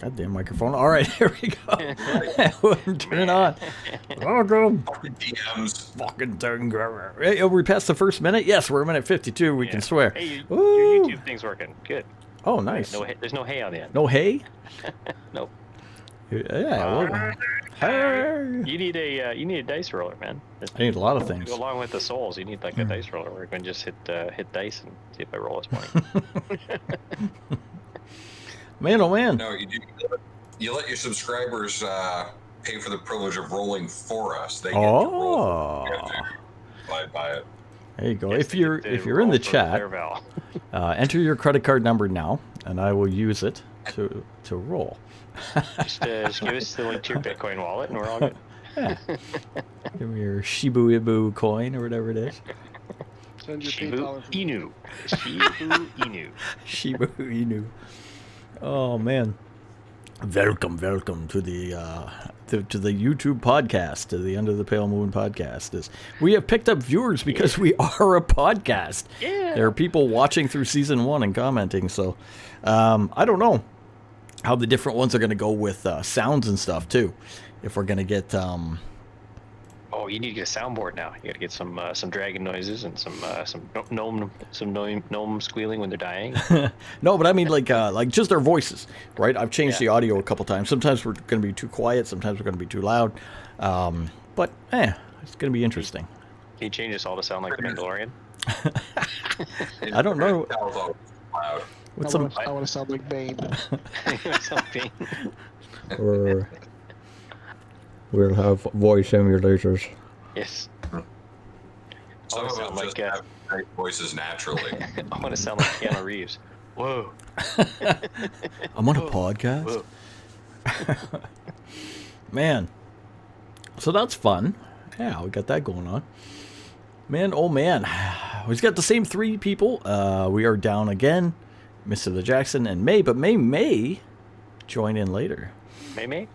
Goddamn microphone. All right, here we go. Turn it on. Welcome. DMs. Fucking tongue grabber. Hey, we passed the first minute? Yes, we're a minute 52. We can swear. Hey, your Woo. YouTube thing's working. Good. Oh, nice. No, there's no hay on the end. No hay? Nope. Yeah. Well, hey. You need a dice roller, man. I need a lot of To things. go along with the souls, you need like a dice roller where you can just hit dice and see if I roll a 20. Man, oh man. No, you let your subscribers pay for the privilege of rolling for us. They get to roll. We have to abide by it. There you go. Yes, If you're in the chat, enter your credit card number now, and I will use it to roll. just give us the link to your Bitcoin wallet, and we're all good. Yeah. Give me your Shibu Ibu coin or whatever it is. Send your Shibu PayPal information. Inu. Shibu Inu. Shibu Inu. Oh man. Welcome to the to the YouTube podcast, to the Under the Pale Moon podcast. We have picked up viewers because we are a podcast. Yeah. There are people watching through season 1 and commenting. So I don't know how the different ones are going to go with sounds and stuff too. If we're going to get Oh, you need to get a soundboard now. You got to get some dragon noises and some gnome squealing when they're dying. no, but I mean like just their voices, right? I've changed the audio a couple times. Sometimes we're going to be too quiet. Sometimes we're going to be too loud. But it's going to be interesting. Can you change us all to sound like the Mandalorian? I don't know. Loud. What's I want to sound like Bane. Something. Or we'll have voice emulators. Yes. Some of them just have great voices naturally. I want to sound like Keanu Reeves. Whoa. I'm on a podcast. Whoa. Man. So that's fun. Yeah, we got that going on. Man, oh man. We've got the same 3 people. We are down again. Mr. the Jackson and May, but May join in later. May. May.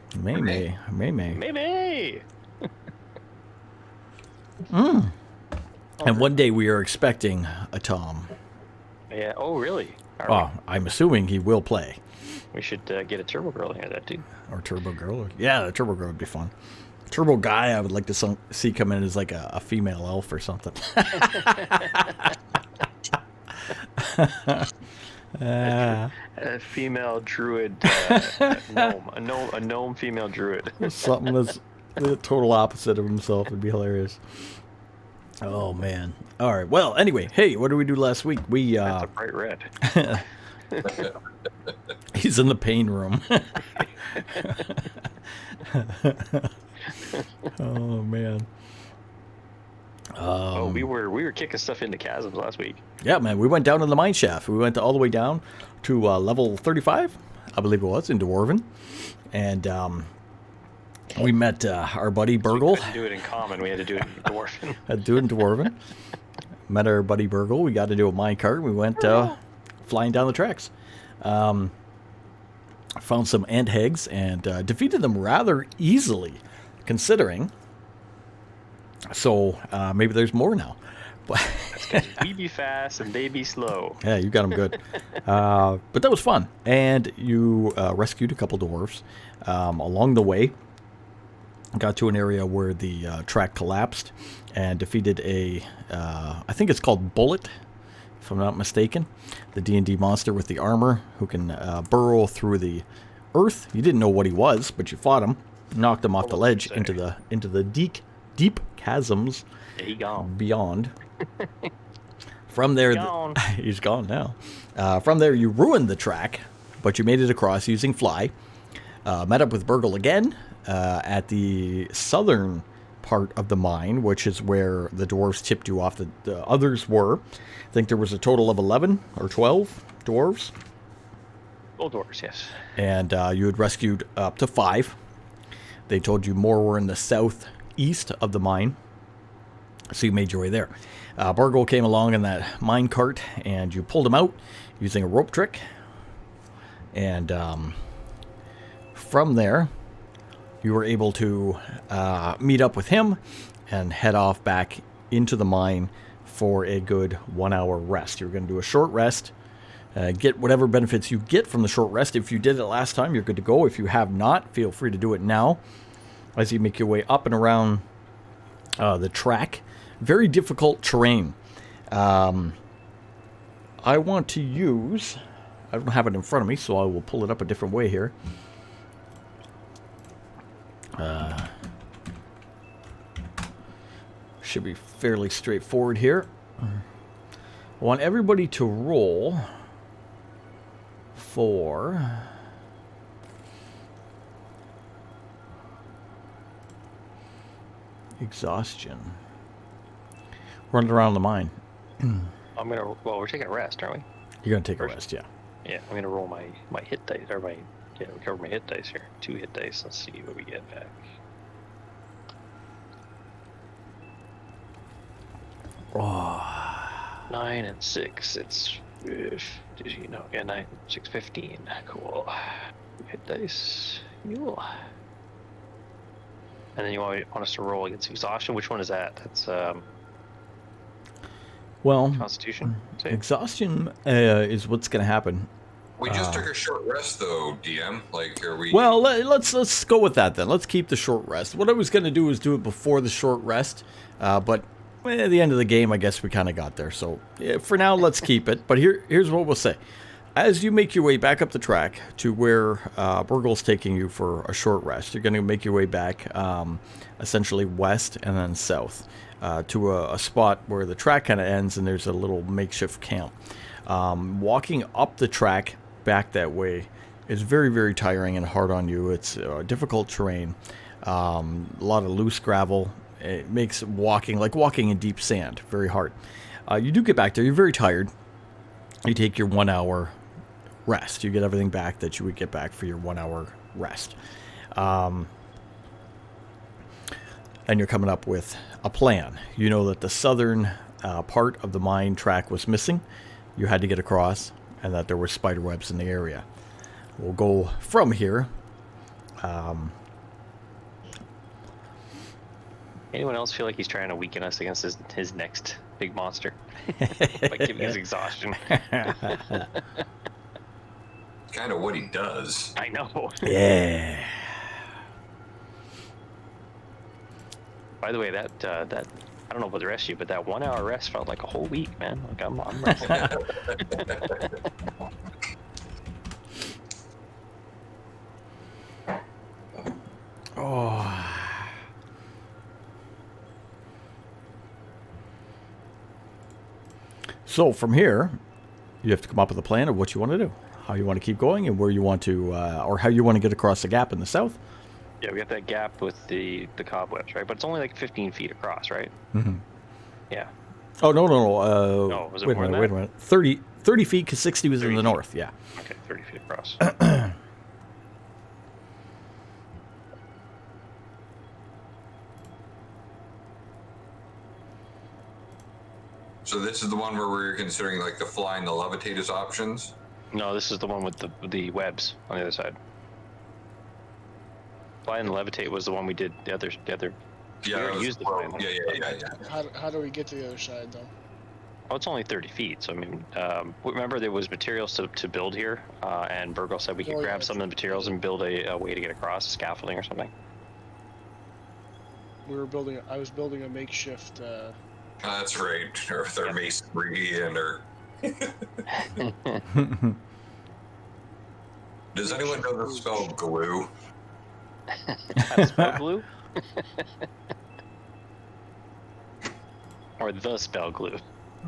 And one day we are expecting a Tom. Yeah. Oh, really? Oh, I'm assuming he will play. We should get a Turbo Girl into that too. Or Turbo Girl. Yeah, the Turbo Girl would be fun. Turbo Guy, I would like to see come in as like a female elf or something. A female druid gnome. A gnome female druid. Something that's the total opposite of himself would be hilarious. Oh, man. All right. Well, anyway, hey, what did we do last week? That's a bright red. He's in the pain room. Oh, man. We were kicking stuff into chasms last week. Yeah, man. We went down in the mine shaft. We went all the way down to level 35, I believe it was, in Dwarven. And we met our buddy Burgle. We couldn't do it in common. We had to do it in Dwarven. Had to do it in Dwarven. Met our buddy Burgle. We got to do a minecart. We went flying down the tracks. Found some ant hags and defeated them rather easily, considering. So maybe there's more now. But That's because we be fast and they be slow. yeah, you got them good. But that was fun. And you rescued a couple dwarves along the way. Got to an area where the track collapsed and defeated I think it's called Bullet, if I'm not mistaken, the D&D monster with the armor who can burrow through the earth. You didn't know what he was, but you fought him, knocked him off the ledge into the deep chasms beyond. From there, he's gone now. From there, you ruined the track, but you made it across using fly. Met up with Burgle again at the southern part of the mine, which is where the dwarves tipped you off. The others were. I think there was a total of 11 or 12 dwarves. Old dwarves, yes. And you had rescued up to 5. They told you more were in the southeast of the mine, so you made your way there. Burgle came along in that mine cart, and you pulled him out using a rope trick. And from there, you were able to meet up with him and head off back into the mine for a good 1 hour rest. You were going to do a short rest get whatever benefits you get from the short rest. If you did it last time, you're good to go. If you have not, feel free to do it now as you make your way up and around the track. Very difficult terrain. I want to use... I don't have it in front of me, so I will pull it up a different way here. Should be fairly straightforward here. I want everybody to roll for exhaustion. Running around the mine. Well, we're taking a rest, aren't we? You're gonna take a rest, yeah. Yeah, I'm gonna roll my hit dice, or recover my hit dice here. 2 hit dice. Let's see what we get back. Oh. 9 and 6. It's you know, yeah, 9, 6, 15. Cool. Hit dice. Cool. And then you want us to roll against exhaustion. Which one is that? That's Well, Constitution. Save? exhaustion is what's gonna happen. We just took a short rest, though, DM. Like, are we? Well, let's go with that then. Let's keep the short rest. What I was gonna do is do it before the short rest, but at the end of the game, I guess we kind of got there. So yeah, for now, let's keep it. But here's what we'll say: as you make your way back up the track to where Burgle's taking you for a short rest, you're going to make your way back, essentially west and then south to a spot where the track kind of ends, and there's a little makeshift camp. Walking up the track back that way is very, very tiring and hard on you. It's difficult terrain, a lot of loose gravel. It makes walking, like walking in deep sand, very hard. You do get back there. You're very tired. You take your 1 hour rest. You get everything back that you would get back for your 1 hour rest. And you're coming up with a plan. You know that the southern part of the mine track was missing. You had to get across, and that there were spider webs in the area. We'll go from here. Anyone else feel like he's trying to weaken us against his next big monster by giving us exhaustion? Kind of what he does. I know. Yeah. By the way, that I don't know about the rest of you, but that 1 hour rest felt like a whole week, man. Like I'm resting. Oh. So from here, you have to come up with a plan of what you want to do, how you want to keep going, and where you want to, or how you want to get across the gap in the south. Yeah, we got that gap with the cobwebs, right? But it's only like 15 feet across, right? Mm-hmm. Yeah. Oh, no. No, was it wait a more minute, than wait a minute. 30 feet, because 60 was in 30 the feet. north, yeah. Okay, 30 feet across. So this is the one where we're considering like the fly and the levitate as options. No, this is the one with the webs on the other side. Fly and levitate was the one we did. The other. Yeah, already that was- used the fly. yeah. How do we get to the other side though? Oh, it's only 30 feet. So I mean, remember there was materials to build here, and Burgle said we could Oh, grab yeah. some of the materials and build a way to get across, scaffolding or something. I was building a makeshift. That's right. Or their masonry and their. Does anyone know the spell glue? How to spell glue? Or the spell glue?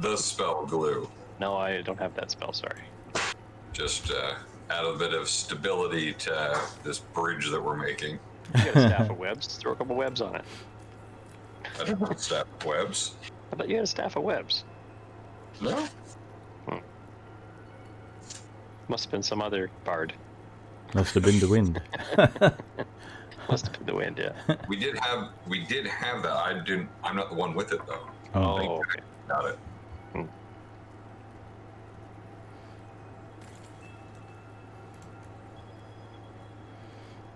The spell glue. No, I don't have that spell. Sorry. Just add a bit of stability to this bridge that we're making. You got a staff of webs. Throw a couple webs on it. I don't know staff webs. I thought you had a staff of webs. No. Must have been some other bard. Must have been the wind. Must have been the wind, yeah. We did have that. I'm not the one with it though. Oh, okay. Got it.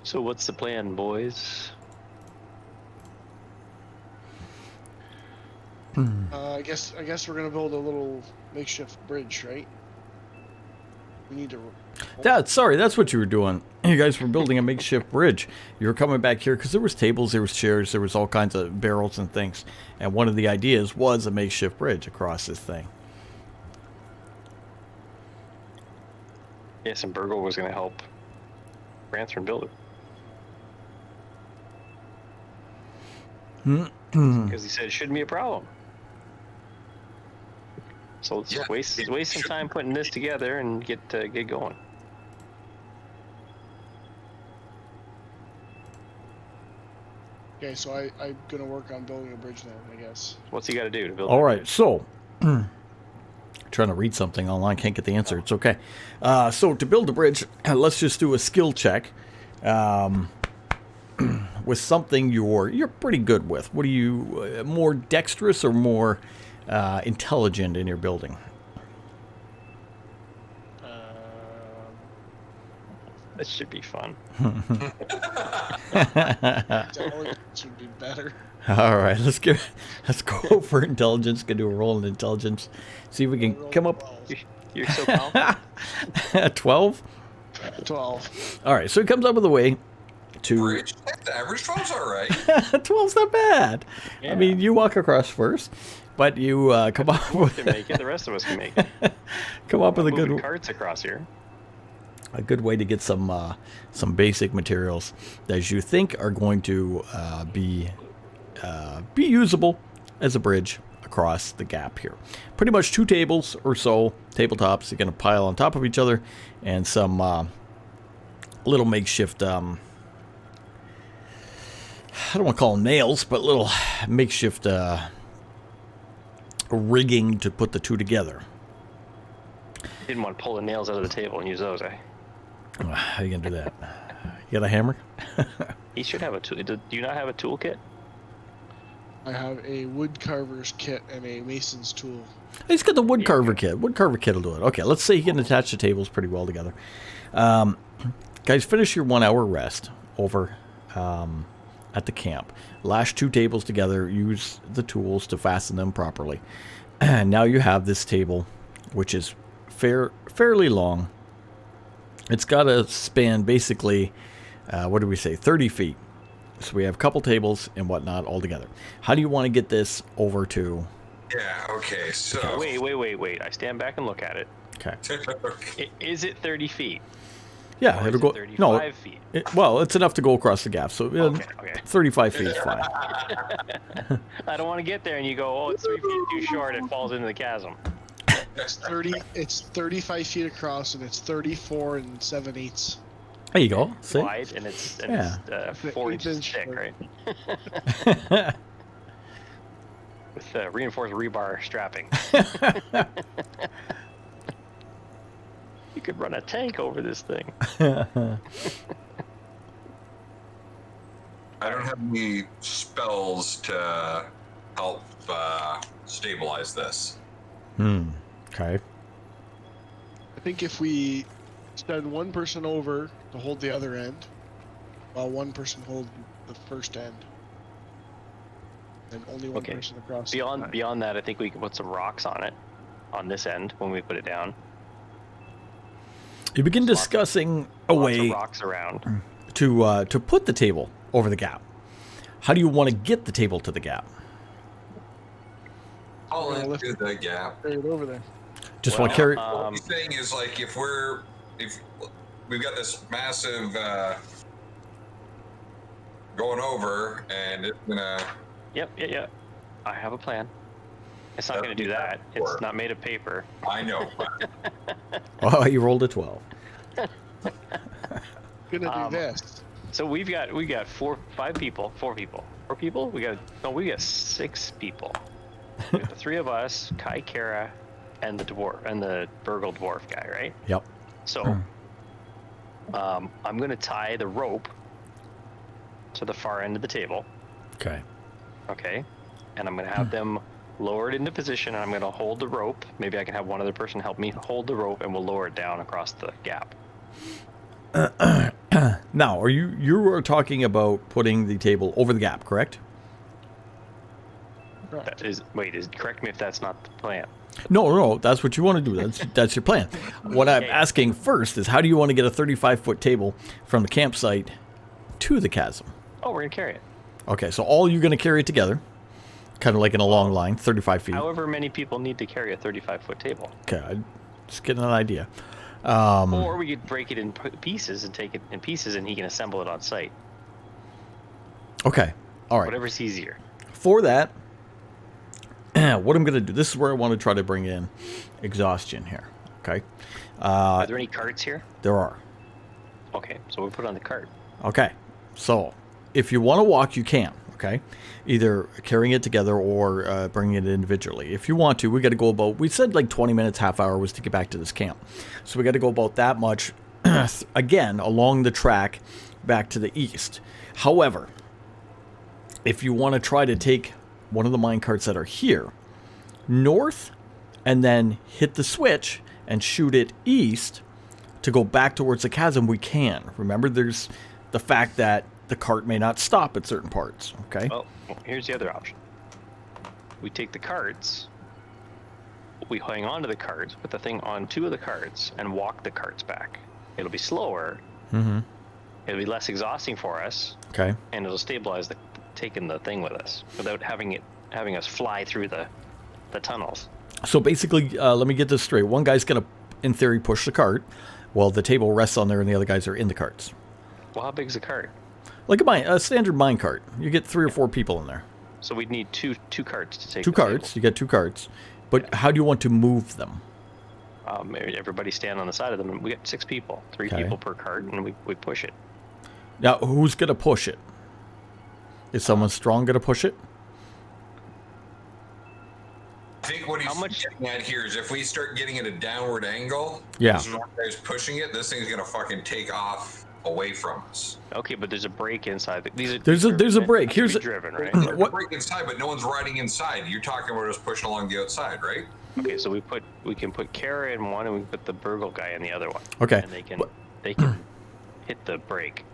So what's the plan, boys? I guess we're gonna build a little makeshift bridge, right? We need to. Sorry, that's what you were doing. You guys were building a makeshift bridge. You were coming back here because there was tables, there was chairs, there was all kinds of barrels and things. And one of the ideas was a makeshift bridge across this thing. Yes, and Burgle was going to help Ranthorn build it. Because he said it shouldn't be a problem. So let's waste some time putting this together and get going. Okay, so I'm gonna work on building a bridge now, I guess. What's he got to do to build? All that right, bridge? so trying to read something online, can't get the answer. It's okay. So to build a bridge, let's just do a skill check with something you're pretty good with. What are you more dexterous or more intelligent in your building? This should be fun. Intelligence would be better. All right, let's go for intelligence. Gonna do a roll in intelligence. See if we can come up. You're so confident. 12. 12. All right, so he comes up with a way to. Bridge? The average 12's all right. 12's not bad. Yeah. I mean, you walk across first, but you come up We with can make it. The rest of us can make it. come up with a Moving good carts across here. way to get some basic materials that you think are going to be usable as a bridge across the gap here. Pretty much 2 tables or so, tabletops, you're going to pile on top of each other, and some little makeshift, I don't want to call them nails, but little makeshift rigging to put the two together. Didn't want to pull the nails out of the table and use those, eh? How you going to do that? You got a hammer? He should have a tool. Do you not have a toolkit? I have a wood carver's kit and a mason's tool. He's got the wood carver kit. Wood carver kit will do it. Okay, let's say you can attach the tables pretty well together. Guys, finish your 1 hour rest over at the camp. Lash 2 tables together. Use the tools to fasten them properly. And now you have this table, which is fairly long. It's got to span basically, what did we say, 30 feet. So we have a couple tables and whatnot all together. How do you want to get this over to? Yeah, okay, so. Wait. I stand back and look at it. Okay. Is it 30 feet? Yeah, Or it'll is go. it 35 No, feet? well, it's enough to go across the gap. So Okay. 35 feet is fine. I don't want to get there and you go, oh, it's 3 feet too short. It falls into the chasm. It's 35 feet across and it's 34 and 7/8. There you go. See? Wide and it's 4 inches Inch thick, short. right? With reinforced rebar strapping. You could run a tank over this thing. I don't have any spells to help stabilize this. Okay. I think if we send one person over to hold the other end, while one person holds the first end, and only one Okay. person across. Beyond that, I think we can put some rocks on it, on this end when we put it down. You begin discussing a Lots way of rocks around. to put the table over the gap. How do you want to get the table to the gap? I'll Yeah, into the gap. Carry it over there. Just want to carry. What he's saying is like if we've got this massive going over and it's gonna. Yep. I have a plan. It's not going to do that. It's not made of paper. I know. Oh, you rolled a 12. Gonna do this. So we got 4 people. We got 6 people. We got the 3 of us, Kai, Kara, and the dwarf and the Burgle dwarf guy, right? Yep. So I'm gonna tie the rope to the far end of the table. Okay. Okay. And I'm gonna have them lower it into position, and I'm gonna hold the rope. Maybe I can have one other person help me hold the rope, and we'll lower it down across the gap. Now, you are talking about putting the table over the gap, correct? Correct. Correct me if that's not the plan. No, that's what you want to do. That's your plan. What I'm asking first is, how do you want to get a 35-foot table from the campsite to the chasm? Oh, we're gonna carry it. Okay, so all you're going to carry it together, kind of like in a long line, 35 feet. However many people need to carry a 35-foot table. Okay, I'm just getting an idea. Or we could break it in pieces and take it in pieces, and he can assemble it on site. Okay, all right. Whatever's easier. For that, what I'm going to do, this is where I want to try to bring in exhaustion here, okay? Are there any carts here? There are. Okay, so we'll put it on the cart. Okay, so if you want to walk, you can, okay? Either carrying it together or bringing it individually. If you want to, we got to go about, we said like 20 minutes, half hour was to get back to this camp. So we got to go about that much, again, along the track back to the east. However, if you want to try to take one of the mine carts that are here north and then hit the switch and shoot it east to go back towards the chasm, we can. Remember, there's the fact that the cart may not stop at certain parts, okay? Well, here's the other option. We take the carts, we hang on to the carts, put the thing on 2 of the carts, and walk the carts back. It'll be slower. Mm-hmm. It'll be less exhausting for us, Okay. and it'll stabilize taking the thing with us without having us fly through the tunnels. So basically, let me get this straight. One guy's going to, in theory, push the cart while the table rests on there and the other guys are in the carts. Well, how big's the cart? Like a standard mine cart. You get 3 or 4 people in there. So we'd need two carts to take 2 the carts. table. You get 2 carts. But how do you want to move them? Everybody stand on the side of them, and we got 6 people, 3 Okay. people per cart, and we push it. Now, who's going to push it? Is someone strong going to push it? I think what How he's much- getting at here is if we start getting at a downward angle, Yeah. there's one guy's pushing it, this thing's gonna fucking take off away from us. Okay, but there's a break inside. These are There's a break. meant to Here's be a- driven, right? There's What- a break inside, but no one's riding inside. You're talking about us pushing along the outside, right? Okay, so we can put Kara in one, and we can put the Burgle guy in the other one. Okay. And they can hit the brake.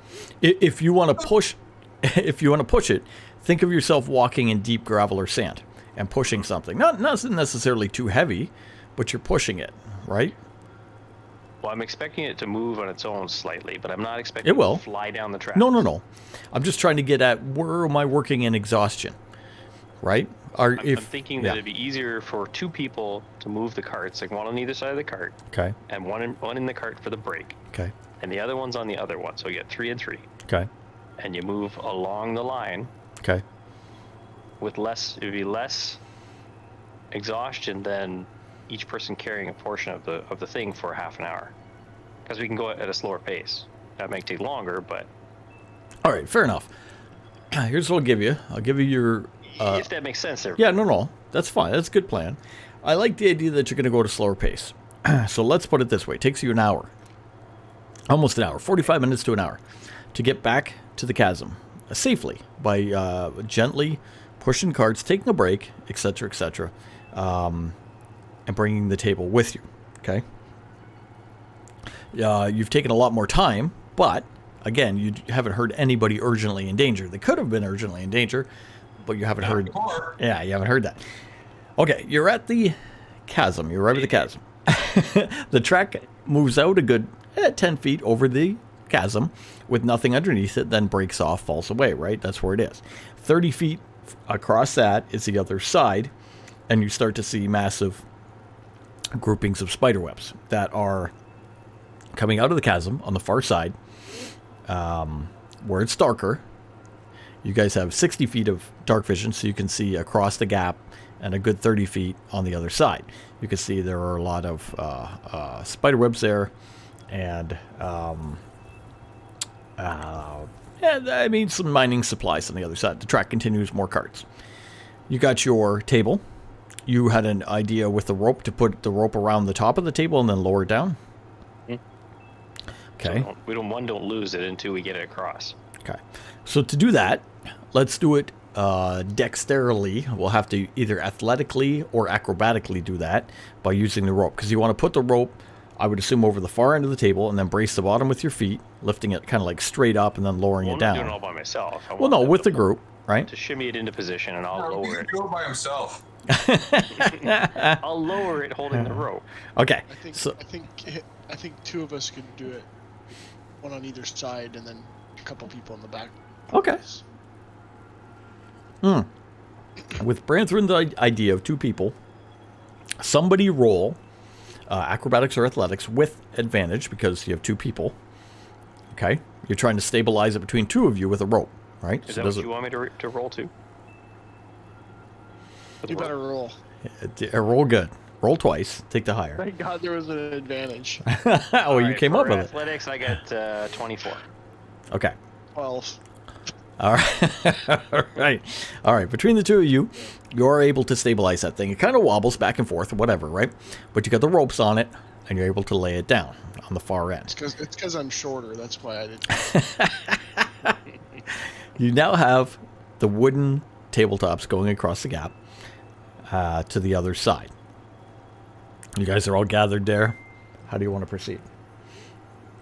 If you want to push, if you want to push it, think of yourself walking in deep gravel or sand and pushing something. Not necessarily too heavy, but you're pushing it, right? Well, I'm expecting it to move on its own slightly, but I'm not expecting It will. to fly down the track. No. I'm just trying to get at, where am I working in exhaustion, right? I'm thinking that it'd be easier for 2 people to move the carts, like one on either side of the cart, Okay. and one in the cart for the brake, Okay. and the other one's on the other one. So you get 3 and 3, Okay. and you move along the line Okay. with less. It'd be less exhaustion than each person carrying a portion of the thing for half an hour, because we can go at a slower pace. That may take longer, but All right. Fair enough. Here's what I'll give you. I'll give you your. if that makes sense, there. Yeah. No. That's fine. That's a good plan. I like the idea that you're going to go at a slower pace. So let's put it this way. It takes you an hour. Almost an hour. 45 minutes to an hour to get back to the chasm safely by gently pushing carts, taking a break, etc., and bringing the table with you. Okay. You've taken a lot more time, but again, you haven't heard anybody urgently in danger. They could have been urgently in danger, but you haven't heard. Before. Yeah, you haven't heard that. Okay, you're at the chasm. You arrive at the chasm. The track moves out a good 10 feet over the chasm with nothing underneath it, then breaks off, falls away, right? That's where it is. 30 feet across that is the other side, and you start to see massive groupings of spider webs that are coming out of the chasm on the far side, where it's darker. You guys have 60 feet of dark vision, so you can see across the gap and a good 30 feet on the other side. You can see there are a lot of spider webs there, and I mean some mining supplies on the other side. The track continues, more carts. You got your table. You had an idea with the rope to put the rope around the top of the table and then lower it down. Okay. So we don't lose it until we get it across. Okay. So to do that, let's do it dexterily. We'll have to either athletically or acrobatically do that by using the rope. Because you want to put the rope, I would assume, over the far end of the table and then brace the bottom with your feet, lifting it kind of like straight up and then lowering Well, it I'm not doing it down. all by myself. Well, no, with the group. right? to shimmy it into position, and I'll No, he lower can it. do it by himself. I'll lower it holding the rope. Okay. I think So, I think two of us could do it, one on either side, and then a couple people in the back. okay. With Branthren's idea of 2 people, somebody roll acrobatics or athletics with advantage because you have 2 people. Okay, you're trying to stabilize it between 2 of you with a rope, right? Is that what you want me to roll to? You better roll. Roll good. Roll twice. Take the higher. Thank God there was an advantage. Oh, you came up with it. athletics, I got 24. Okay. 12. All right. All right. Between the 2 of you, you're able to stabilize that thing. It kind of wobbles back and forth, whatever, right? But you got the ropes on it, and you're able to lay it down on the far end. It's because I'm shorter. That's why I didn't. You now have the wooden tabletops going across the gap to the other side. You guys are all gathered there. How do you want to proceed?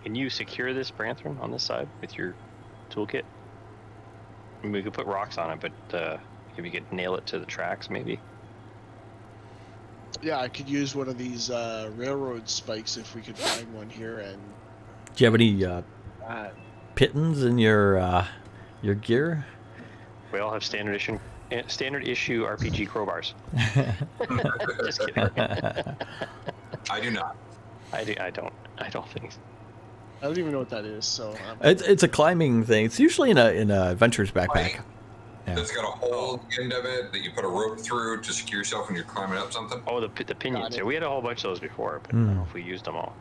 Can you secure this Branthron on this side with your toolkit? I mean, we could put rocks on it, but if you could nail it to the tracks, maybe. Yeah, I could use one of these railroad spikes if we could find one here. And Do you have any pittons in your gear? We all have standard issue RPG crowbars. Just kidding. I do not. I don't think so. I don't even know what that is. So It's a climbing thing. It's usually in a adventurer's backpack. Right. Yeah. That's got a hole at the end of it that you put a rope through to secure yourself when you're climbing up something. Oh, the pinions. it. Yeah, we had a whole bunch of those before, but I don't know if we used them all.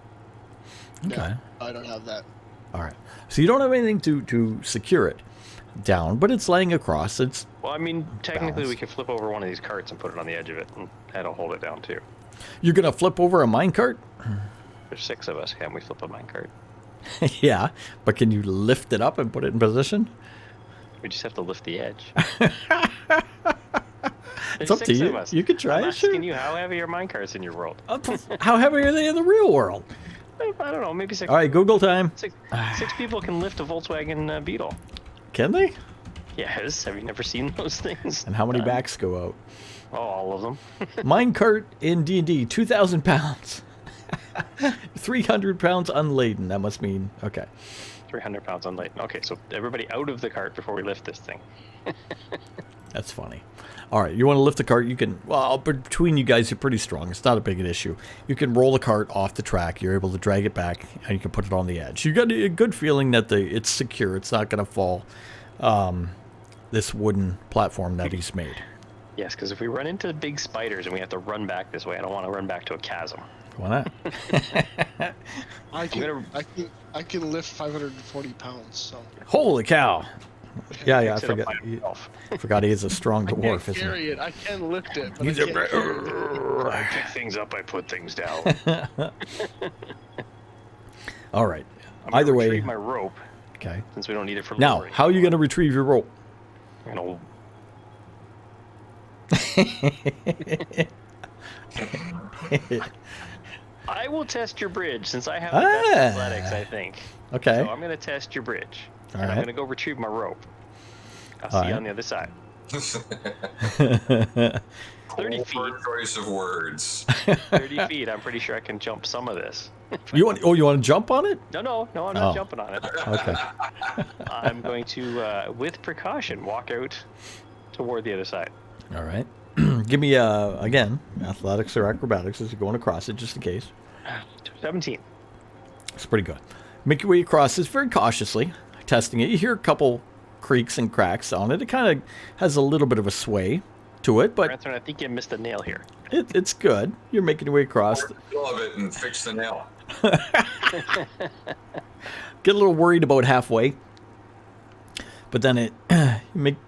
Okay. yeah, I don't have that. All right. So you don't have anything to secure it down, but it's laying across. It's Well, I mean, technically, Balance. we could flip over one of these carts and put it on the edge of it, and that'll hold it down too. You're gonna flip over a minecart. There's 6 of us. Can't we flip a minecart? Yeah, but can you lift it up and put it in position? We just have to lift the edge. It's There's up to 6 you. of us. You can try I'm it, asking sure. you, how heavy are minecarts in your world? How heavy are they in the real world? I don't know. Maybe 6. All right, Google time. 6 people can lift a Volkswagen Beetle. Can they? Yes. Have you never seen those things? And how many backs go out? Oh, all of them. Minecart in D&D, 2,000 pounds. 300 pounds unladen. That must mean, okay. 300 pounds unladen. Okay, so everybody out of the cart before we lift this thing. That's funny. All right, you want to lift the cart? You can, well, between you guys, you're pretty strong. It's not a big an issue. You can roll the cart off the track. You're able to drag it back, and you can put it on the edge. You got a good feeling that it's secure. It's not going to fall, this wooden platform that he's made. Yes, because if we run into big spiders and we have to run back this way, I don't want to run back to a chasm. Why not? I can lift 540 pounds. So Holy cow. Yeah, I Fix it up forgot. by myself. Forgot he is a strong I dwarf, can't isn't he? carry it. I can lift it. But He's I can't carry it. I pick things up, I put things down. All right. I'm gonna Either way, retrieve my rope okay. since we don't need it for Now, lowering. how are you going to retrieve your rope? I'm gonna I will test your bridge since I have the best athletics, I think. Okay. So I'm going to test your bridge. All and right. I'm going to go retrieve my rope. I'll All see you right. on the other side. 30 feet. Poor choice of words. 30 feet. I'm pretty sure I can jump some of this. You want to jump on it? No, I'm not Oh. jumping on it. Okay. I'm going to, with precaution, walk out toward the other side. All right. Give me, again, athletics or acrobatics as you're going across it, just in case. 17. It's pretty good. Make your way across this very cautiously, testing it. You hear a couple creaks and cracks on it. It kind of has a little bit of a sway to it, but Branthron, I think you missed a nail here. it's good. You're making your way across. Work the middle of it and fix the nail. Get a little worried about halfway, but then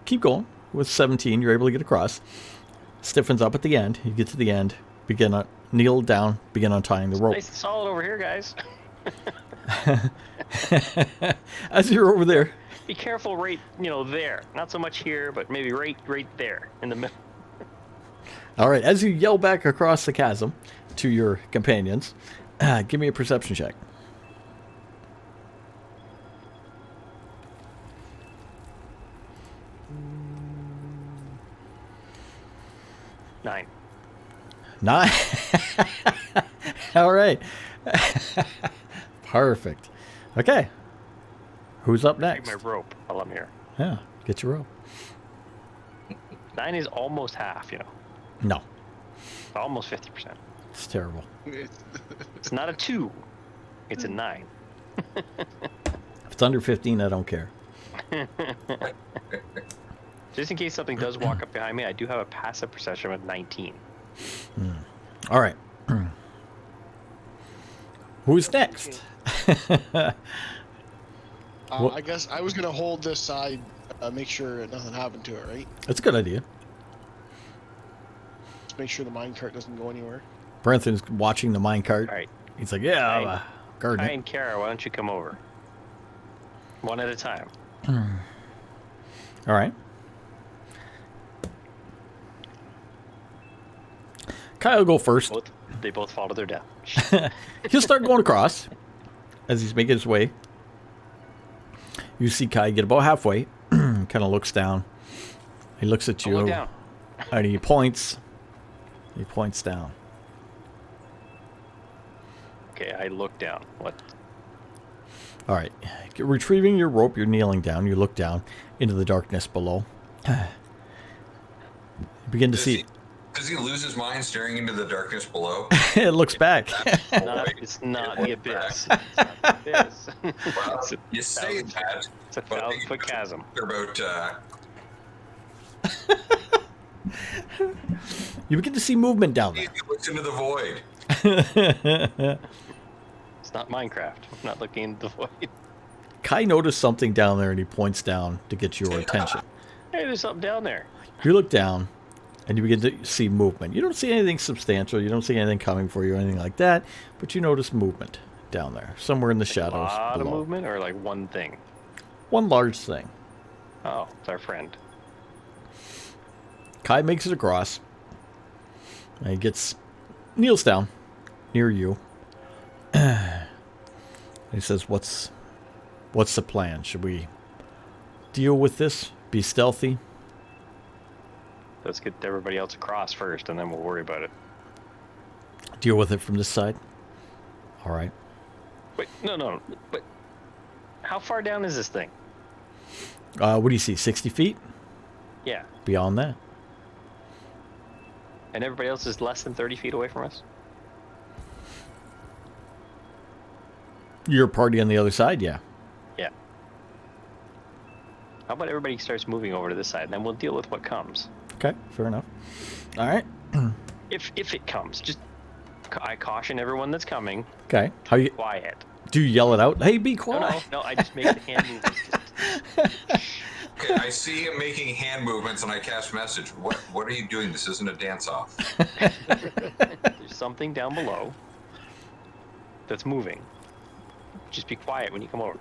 keep going. With 17, you're able to get across. Stiffens up at the end. You get to the end. Kneel down. Begin untying the rope. Nice and solid over here, guys. As you're over there, Be careful right, there. Not so much here, but maybe right there in the middle. all right. As you yell back across the chasm to your companions, give me a perception check. 9. 9. All right. Perfect. Okay. Who's up Take next? my rope while I'm here. Yeah, get your rope. 9 is almost half, you know. No, Almost 50%. it's terrible. It's not a 2. It's a 9. If it's under 15, I don't care. Just in case something does walk up behind me, I do have a passive perception of 19. All right. Who's next? What- I guess I was gonna hold this side, make sure nothing happened to it, right? That's a good idea. Just make sure the minecart doesn't go anywhere. Brentham's watching the minecart. All right. He's like, yeah, I'm a Hi, gardener. and Kara, why don't you come over? One at a time. All right. Kyle will go first. They both fall to their death. He'll start going across as he's making his way. You see Kai get about halfway, kind of looks down. He looks at I'll you, look down. and he points. He points down. Okay, I look down. What? All right. Retrieving your rope, you're kneeling down. You look down into the darkness below. You begin to see. Does he lose his mind staring into the darkness below? It looks back. It's not the abyss. It's not the abyss. Well, It's a you say 1,000 that, It's a but 1,000-foot chasm. they're about You begin to see movement down he there. looks into the void. It's not Minecraft. I'm not looking in the void. Kai noticed something down there, and he points down to get your attention. Hey, there's something down there. You look down, and you begin to see movement. You don't see anything substantial. You don't see anything coming for you or anything like that, but you notice movement down there, somewhere in the A shadows lot of below. movement, or like one thing. One large thing. Oh, it's our friend. Kai makes it across. And he kneels down near you. He says, "What's the plan? Should we deal with this? Be stealthy?" Let's get everybody else across first, and then we'll worry about it. Deal with it from this side? All right. Wait, no. But how far down is this thing? What do you see? 60 feet? Yeah. Beyond that? And everybody else is less than 30 feet away from us? Your party on the other side? Yeah. Yeah. How about everybody starts moving over to this side, and then we'll deal with what comes. Okay, fair enough. All right. If it comes, just I caution everyone that's coming. Okay. How you Quiet. do you yell it out? Hey, be No, quiet. no. I just make the hand movements. Okay, I see him making hand movements, and I cast message. What are you doing? This isn't a dance-off. There's something down below that's moving. Just be quiet when you come over.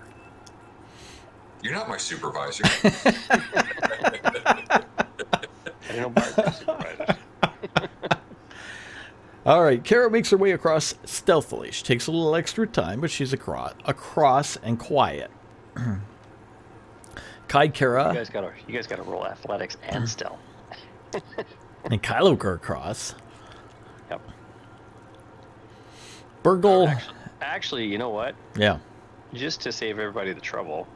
You're not my supervisor. I don't know Bart supervisors. All right. Kara makes her way across stealthily. She takes a little extra time, but she's across and quiet. Kai, Kara, You guys gotta roll athletics and stealth. and Kylo go across. Yep. Burgle. Actually, you know what? Yeah. Just to save everybody the trouble,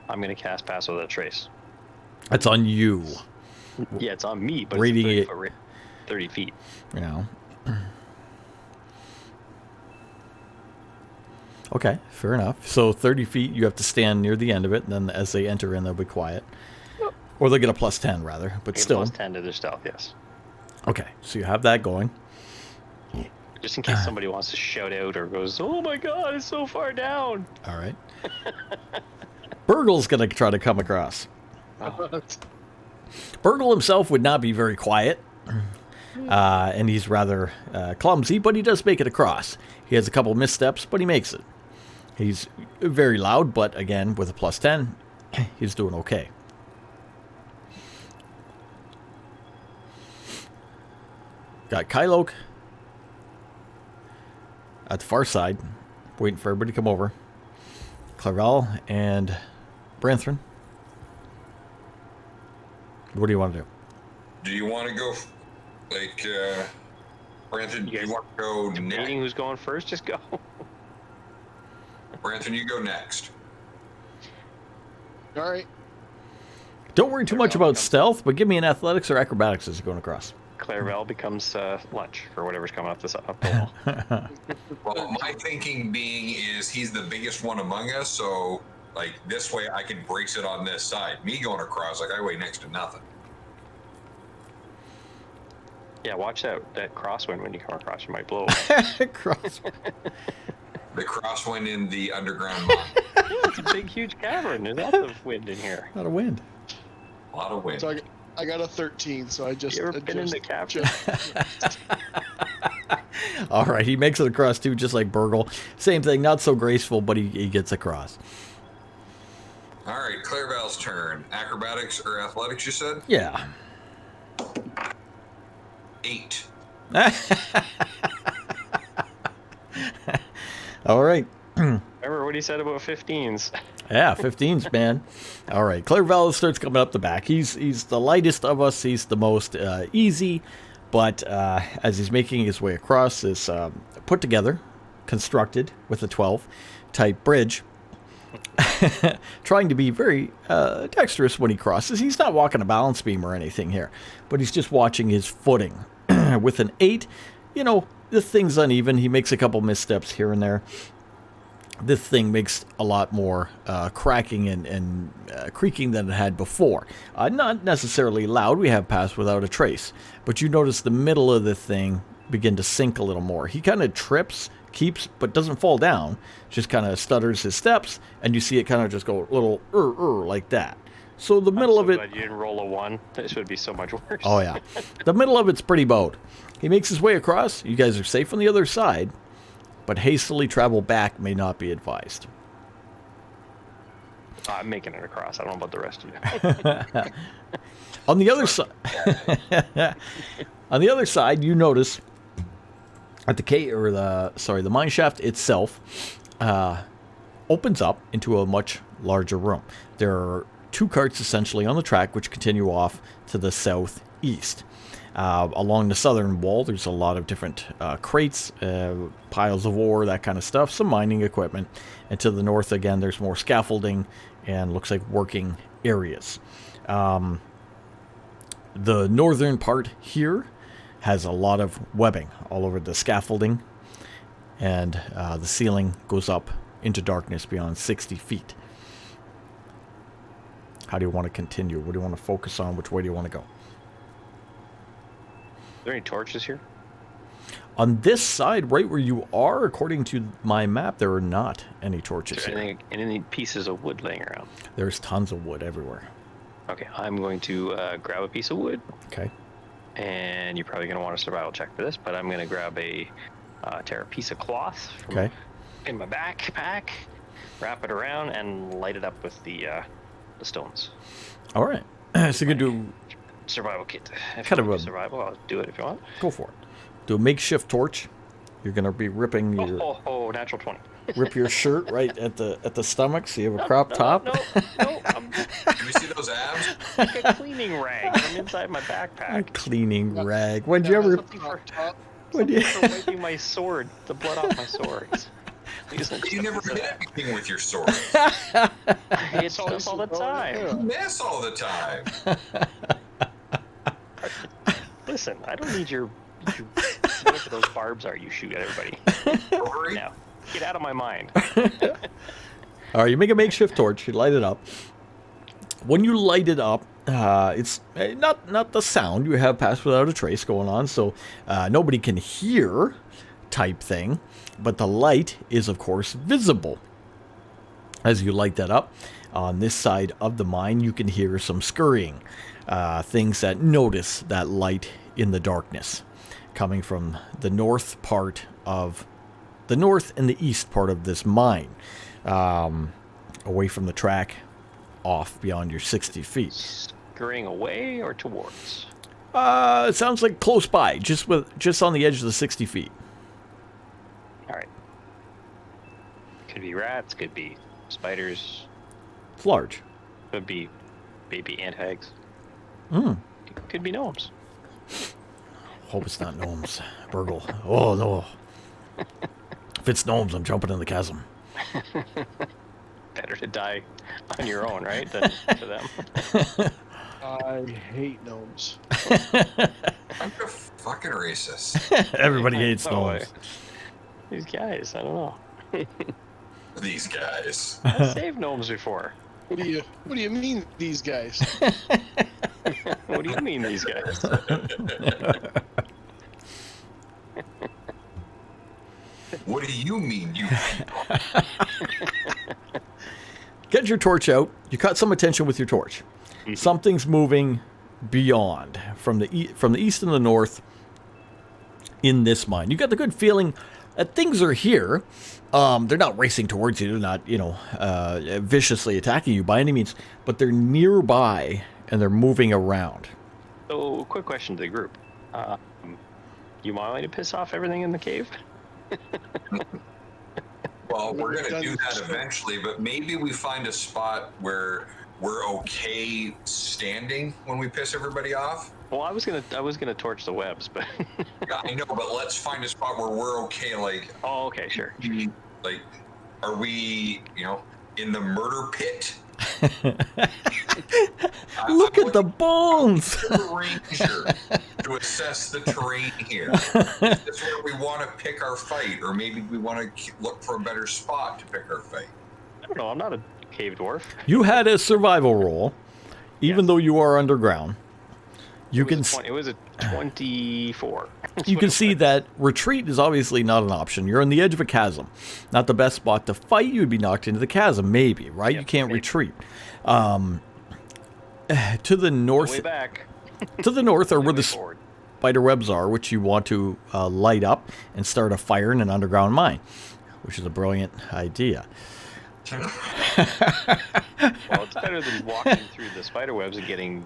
I'm gonna cast Pass Without a Trace. That's on you. Yeah, it's on me, but Reading it's it. 30 feet. You know. Okay, fair enough. So 30 feet, you have to stand near the end of it, and then as they enter in, they'll be quiet. Or they'll get a plus 10, rather. But Get still. plus 10 to their stealth, yes. Okay, so you have that going. Just in case somebody wants to shout out or goes, "Oh my God, it's so far down!" All right. Burgle's going to try to come across. Burgle himself would not be very quiet. And he's rather clumsy, but he does make it across. He has a couple missteps, but he makes it. He's very loud, but again, with a plus 10, he's doing okay. Got Kylo at the far side, waiting for everybody to come over. Clavel and Branthron. What do you want to do? Do you want to go Like, Branson, You guys you want to go Meeting next? who's going first, just go. Branson, you go next. All right. Don't worry too much about stealth, but give me an athletics or acrobatics as you're going across. Clairvel becomes lunch for whatever's coming up the wall. Well, my thinking being is he's the biggest one among us, so like this way I can brace it on this side. Me going across, like I weigh next to nothing. Yeah, watch that crosswind when you come across. You might blow. Cross. The crosswind in the underground mine. It's a big, huge cavern. There's lots of wind in here. Not a wind. A lot of wind. So I got a 13, so I just. You ever been in the cavern? All right, he makes it across too, just like Burgle. Same thing, not so graceful, but he gets across. All right, Clairval's turn. Acrobatics or athletics, you said? Yeah. 8. All right. Remember what he said about 15s? Yeah, 15s, man. All right, Clairvel starts coming up the back. He's the lightest of us. He's the most easy, but as he's making his way across this put together, constructed with a 12 type bridge, trying to be very dexterous when he crosses. He's not walking a balance beam or anything here, but he's just watching his footing. With an 8, you know, the thing's uneven. He makes a couple missteps here and there. This thing makes a lot more cracking and creaking than it had before. Not necessarily loud. We have passed without a trace. But you notice the middle of the thing begin to sink a little more. He kind of trips, keeps, but doesn't fall down. Just kind of stutters his steps, and you see it kind of just go a little like that. So the middle of it... Glad you didn't roll a 1. This would be so much worse. Oh, yeah. The middle of it's pretty bowed. He makes his way across. You guys are safe on the other side. But hastily travel back may not be advised. I'm making it across. I don't know about the rest of you. On the other side, on the other side, you notice at the mine shaft itself opens up into a much larger room. There are 2 carts essentially on the track which continue off to the southeast. Along the southern wall, there's a lot of different crates, piles of ore, that kind of stuff, some mining equipment. And to the north, again, there's more scaffolding and looks like working areas. The northern part here has a lot of webbing all over the scaffolding, and the ceiling goes up into darkness beyond 60 feet. How do you want to continue? What do you want to focus on? Which way do you want to go? Are there any torches here? On this side, right where you are, according to my map, there are not any torches Is there here. any pieces of wood laying around? There's tons of wood everywhere. Okay, I'm going to grab a piece of wood, Okay. and you're probably going to want a survival check for this, but I'm going to grab tear a piece of cloth from Okay. in my backpack, wrap it around, and light it up with the stones. All right. So you can do Survival kit. If Kind you of want a- survival, I'll do it if you want. go for it. Do a makeshift torch. You're gonna be ripping your Natural 20. rip your shirt right at the stomach, so you have a crop top. No, I'm Can we see those abs? like a cleaning rag from inside my A backpack. cleaning Yeah. rag. When'd you Yeah, ever? that's a crop top. When'd you? For wiping my sword, the blood off my sword. You never hit anything with your sword. It's stuff all the time. You miss all the time. Listen, I don't need your whatever those barbs are you shoot at everybody. Rory? Now, get out of my mind. All right, you make a makeshift torch. You light it up. When you light it up, it's not the sound. You have passed without a trace going on, so nobody can hear type thing. But the light is, of course, visible. As you light that up, on this side of the mine, you can hear some scurrying. Things that notice that light in the darkness coming from the north and the east part of this mine, away from the track, off beyond your 60 feet. Scurrying away or towards? It sounds like close by, just on the edge of the 60 feet. All right. Could be rats. Could be spiders. It's large. Could be baby ant eggs. Hmm. Could be gnomes. Hope it's not gnomes. Burgle. Oh, no. If it's gnomes, I'm jumping in the chasm. Better to die on your own, right, than to them. I hate gnomes. I'm a fucking racist. Everybody hates No way. gnomes. These guys, I don't know. These guys. I've saved gnomes before. What do you mean, these guys? What do you mean, these guys? What do you mean, you? Get your torch out. You caught some attention with your torch. Something's moving beyond from the east and the north in this mine. You got the good feeling that things are here. They're not racing towards you. They're not, viciously attacking you by any means, but they're nearby and they're moving around. So, quick question to the group. You want me to piss off everything in the cave? Well, we're gonna do that eventually, but maybe we find a spot where we're okay standing when we piss everybody off. Well, I was gonna torch the webs, but I know, but let's find a spot where we're okay. Like, oh, okay, sure. like, are we, in the murder pit? Look at the bones. The ranger to assess the terrain here. Is this where we want to pick our fight, or maybe we want to look for a better spot to pick our fight? I don't know. I'm not a cave dwarf. You had a survival roll, even Yes. though you are underground. You can It was a 24. you can see that retreat is obviously not an option. You're on the edge of a chasm. Not the best spot to fight. You'd be knocked into the chasm, maybe, right? Yep, You can't maybe. retreat. To the Way north, back. to the north are where Way the forward. spider webs are, which you want to light up and start a fire in an underground mine, which is a brilliant idea. Well, it's better than walking through the spider webs and getting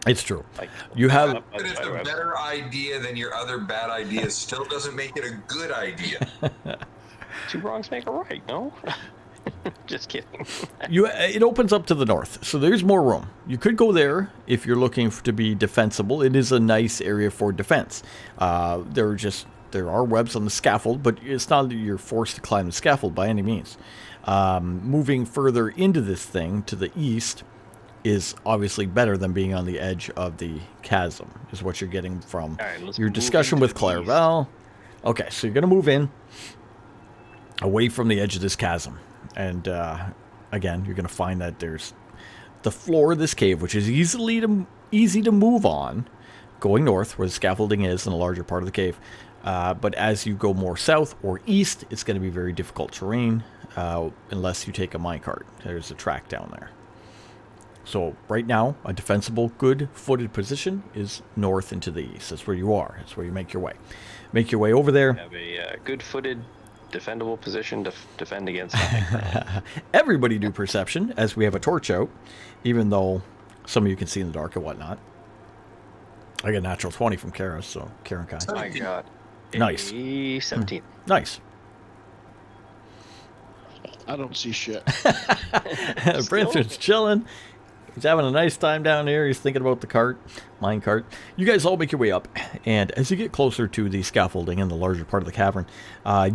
It's true. like You have up by But the it's spider a webs. better idea than your other bad ideas. Still doesn't make it a good idea. Two wrongs make a right, no? Just kidding. it opens up to the north, so there's more room. You could go there if you're looking to be defensible. It is a nice area for defense. There are webs on the scaffold, but it's not that you're forced to climb the scaffold by any means. Moving further into this thing to the east is obviously better than being on the edge of the chasm, is what you're getting from All right, let's your move discussion into with the Clairval. Okay, so you're going to move in away from the edge of this chasm. And again, you're going to find that there's the floor of this cave, which is easy to move on, going north where the scaffolding is in a larger part of the cave. But as you go more south or east, it's going to be very difficult terrain unless you take a minecart. There's a track down there. So right now, a defensible, good-footed position is north and to the east. That's where you are. That's where you make your way. Make your way over there. Have a good-footed, defendable position to defend against nothing. Everybody do perception as we have a torch out, even though some of you can see in the dark and whatnot. I got a natural 20 from Kara, so Karen Kai. Oh my god. Nice. 17. Nice. I don't see shit. Branson's chilling. He's having a nice time down there. He's thinking about the mine cart. You guys all make your way up, and as you get closer to the scaffolding in the larger part of the cavern,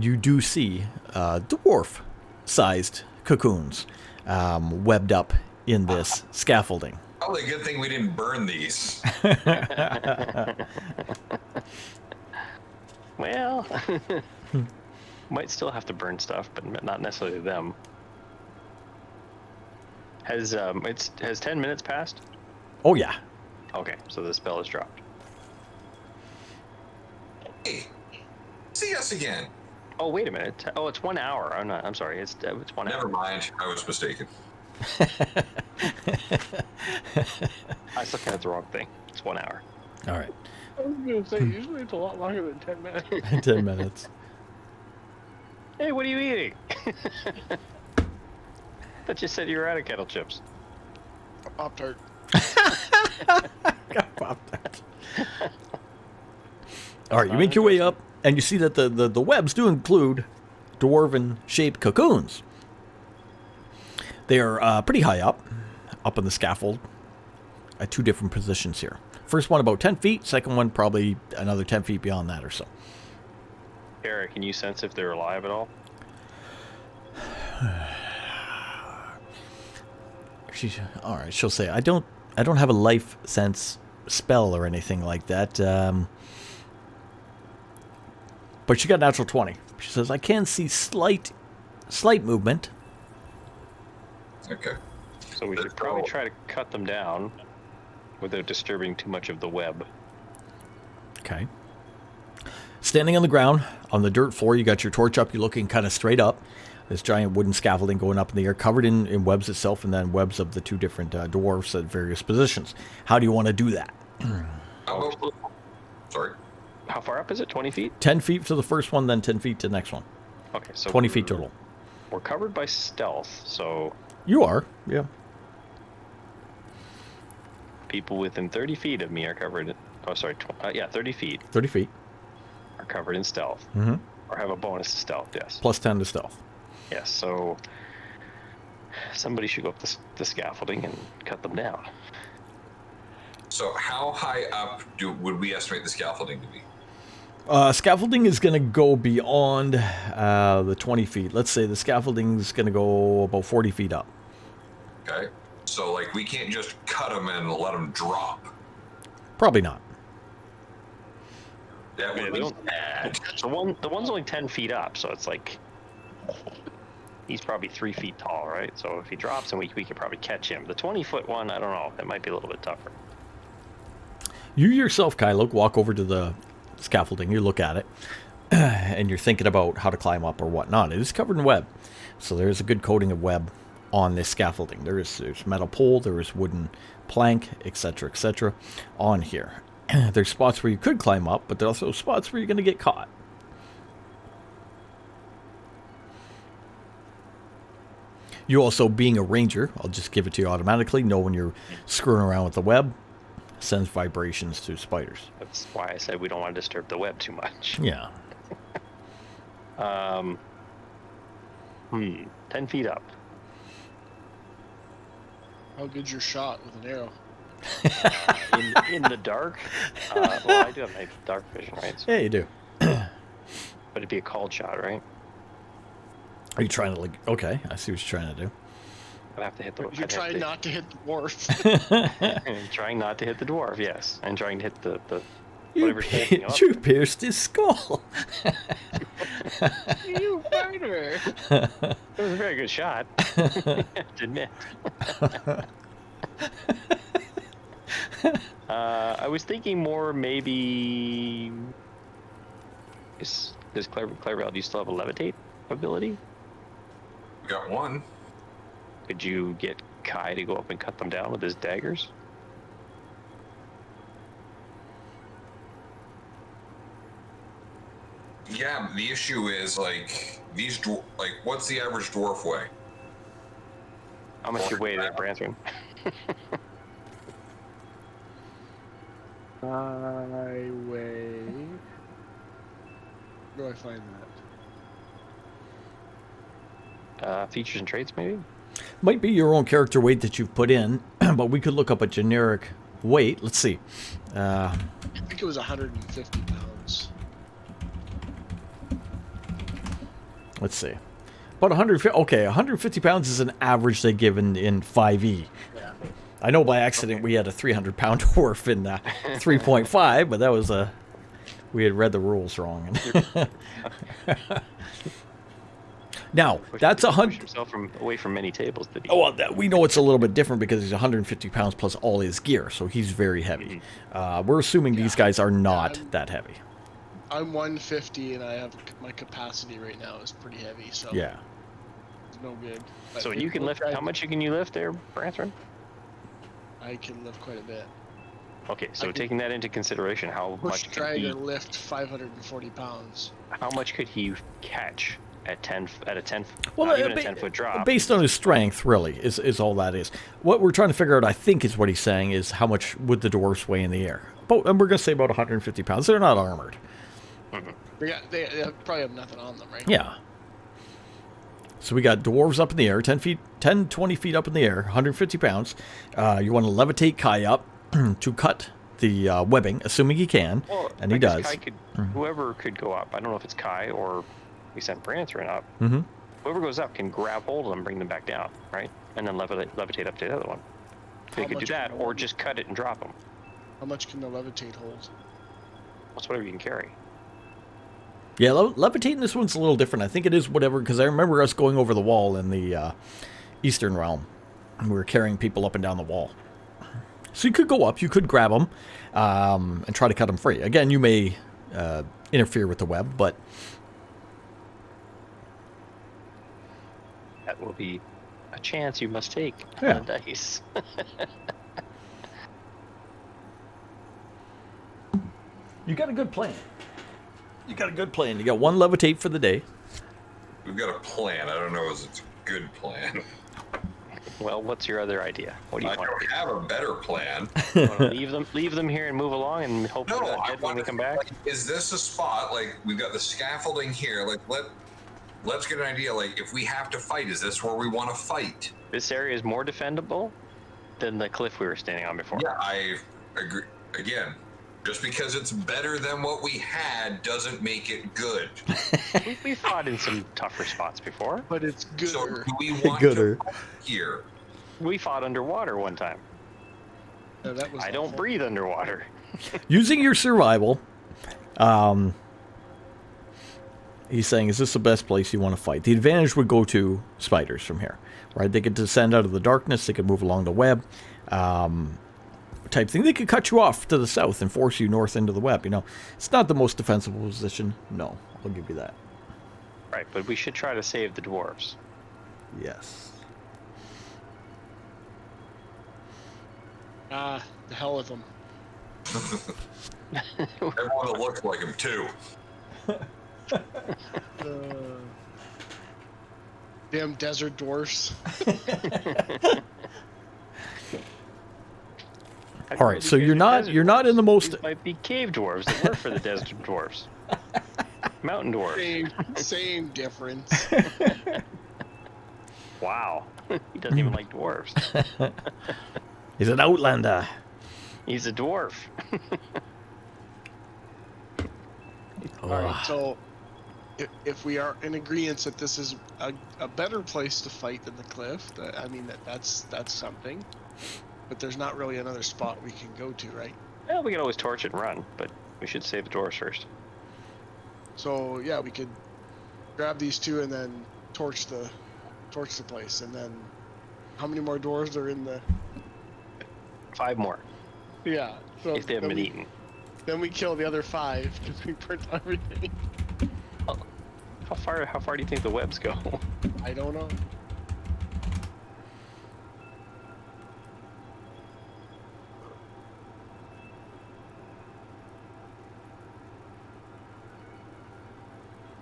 you do see dwarf-sized cocoons webbed up in this scaffolding. Probably a good thing we didn't burn these. Well, might still have to burn stuff, but not necessarily them. Has 10 minutes passed? Oh, yeah. Okay, so the spell is dropped. Hey, see us again. Oh, wait a minute. Oh, it's 1 hour. I'm sorry. It's 1 Never hour. mind. I was mistaken. I was looking at the wrong thing. It's 1 hour. All right. I was gonna say usually it's a lot longer than 10 minutes. 10 minutes. Hey, what are you eating? That just said you were out of kettle chips. Pop-Tart. Got popped. All right, you make your way up, and you see that the webs do include dwarven-shaped cocoons. They are pretty high up in the scaffold, at two different positions here. First one about 10 feet. Second one probably another 10 feet beyond that or so. Eric, can you sense if they're alive at all? She's all right. She'll say, I don't have a life sense spell or anything like that. But she got natural 20. She says, I can see slight movement. Okay. So we should probably try to cut them down without disturbing too much of the web. Okay. Standing on the ground, on the dirt floor, you got your torch up. You're looking kind of straight up. This giant wooden scaffolding going up in the air, covered in webs itself, and then webs of the two different dwarfs at various positions. How do you want to do that? Sorry. How far up is it? 20 feet? 10 feet to the first one, then 10 feet to the next one. Okay, so 20 feet total. We're covered by stealth, so You are, yeah. people within 30 feet of me are covered. Oh, sorry. 30 feet 30 feet. are covered in stealth, Mm-hmm. or have a bonus to stealth. Yes. Plus 10 to stealth. Yes. So somebody should go up the scaffolding and cut them down. So how high up would we estimate the scaffolding to be? Scaffolding is going to go beyond the 20 feet. Let's say the scaffolding is going to go about 40 feet up. Okay. So like we can't just cut them and let them drop. Probably not. That would be bad. The one's only 10 feet up, so it's like he's probably 3 feet tall, right? So if he drops, and we could probably catch him. The 20-foot one, I don't know. That might be a little bit tougher. You yourself, Kylo, walk over to the scaffolding. You look at it, and you're thinking about how to climb up or whatnot. It is covered in web, so there's a good coating of web on this scaffolding. There's metal pole, there is wooden plank, etc., on here. There's spots where you could climb up, but there's also spots where you're going to get caught. You also, being a ranger, I'll just give it to you automatically, know when you're screwing around with the web, sends vibrations to spiders. That's why I said we don't want to disturb the web too much. Yeah. 10 feet up. How good's your shot with an arrow? In the dark. Well, I do have my dark vision, right? So, Yeah, you do. but it'd be a called shot, right? Are you trying to, like, okay, I see what you're trying to do. I'd have to hit the. You're trying not to hit the dwarf. Trying not to hit the dwarf, yes, and trying to hit the You, whatever's standing up. you pierced his skull. You fighter! It was a very good shot. To admit. I was thinking more maybe. Does Clarabelle, do you still have a levitate ability? We got one. Could you get Kai to go up and cut them down with his daggers? Yeah, the issue is like what's the average dwarf weigh? How much you weigh there, Brantham? I weigh. Where do I find that? Features and traits, maybe? Might be your own character weight that you've put in, but we could look up a generic weight. Let's see. I think it was 150 pounds. Let's see. About 150. Okay, 150 pounds is an average they give in 5e. Yeah. I know by accident we had a 300-pound dwarf in 3.5, but that was we had read the rules wrong. Now, that's Push 100. himself away from many tables, did he? Oh, well, we know it's a little bit different because he's 150 pounds plus all his gear, so he's very heavy. We're assuming these guys are not that heavy. I'm 150 and I have my capacity right now is pretty heavy, so Yeah. it's no good. But So you can lift. How much can you lift there, Brantham? I can lift quite a bit. Okay, so I can taking that into consideration, how Push much could trying he? to lift 540 pounds. How much could he catch at a 10? Well, Not even a 10-foot drop. Based on his strength, really, is all that is. What we're trying to figure out, I think, is what he's saying is how much would the dwarfs weigh in the air? And we're going to say about 150 pounds. They're not armored. They probably have nothing on them, right? Yeah. So we got dwarves up in the air, 10, 20 feet up in the air, 150 pounds. You want to levitate Kai up to cut the webbing, assuming he can, Well, and he I guess does. Kai could, whoever could go up. I don't know if it's Kai or we sent Branthrin up. Mm-hmm. Whoever goes up can grab hold of them, bring them back down, right? And then levitate up to the other one. They How could do much that, can the or just cut it and drop them. How much can the levitate hold? That's whatever you can carry. Yeah, levitating this one's a little different. I think it is whatever, because I remember us going over the wall in the Eastern Realm. And we were carrying people up and down the wall. So you could go up, you could grab them, and try to cut them free. Again, you may interfere with the web, but That will be a chance you must take Yeah. on the dice. you got a good plan. You got a good plan. You got one levitate for the day. We've got a plan. I don't know if it's a good plan. Well, what's your other idea? What do you I want? don't have a better plan. You wanna leave them here and move along and hope No, they're not I dead when want we to come back? Like, is this a spot? Like, we've got the scaffolding here. Like, let's get an idea. Like, if we have to fight, is this where we want to fight? This area is more defendable than the cliff we were standing on before. Yeah, I agree. Again, just because it's better than what we had doesn't make it good. We fought in some tougher spots before. But it's gooder. So do we want Gooder. to fight here? We fought underwater one time. No, that was I don't awful. breathe underwater. Using your survival, he's saying, is this the best place you want to fight? The advantage would go to spiders from here, right? They could descend out of the darkness. They could move along the web, type thing. They could cut you off to the south and force you north into the web. You know, it's not the most defensible position. No, I'll give you that. Right, but we should try to save the dwarves. Yes. Ah, the hell with them. Everyone that looks like him too. Damn desert dwarfs. All right, so you're not in the most. These might be cave dwarves that work for the desert dwarves. Mountain dwarves. Same difference. Wow. He doesn't even like dwarves. He's an outlander. He's a dwarf. All right, so if we are in agreement that this is a better place to fight than the cliff, I mean that's something. But there's not really another spot we can go to, right? Well, we can always torch it and run, but we should save the dwarves first. So yeah, we could grab these two and then torch the place, and then how many more dwarves are in the? 5 more, Yeah. So if they haven't then been we- eaten. Then we kill the other 5 because we burnt everything. How far do you think the webs go? I don't know.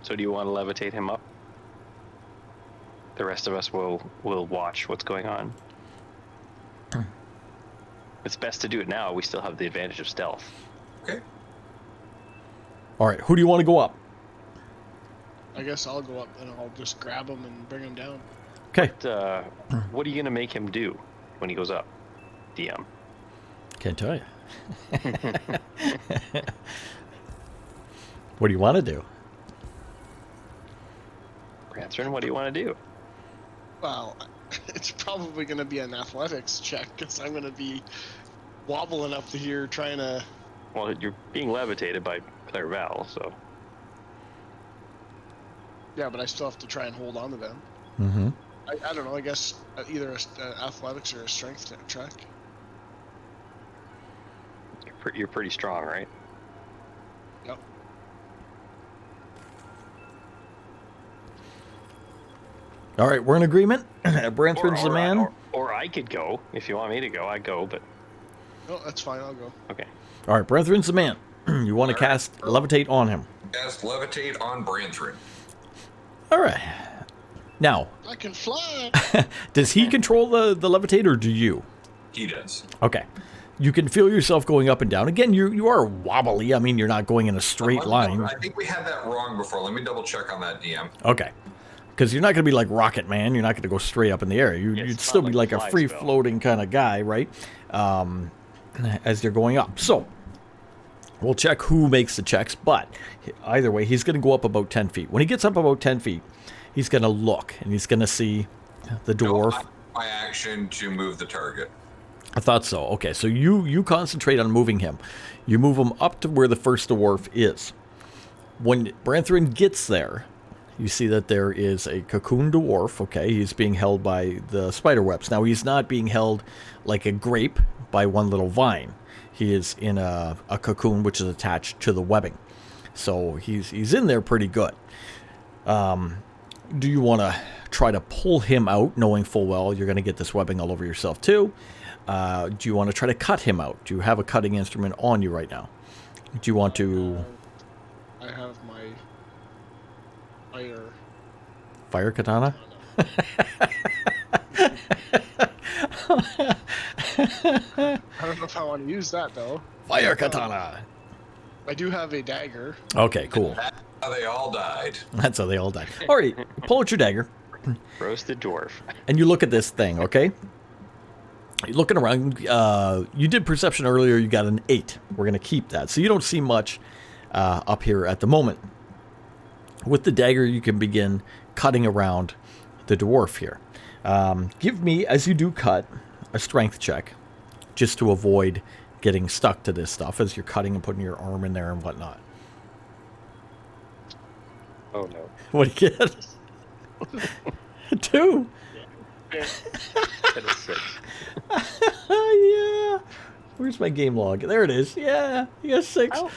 So do you want to levitate him up? The rest of us will watch what's going on. It's best to do it now. We still have the advantage of stealth. Okay. All right, who do you want to go up? I guess I'll go up and I'll just grab him and bring him down. Okay, What are you gonna make him do when he goes up, DM? can't tell you. What do you want to do? Branthrin, what do you want to do? Well, it's probably going to be an athletics check because I'm going to be wobbling up to here trying to. Well, you're being levitated by Clairval, so Yeah, but I still have to try and hold on to them. Mm-hmm. I don't know. I guess either athletics or a strength check. you're pretty strong, right? Yep. All right, we're in agreement. Branthrin's the man. Or I could go if you want me to go. I go, but No, that's fine. I'll go. okay. All right, Branthrin's the man. You want to All right. cast levitate on him. Cast levitate on Branthrin. All right. Now, I can fly. does he control the levitate or do you? He does. Okay. You can feel yourself going up and down. Again, you are wobbly. I mean, you're not going in a straight line. I think we had that wrong before. Let me double check on that, DM. Okay. Because you're not going to be like Rocket Man. You're not going to go straight up in the air. Yeah, You'd it's still not be like like a fly spell. free-floating kind of guy, right? as they're going up. So we'll check who makes the checks, but either way, he's going to go up about 10 feet. When he gets up about 10 feet, he's going to look, and he's going to see the dwarf. My action to move the target. I thought so. Okay, so you concentrate on moving him. You move him up to where the first dwarf is. When Branthrin gets there, you see that there is a cocoon dwarf. Okay, he's being held by the spider webs. Now, he's not being held like a grape by one little vine. He is in a cocoon which is attached to the webbing. So he's in there pretty good. Do you want to try to pull him out, knowing full well you're going to get this webbing all over yourself too? Do you want to try to cut him out? Do you have a cutting instrument on you right now? Do you want to... I have my Fire katana? I don't know if I want to use that though. Fire katana! I do have a dagger. Okay, cool. That's how they all died. That's how they all died. All right, pull out your dagger, Roasted dwarf. and you look at this thing, okay? You're looking around. You did perception earlier. You got an 8. We're going to keep that. So you don't see much up here at the moment. With the dagger, you can begin cutting around the dwarf here. Give me, as you do cut, a strength check, just to avoid getting stuck to this stuff as you're cutting and putting your arm in there and whatnot. Oh no. What do you get? 2. That is 6. Yeah. Where's my game log? There it is. Yeah, you got 6. Oh.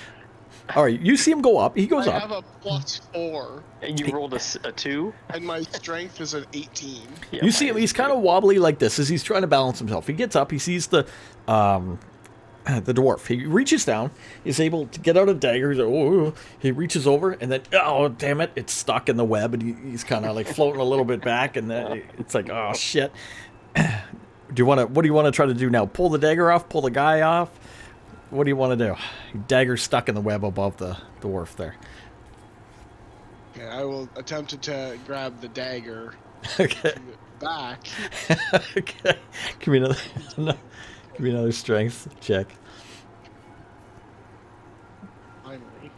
All right, you see him go up. He goes I up. have a +4, And you rolled a 2? and my strength is an 18. Yeah, You see him, mine is he's kind 2. of wobbly like this as he's trying to balance himself. He gets up, he sees the dwarf. He reaches down, he's able to get out a dagger. He's like, oh, he reaches over, and then, oh, damn it, it's stuck in the web, and he's kind of like floating a little bit back, and then it's like, oh, shit. What do you want to try to do now? Pull the dagger off? Pull the guy off? What do you want to do? Dagger stuck in the web above the dwarf there. Okay, I will attempt to grab the dagger Okay. back. Okay. Give me another strength check. Finally.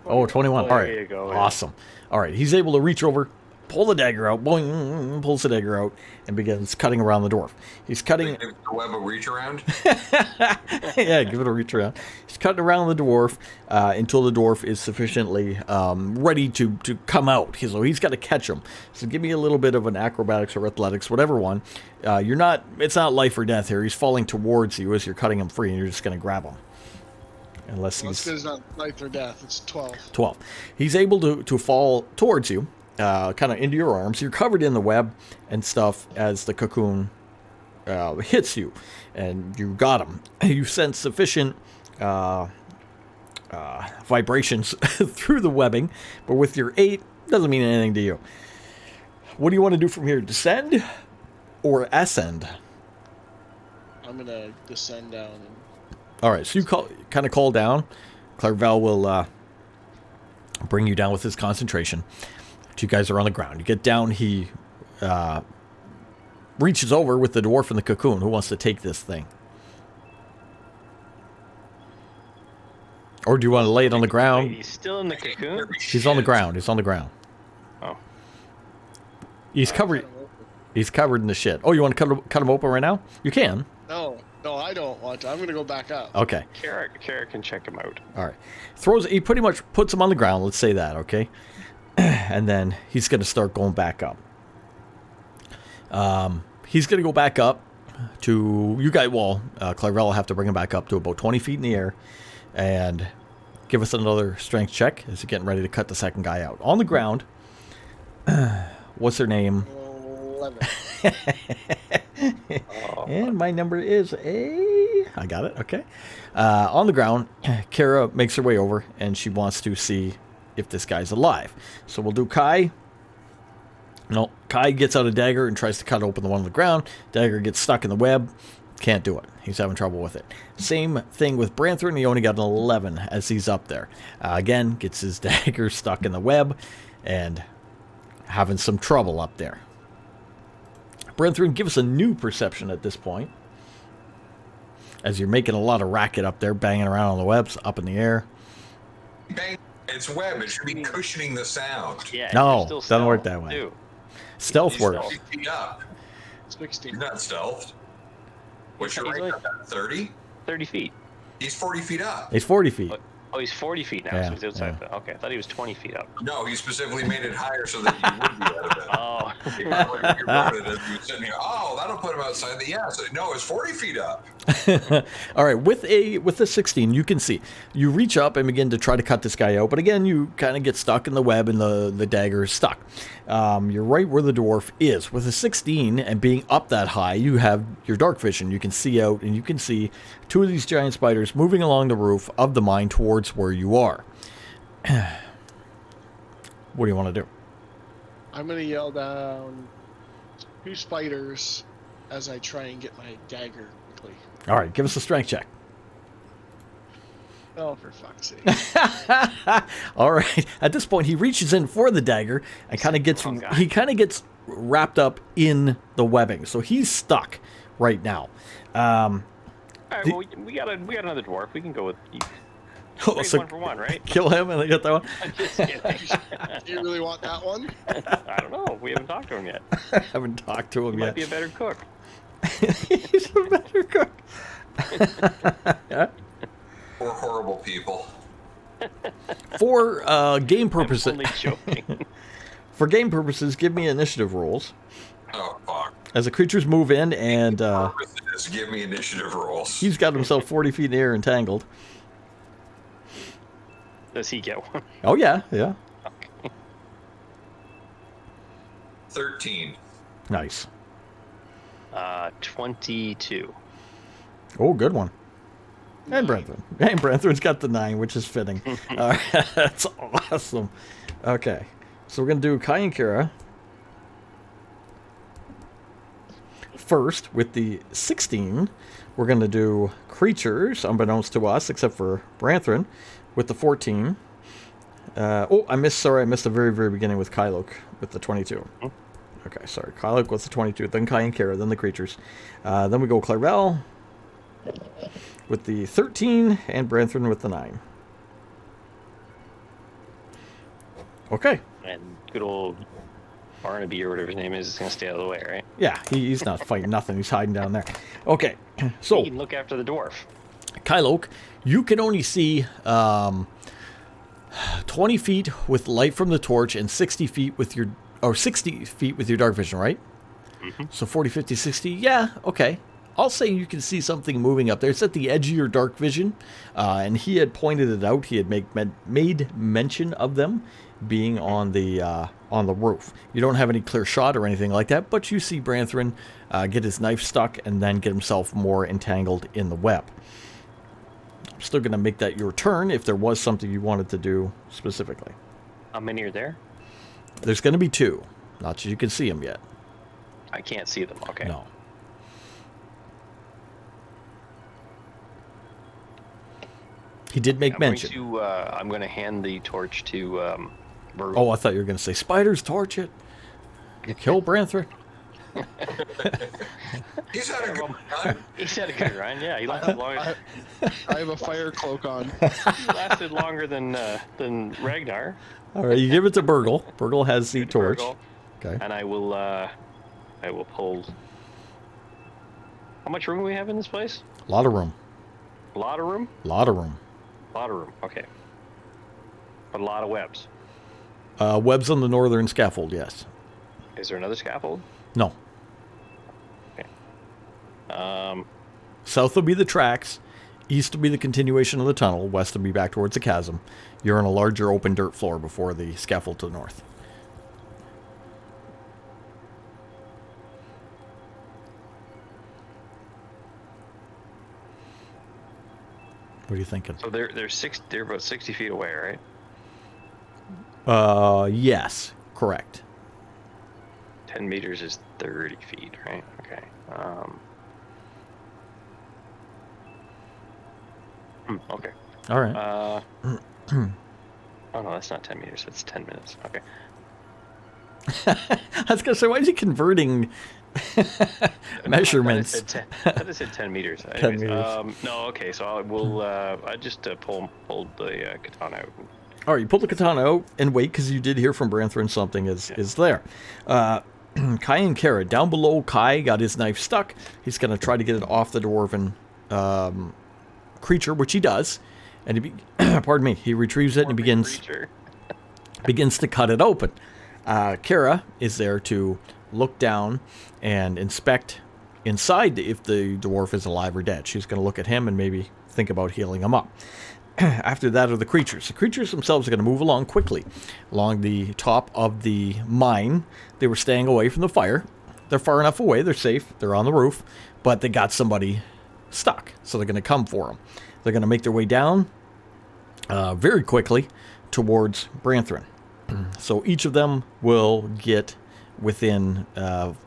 Oh, 21. Oh, All there right. you go, yeah. Awesome. All right. He's able to reach over, pull the dagger out, boing, pulls the dagger out, and begins cutting around the dwarf. He's cutting... Give the web a reach around. Yeah, give it a reach around. He's cutting around the dwarf until the dwarf is sufficiently ready to come out. So he's got to catch him. So give me a little bit of an acrobatics or athletics, whatever one. It's not life or death here. He's falling towards you as you're cutting him free, and you're just going to grab him. Unless Well, that's he's... 'cause it's not life or death. It's 12. 12. He's able to fall towards you, kind of into your arms. You're covered in the web and stuff as the cocoon hits you, and you got him. You sense sufficient vibrations through the webbing, but with your 8, doesn't mean anything to you. What do you want to do from here? Descend or ascend? I'm gonna descend down and All right, so you kind of call down. Clairvel will bring you down with his concentration. You guys are on the ground. You get down. He reaches over with the dwarf and the cocoon. Who wants to take this thing? Or do you want to lay it on the Wait, ground? he's still in the cocoon? He's on the ground. He's on the ground. Oh. He's covered. He's covered in the shit. Oh, you want to cut him open right now? You can. No, I don't want to. I'm gonna go back up. Okay. Kara can check him out. All right. He pretty much puts him on the ground. Let's say that. Okay. And then he's going to start going back up. He's going to go back up to you guys. Well, Clairvel will have to bring him back up to about 20 feet in the air, and give us another strength check as he's getting ready to cut the second guy out on the ground. What's her name? 11. Oh, And my number is I got it. Okay. On the ground, Kara makes her way over, and she wants to see if this guy's alive. So we'll do Kai. No, Kai gets out a dagger and tries to cut open the one on the ground. Dagger gets stuck in the web. Can't do it. He's having trouble with it. Same thing with Branthrin. He only got an 11 as he's up there. Again, gets his dagger stuck in the web and having some trouble up there. Branthrin, give us a new perception at this point. as you're making a lot of racket up there, banging around on the webs, up in the air. Bang. It's web. It should be cushioning the sound. Yeah. No, you're still doesn't work stealth, that way. too. Stealth He's works. 50 feet up. 60. He's not stealthed. What's your He's range like- on that? 30? 30 feet. He's 40 feet up. He's 40 feet. Oh, he's 40 feet now, Yeah, so he's outside. Okay, I thought he was 20 feet up. No, he specifically made it higher so that you would be out of it. Oh. You wrote it as you were sitting here. Oh, that'll put him outside the so, no, it's 40 feet up. All right, with the 16, you can see. You reach up and begin to try to cut this guy out, but again, you kind of get stuck in the web and the dagger is stuck. You're right where the dwarf is. With a 16 and being up that high, you have your dark vision. You can see out, and you can see two of these giant spiders moving along the roof of the mine towards where you are. What do you want to do? I'm gonna yell down 2 spiders as I try and get my dagger quickly. All right, give us a strength check. Oh, for fuck's sake. All right. At this point, he reaches in for the dagger and kind of gets Oh, God. he kind of gets wrapped up in the webbing, so he's stuck right now. All right, well, we got another dwarf. We can go with you. Trade So 1 for 1, right? kill him and they get that one. I'm just kidding. Do you really want that one? I don't know. We haven't talked to him yet. I haven't talked to him He might yet. be a better cook. He's a better cook. We're horrible people. For game I'm purposes, only joking. for game purposes, give me initiative rolls Oh, fuck. as the creatures move in, and Purposes, give me initiative rolls. he's got himself 40 feet in the air entangled. Does he get one? Oh yeah, yeah, 13. nice. 22. Oh, good one. And Brethren. And Brethren's got the 9, which is fitting. All right, that's awesome. Okay, so we're going to do Kai and Kira first with the 16. We're going to do creatures, unbeknownst to us, except for Brethren, with the 14. I missed the very, very beginning with Kylok with the 22. Okay, sorry. Kylok with the 22, then Kai and Kira, then the creatures. Then we go Clarel with the 13, and Brethren with the 9. Okay. And good old Barnaby or whatever his name is going to stay out of the way, right? Yeah, he's not fighting nothing. He's hiding down there. Okay, so He can look after the dwarf. Kylok, you can only see 20 feet with light from the torch and 60 feet with your dark vision, right? Mm-hmm. So 40, 50, 60. Yeah, okay. I'll say you can see something moving up there. It's at the edge of your dark vision, and he had pointed it out. He had made mention of them being on the roof. You don't have any clear shot or anything like that, but you see Brethren get his knife stuck and then get himself more entangled in the web. I'm still going to make that your turn if there was something you wanted to do specifically. How many are there? There's going to be 2. Not that you can see them yet. I can't see them. Okay. No. He did make mention. I'm going to hand the torch to Virgil. Oh, I thought you were going to say, spiders, torch it. Kill Brethren. He's had a good run. He's had a good run. Yeah, he lasted longer. I have a fire cloak on. He lasted longer than Ragnar. All right, you give it to Burgle. Burgle has the torch. Virgil, Okay. and I will pull. How much room do we have in this place? A lot of room. A lot of room. A lot of room. A lot of room. Okay. But a lot of webs. Webs on the northern scaffold, yes. Is there another scaffold? No. Okay. South will be the tracks. East will be the continuation of the tunnel. West will be back towards the chasm. You're on a larger open dirt floor before the scaffold to the north. What are you thinking? So they're about 60 feet away, right? Yes, correct. 10 meters is 30 feet, right? Okay. Okay. All right. Oh no, that's not 10 meters. That's 10 minutes. Okay. I was gonna say, why is he converting measurements? I just said 10 meters. 10 meters. No, okay, so I just pulled the katana out. All right, you pull the katana out and wait, because you did hear from Branthrin something is there. Kai and Kara, down below, Kai got his knife stuck. He's going to try to get it off the dwarven creature, which he does. And pardon me, he retrieves it and begins to cut it open. Kara is there to look down and inspect inside if the dwarf is alive or dead. She's going to look at him and maybe think about healing him up. After that are the creatures. The creatures themselves are going to move along quickly along the top of the mine. They were staying away from the fire. They're far enough away. They're safe. They're on the roof. But they got somebody stuck. So they're going to come for them. They're going to make their way down very quickly towards Branthrin. So each of them will get within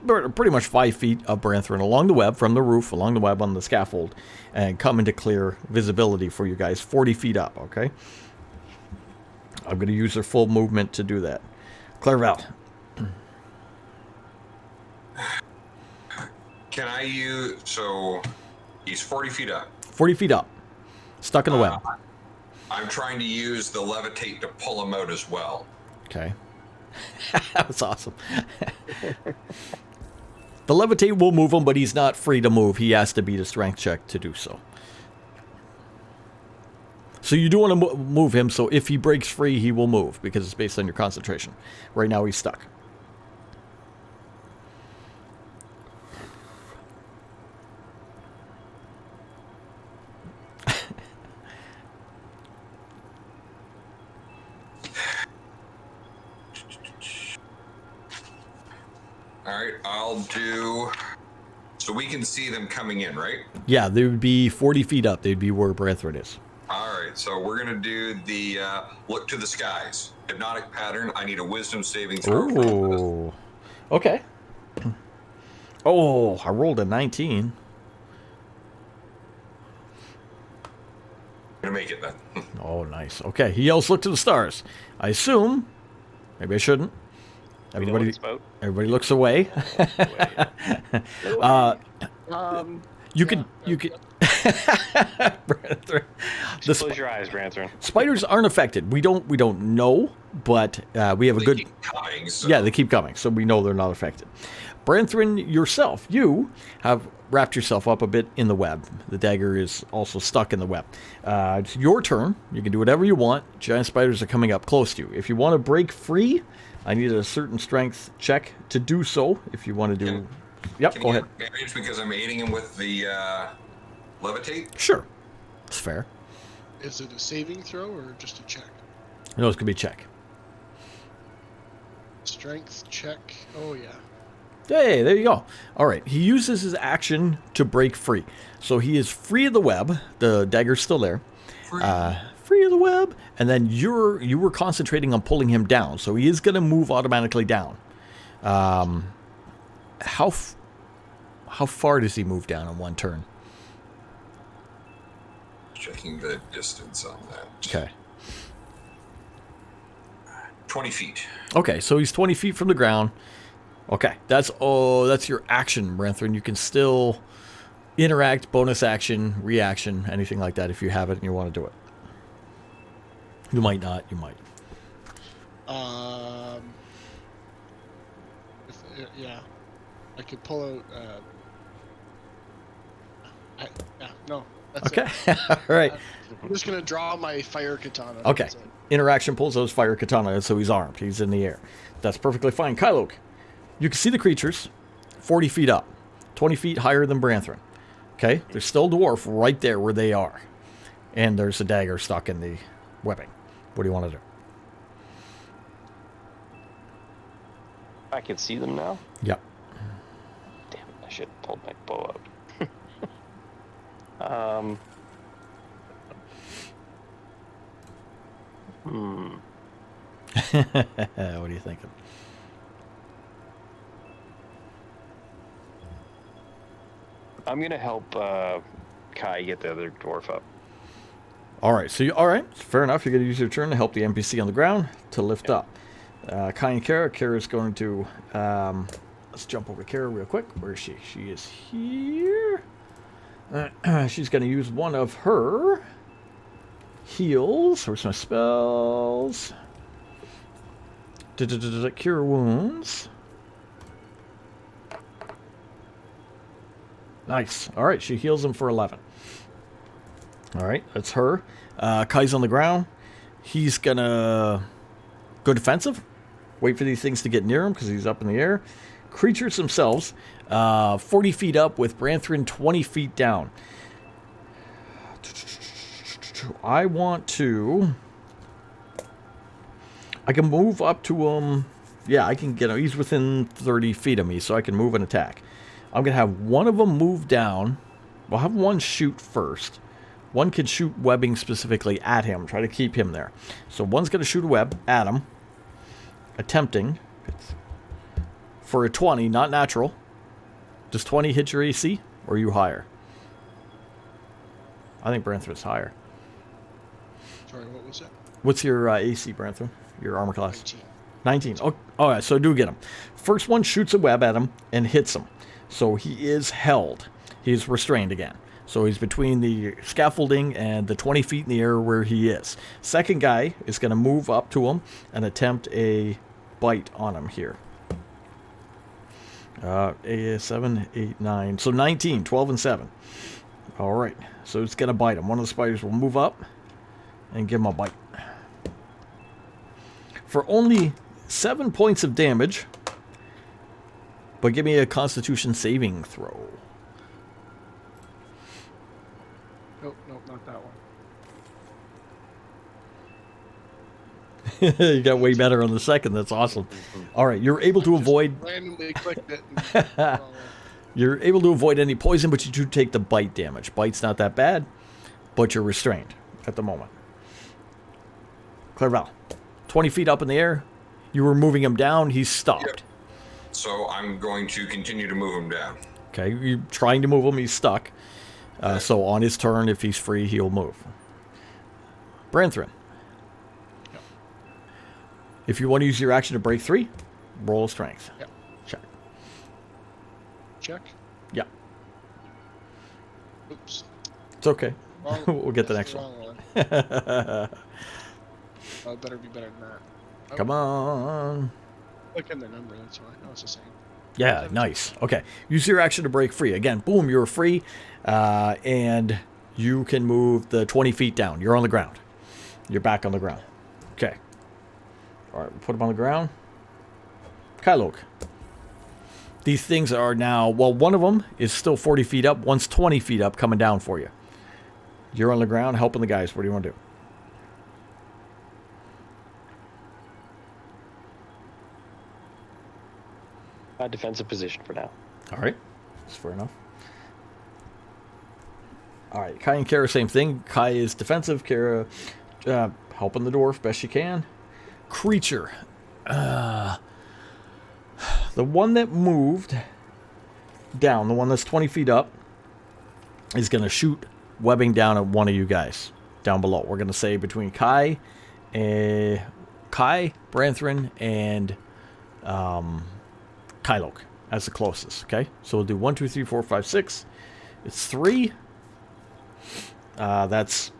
pretty much 5 feet of Branthrin along the web, from the roof, along the web on the scaffold, and come into clear visibility for you guys, 40 feet up, okay? I'm going to use their full movement to do that. Clairval. Can I use... So, he's 40 feet up. 40 feet up. Stuck in the web. I'm trying to use the levitate to pull him out as well. Okay. That was awesome. The levitate will move him, but he's not free to move. He has to beat a strength check to do so. So you do want to move him, so if he breaks free, he will move, because it's based on your concentration. Right now, he's stuck. All right, I'll do... So we can see them coming in, right? Yeah, they would be 40 feet up. They'd be where Branthrin is. All right, so we're going to do the look to the skies. Hypnotic pattern. I need a wisdom saving throw. Oh, okay. Oh, I rolled a 19. I'm going to make it then. Oh, nice. Okay, he yells, "Look to the stars." I assume, maybe I shouldn't. We know what it's about. Everybody looks away. You could. Just close your eyes, Branthrin. Spiders aren't affected. We don't know, but we have a good. Keep coming, so. Yeah, they keep coming, so we know they're not affected. Branthrin, yourself, you have wrapped yourself up a bit in the web. The dagger is also stuck in the web. It's your turn. You can do whatever you want. Giant spiders are coming up close to you. If you want to break free, I need a certain strength check to do so. If you want to do... Yep, go ahead. Advantage because I'm aiding him with the levitate? Sure. It's fair. Is it a saving throw or just a check? No, it's going to be a check. Strength check. Oh, yeah. Hey, there you go. All right. He uses his action to break free. So he is free of the web. The dagger's still there. Free of the web. And then you were concentrating on pulling him down. So he is going to move automatically down. How far does he move down in one turn? Checking the distance on that. Okay. 20 feet. Okay, so he's 20 feet from the ground. Okay, that's your action, Branthrin. You can still interact, bonus action, reaction, anything like that if you have it and you want to do it. You might not. You might. Yeah, I could pull out. No. That's okay. It. All right. I'm just gonna draw my fire katana. Okay. Interaction pulls out his fire katana, so he's armed. He's in the air. That's perfectly fine. Kylok, you can see the creatures 40 feet up, 20 feet higher than Branthrin. Okay? There's still a dwarf right there where they are. And there's a dagger stuck in the webbing. What do you want to do? I can see them now? Yep. Damn it, I should have pulled my bow out. What are you thinking? I'm gonna help Kai get the other dwarf up. All right. So all right. Fair enough. You're going to use your turn to help the NPC on the ground to lift up. Kai and Kara. Kara's going to... let's jump over to Kara real quick. Where is she? She is here. She's going to use one of her heals. Where's my spells? Cure wounds. Nice. All right, she heals him for 11. All right, that's her. Kai's on the ground. He's going to go defensive. Wait for these things to get near him because he's up in the air. Creatures themselves, 40 feet up with Branthrin 20 feet down. I want to... I can move up to him. Yeah, I can get him. He's within 30 feet of me, so I can move and attack. I'm going to have one of them move down. We'll have one shoot first. One can shoot webbing specifically at him. Try to keep him there. So one's going to shoot a web at him. Attempting. For a 20, not natural. Does 20 hit your AC? Or are you higher? I think Branthrin's higher. Sorry, what was that? What's your AC, Branthrin? Your armor class? 19. 19. Oh, all right, so do get him. First one shoots a web at him and hits him. So he is held. He's restrained again. So he's between the scaffolding and the 20 feet in the air where he is. Second guy is going to move up to him and attempt a bite on him here. 7, 8, 9. So 19, 12, and 7. All right. So it's going to bite him. One of the spiders will move up and give him a bite. For only 7 points of damage. But give me a Constitution saving throw. Nope, not that one. You got way better on the second. That's awesome. All right, you're able to avoid... Randomly clicked it. You're able to avoid any poison, but you do take the bite damage. Bite's not that bad, but you're restrained at the moment. Clairval, 20 feet up in the air. You were moving him down. He's stopped. Yep. So I'm going to continue to move him down. Okay, you're trying to move him. He's stuck. So on his turn, if he's free, he'll move. Branthrin. Yep. If you want to use your action to break 3, roll a strength. Yep. Check. Check. Yeah. Oops. It's okay. Wrong. We'll get the That's next wrong one. Oh, it better be better than that. Oh, Come on. Look in the number, that's why. No, it's the same. Yeah, nice. Okay. Use your action to break free. Again, boom, you're free. And you can move the 20 feet down. You're on the ground. You're back on the ground. Okay. All right, we'll put him on the ground. Kylok. These things are now, well, one of them is still 40 feet up. One's 20 feet up coming down for you. You're on the ground helping the guys. What do you want to do? Defensive position for now. All right. That's fair enough. All right. Kai and Kara, same thing. Kai is defensive. Kara helping the dwarf best she can. Creature. The one that moved down, the one that's 20 feet up, is going to shoot webbing down at one of you guys down below. We're going to say between Kai, Branthrin, and Kylok as the closest, okay? So we'll do 1, 2, 3, 4, 5, 6. It's 3. That's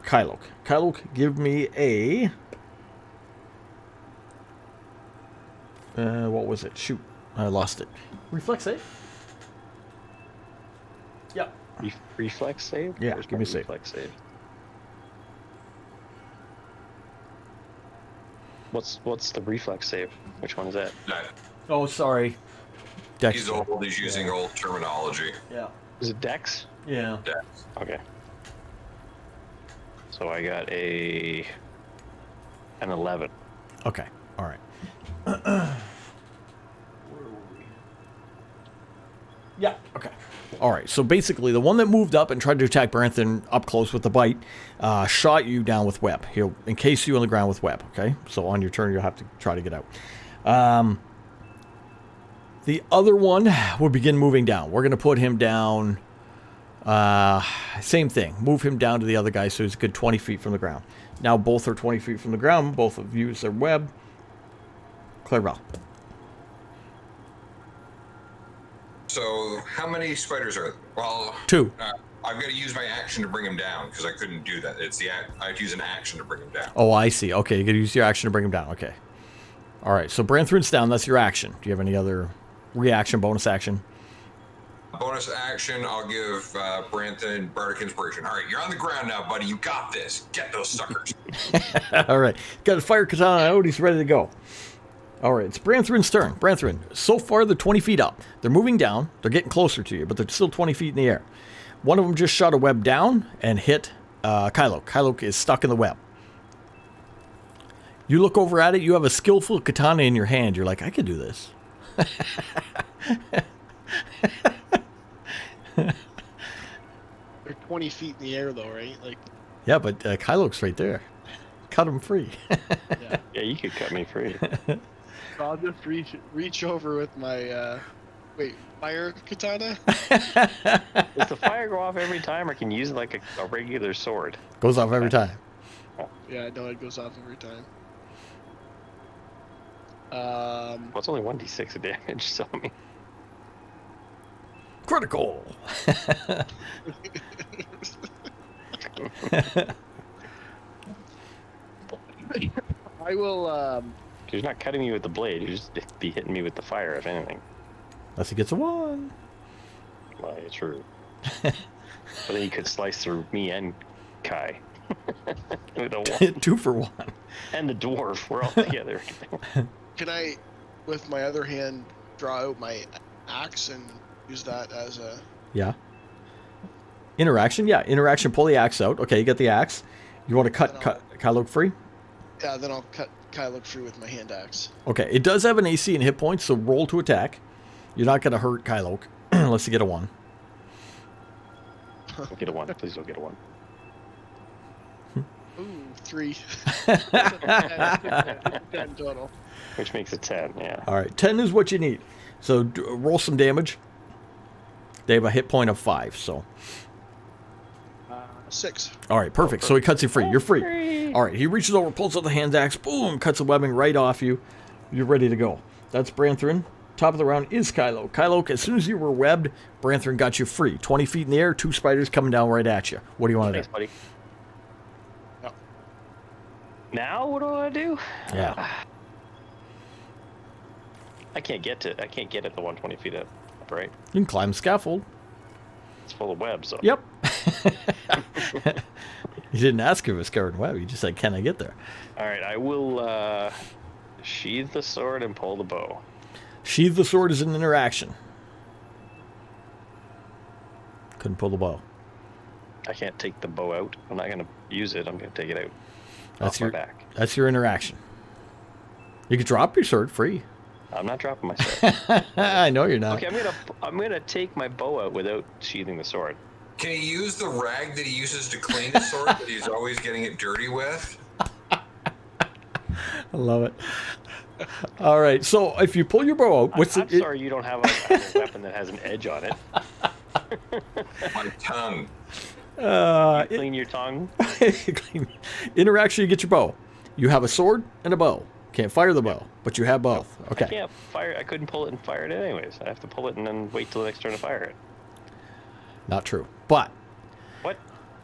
Kylok. Kylok, give me a... what was it? Shoot. I lost it. Reflex save? Yep. Reflex save? Yeah, Where's give my me a save. reflex save. What's the reflex save? Which one is that? That, Oh, sorry. Dex. he's old. He's using old terminology. Yeah. Is it Dex? Yeah. Dex. Okay. So I got an 11. Okay. All right. Where were we? Yeah. Okay. All right. So basically, the one that moved up and tried to attack Branthrin up close with the bite shot you down with web. He'll encase you on the ground with web. Okay. So on your turn, you'll have to try to get out. The other one will begin moving down. We're going to put him down. Same thing. Move him down to the other guy so he's a good 20 feet from the ground. Now both are 20 feet from the ground. Both have used their web. Clarabelle. So how many spiders are there? Well, 2. I've got to use my action to bring him down because I couldn't do that. I have to use an action to bring him down. Oh, I see. Okay, you got to use your action to bring him down. Okay. All right, so Branthrin's down. That's your action. Do you have any other reaction, bonus action? Bonus action, I'll give Branton Bardic Inspiration. All right, you're on the ground now, buddy. You got this. Get those suckers. All right. Got a fire katana out. He's ready to go. All right, it's Branthrin's turn. Branthrin, so far they're 20 feet up. They're moving down. They're getting closer to you, but they're still 20 feet in the air. One of them just shot a web down and hit Kylo. Kylo is stuck in the web. You look over at it. You have a skillful katana in your hand. You're like, I could do this. They're 20 feet in the air, though, right? Like, Yeah, but Kylo's right there. Cut him free. yeah. Yeah, you could cut me free. So I'll just reach over with my fire katana. Does the fire go off every time, or can you use it like a regular sword? Goes off every time. Yeah, I know it goes off every time. Well, it's only 1d6 of damage, so I mean, Critical. I will. 'cause you're not cutting me with the blade. You're just be hitting me with the fire, if anything. Unless he gets a 1. Well, yeah, true. But then you could slice through me and Kai with a 1. 2 for 1. And the dwarf. We're all together. Can I, with my other hand, draw out my axe and use that as a? Yeah. Interaction? Yeah, interaction. Pull the axe out. Okay, you get the axe. You want to cut Kylo free? Yeah, then I'll cut Kylo free with my hand axe. Okay, it does have an AC and hit points, so roll to attack. You're not going to hurt Kylo unless you get a 1. Get a 1. Please don't get a 1. Ooh, 3. 10 total. Which makes it 10, yeah. All right, 10 is what you need. So roll some damage. They have a hit point of 5, so. 6. All right, perfect. So he cuts you free. You're free. All right, he reaches over, pulls out the hand axe, boom, cuts the webbing right off you. You're ready to go. That's Branthrin. Top of the round is Kylo. Kylo, as soon as you were webbed, Branthrin got you free. 20 feet in the air, 2 spiders coming down right at you. What do you want to Thanks, do? buddy. No. Now what do I do? Yeah. I can't get it the 120 feet up, right? You can climb the scaffold. It's full of webs. So. Yep. You didn't ask if it was covered in web. You just said, can I get there? All right, I will sheathe the sword and pull the bow. Sheathe the sword is an interaction. Couldn't pull the bow. I can't take the bow out. I'm not going to use it. I'm going to take it out. That's off your my back. That's your interaction. You could drop your sword free. I'm not dropping my sword. I know you're not. Okay, I'm gonna take my bow out without sheathing the sword. Can he use the rag that he uses to clean his sword that he's always getting it dirty with? I love it. All right, so if you pull your bow out, what's I'm it? sorry you don't have a weapon that has an edge on it. My tongue. Clean your tongue. Interaction, you get your bow. You have a sword and a bow. Can't fire the bow, but you have both. I Okay. can't fire. I couldn't pull it and fire it anyways. I have to pull it and then wait till the next turn to fire it. Not true. But What?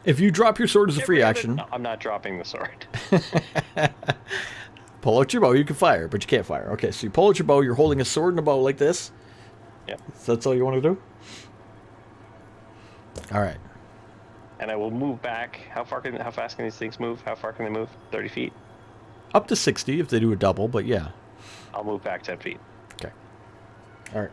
if you drop your sword as a Get free rid of it. action, No, I'm not dropping the sword. pull out your bow. You can fire, but you can't fire. Okay, so you pull out your bow. You're holding a sword and a bow like this. Yep. So that's all you want to do? All right. And I will move back. How fast can these things move? How far can they move? 30 feet. Up to 60 if they do a double, but yeah. I'll move back 10 feet. Okay. All right.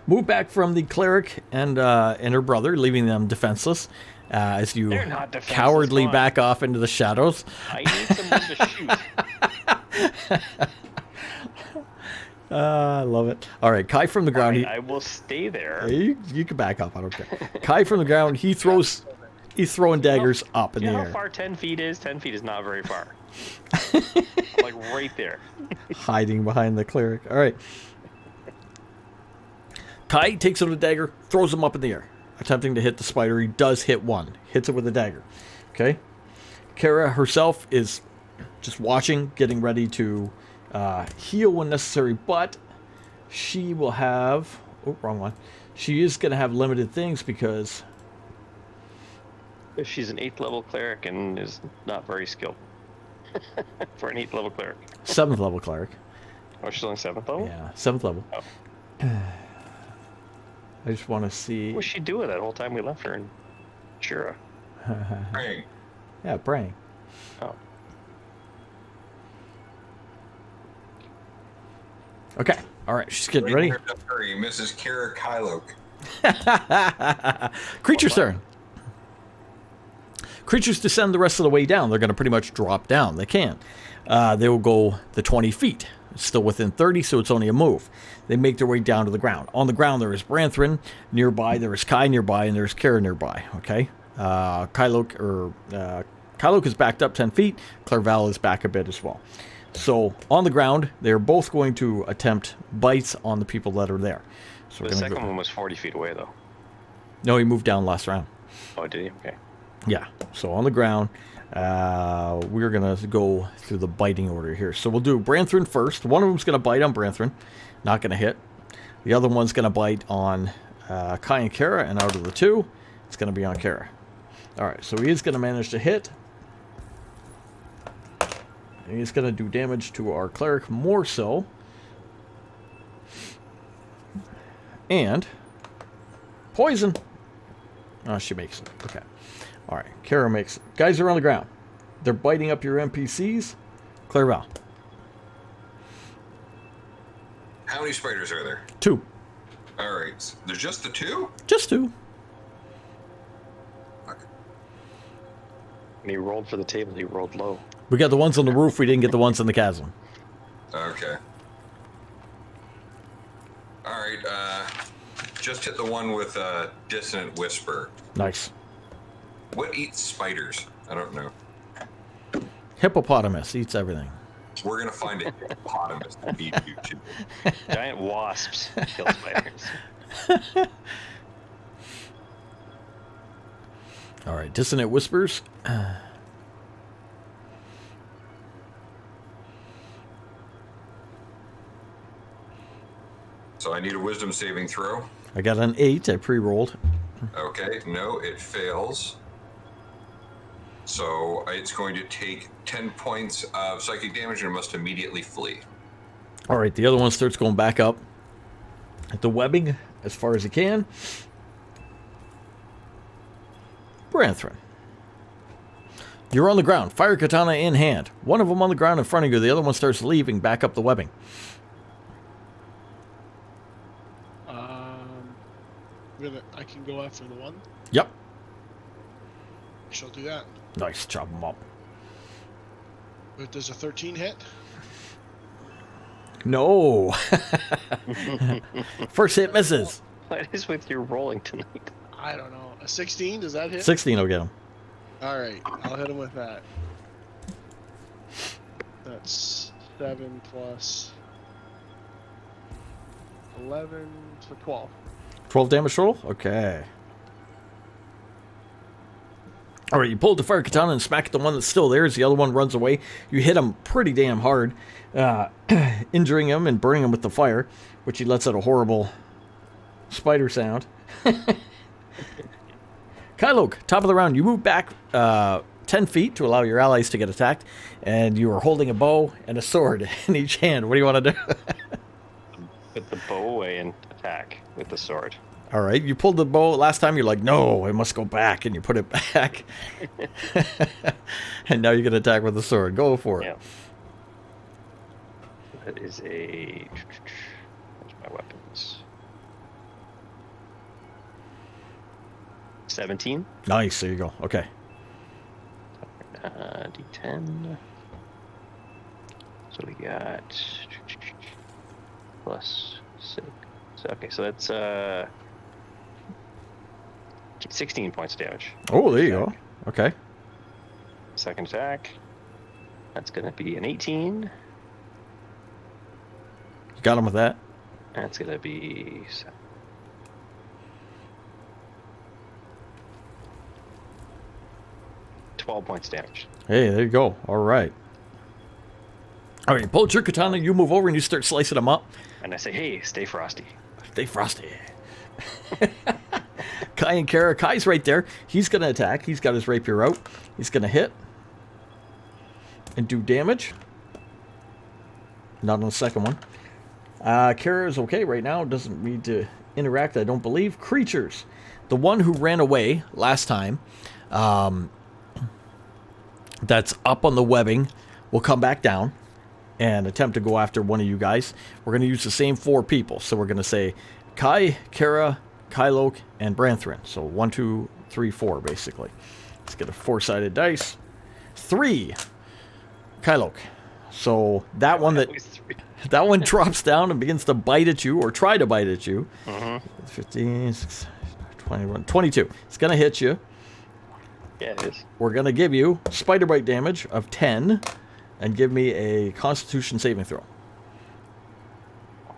Move back from the cleric and her brother, leaving them defenseless as you They're not defenseless, cowardly fine. back off into the shadows. I need someone to shoot. I love it. All right, Kai from the ground. I will stay there. You can back up. I don't care. Kai from the ground. He's throwing daggers up in You the know how air, far 10 feet is? 10 feet is not very far. Like right there. hiding behind the cleric. All right. Kai takes out a dagger, throws him up in the air, attempting to hit the spider. He does hit one. Hits it with a dagger. Okay. Kara herself is just watching, getting ready to heal when necessary, but she will have... Oh, wrong one. She is going to have limited things because... If she's an 8th level cleric and is not very skilled. For an 8th level cleric. 7th level cleric. Oh, she's only 7th level? Yeah, 7th level. Oh. I just want to see... What was she doing that whole time we left her in Shura? Praying. Yeah, praying. Oh. Okay. All right. She's getting ready. Hurry, Mrs. Kara Kylok. Creature's turn. Creatures descend the rest of the way down. They're going to pretty much drop down. They can. They will go the 20 feet. It's still within 30, so it's only a move. They make their way down to the ground. On the ground, there is Branthrin nearby. There is Kai nearby, and there's Kara nearby. Okay. Kylok is backed up 10 feet. Clerval is back a bit as well. So on the ground, they're both going to attempt bites on the people that are there. So The second one was 40 feet away, though. No, he moved down last round. Oh, did he? Okay. Yeah. So on the ground, we're going to go through the biting order here. So we'll do Branthrin first. One of them's going to bite on Branthrin. Not going to hit. The other one's going to bite on Kai and Kara. And out of the two, it's going to be on Kara. All right. So he is going to manage to hit. And he's going to do damage to our cleric more so. And poison. Oh, she makes it. Okay. All right. Kara makes it. Guys are on the ground. They're biting up your NPCs. Clerval. How many spiders are there? 2. All right. There's just the 2? Just 2. Fuck. When he rolled for the table, he rolled low. We got the ones on the roof. We didn't get the ones in the chasm. Okay. All right. Just hit the one with Dissonant Whisper. Nice. What eats spiders? I don't know. Hippopotamus eats everything. We're gonna find a hippopotamus to feed you to. Giant wasps kill spiders. All right. Dissonant Whispers. So I need a wisdom saving throw. I got an 8. I pre-rolled. Okay, no, it fails. So it's going to take 10 points of psychic damage and must immediately flee. All right. The other one starts going back up at the webbing as far as he can. Branthrin. You're on the ground. Fire katana in hand. One of them on the ground in front of you. The other one starts leaving back up the webbing. I can go after the one. Yep. I shall do that. Nice. Chop him up. But does a 13 hit? No. First hit misses. What is with your rolling tonight? I don't know. A 16? Does that hit? 16 will get him. All right. I'll hit him with that. That's 7 plus 11, so 12. 12 damage total? Okay. All right, you pulled the fire katana and smack the one that's still there as the other one runs away. You hit him pretty damn hard, injuring him and burning him with the fire, which he lets out a horrible spider sound. Kylok, top of the round. You move back 10 feet to allow your allies to get attacked, and you are holding a bow and a sword in each hand. What do you want to do? Put the bow away and attack with the sword. All right, you pulled the bow last time. You're like, no, it must go back, and you put it back. And now you're going to attack with the sword. Go for it. Yeah. That is a... Where's my weapons? 17. Nice, there you go. Okay. D10. So we got plus 6. Okay, so that's 16 points of damage. Oh, there you go. Okay. Second attack. That's going to be an 18. You got him with that? That's going to be 7. £12 points damage. Hey, there you go. All right. All right, pull your katana, you move over and you start slicing them up. And I say, hey, stay frosty. Stay frosty. Kai and Kara. Kai's right there. He's going to attack. He's got his rapier out. He's going to hit and do damage. Not on the second one. Kara is okay right now. Doesn't need to interact, I don't believe. Creatures. The one who ran away last time, that's up on the webbing, will come back down and attempt to go after one of you guys. We're going to use the same 4 people. So we're going to say Kai, Kara, Kyloke, and Branthrin. So 1, 2, 3, 4, basically. Let's get a 4-sided dice. 3. Kyloke. So that one that one drops down and begins to bite at you, or try to bite at you. 15, 16, 21, 22. It's going to hit you. Yeah, it is. We're going to give you spider bite damage of 10 and give me a Constitution saving throw.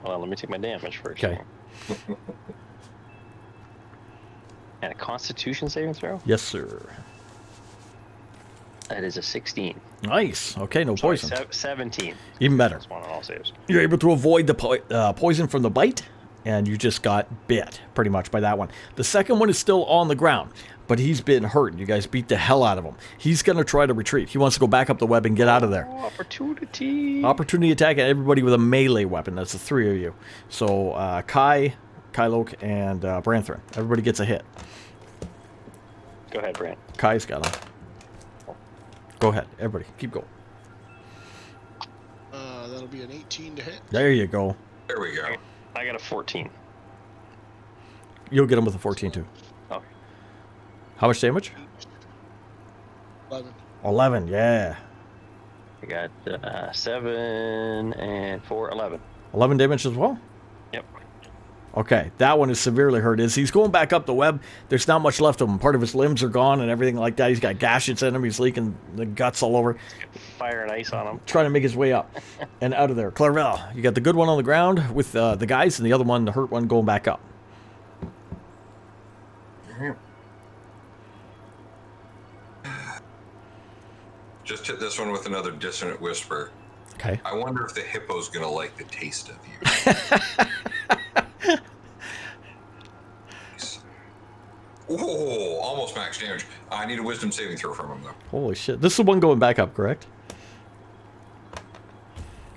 Well, let me take my damage first. Okay. And a Constitution saving throw? Yes, sir. That is a 16. Nice. Okay, no Sorry, poison. 17. Even better. That's one on all saves. You're able to avoid the poison from the bite, and you just got bit, pretty much, by that one. The second one is still on the ground, but he's been hurt. You guys beat the hell out of him. He's going to try to retreat. He wants to go back up the web and get out of there. Oh, opportunity. Opportunity attack at everybody with a melee weapon. That's the 3 of you. So, Kai, Kyloke, and Branthrin. Everybody gets a hit. Go ahead, Brant. Kai's got him. Go ahead. Everybody, keep going. That'll be an 18 to hit. There you go. There we go. I got a 14. You'll get him with a 14, too. Okay. How much damage? 11. 11, yeah. I got 7 and 4, 11. 11 damage as well? Yep. Okay, that one is severely hurt. As he's going back up the web, there's not much left of him. Part of his limbs are gone and everything like that. He's got gashes in him. He's leaking the guts all over. Fire and ice on him. Trying to make his way up and out of there. Clarvel, you got the good one on the ground with the guys, and the other one, the hurt one, going back up. Just hit this one with another dissonant whisper. Okay. I wonder if the hippo's gonna like the taste of you. Oh, almost max damage. I need a wisdom saving throw from him though. Holy shit. This is the one going back up, correct?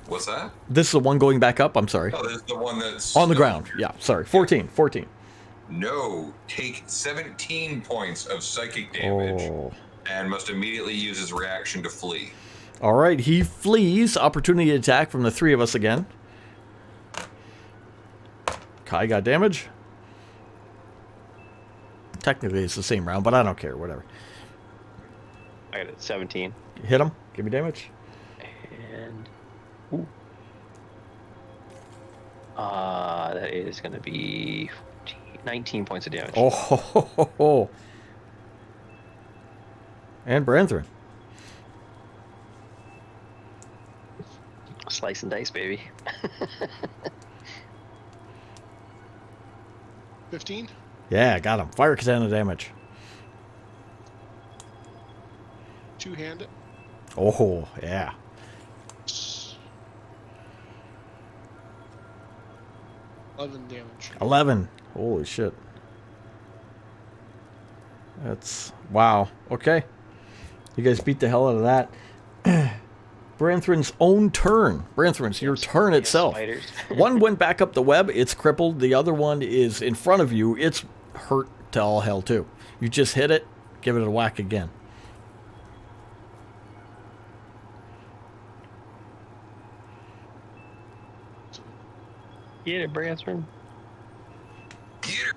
What's that? This is the one going back up? I'm sorry. Oh, this is the one that's On the ground. Yeah, sorry. 14. No, take 17 points of psychic damage Oh. and must immediately use his reaction to flee. All right, he flees. Opportunity attack from the 3 of us again. Kai got damage. Technically, it's the same round, but I don't care. Whatever. I got a 17. Hit him. Give me damage. And. Ooh. That is going to be 19 points of damage. Oh, ho, ho, ho, ho. And Branthrin. Slice and dice, baby. 15. Yeah, got him. Fire katana damage. 2-handed. Oh, yeah. 11 damage. 11. Holy shit. That's... Wow. Okay. You guys beat the hell out of that. Branthrin's own turn. Branthrin's your turn itself. Spiders. One went back up the web. It's crippled. The other one is in front of you. It's hurt to all hell, too. You just hit it. Give it a whack again. Get it, Branthrin. Get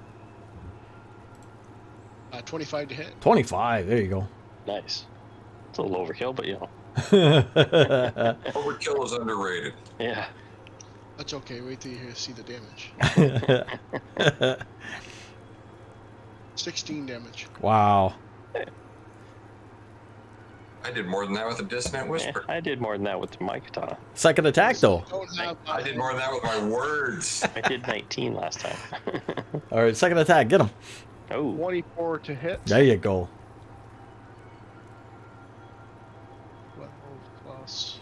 her. 25 to hit. 25. There you go. Nice. It's a little overkill, but you know. Overkill is underrated. Yeah. That's okay. Wait till you see the damage. 16 damage. Wow. I did more than that with a dissonant Yeah, whisper. I did more than that with my katana. Second attack, though. Don't have, I did more than that with my words. I did 19 last time. All right, second attack. Get him. Oh, 24 to hit. There you go. 12 plus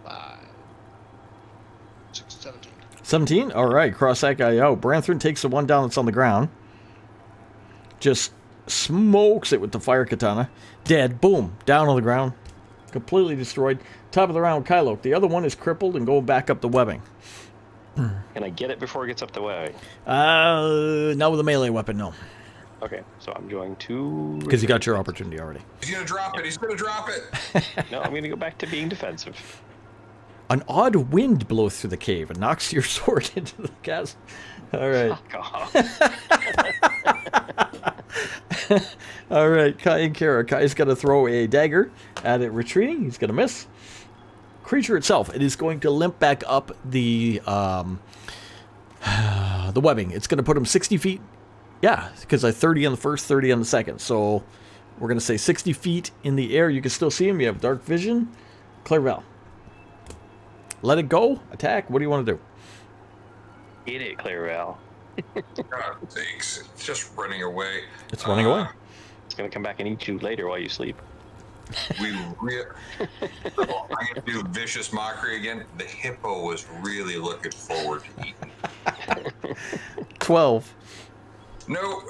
5, 6, 17. 17? All right, cross that guy out. Branthrin takes the one down that's on the ground. Just smokes it with the fire katana. Dead. Boom. Down on the ground. Completely destroyed. Top of the round, Kylo. The other one is crippled and going back up the webbing. Can I get it before it gets up the way? Not with a melee weapon, no. Okay, so I'm going to... Because you got your opportunity already. He's gonna drop it. He's gonna drop it. No, I'm going to go back to being defensive. An odd wind blows through the cave and knocks your sword into the chasm. All right. Fuck off. All right, Kai and Kara. Kai's going to throw a dagger at it, retreating. He's going to miss. Creature itself, it is going to limp back up the webbing. It's going to put him 60 feet. Yeah, because I 30 on the first, 30 on the second. So we're going to say 60 feet in the air. You can still see him. You have dark vision. Clairval. Let it go. Attack. What do you want to do? Get it, Clairval. God sakes. It's just running away. It's running away. It's going to come back and eat you later while you sleep. I'm gonna do vicious mockery again. The hippo was really looking forward to eating. 12. No,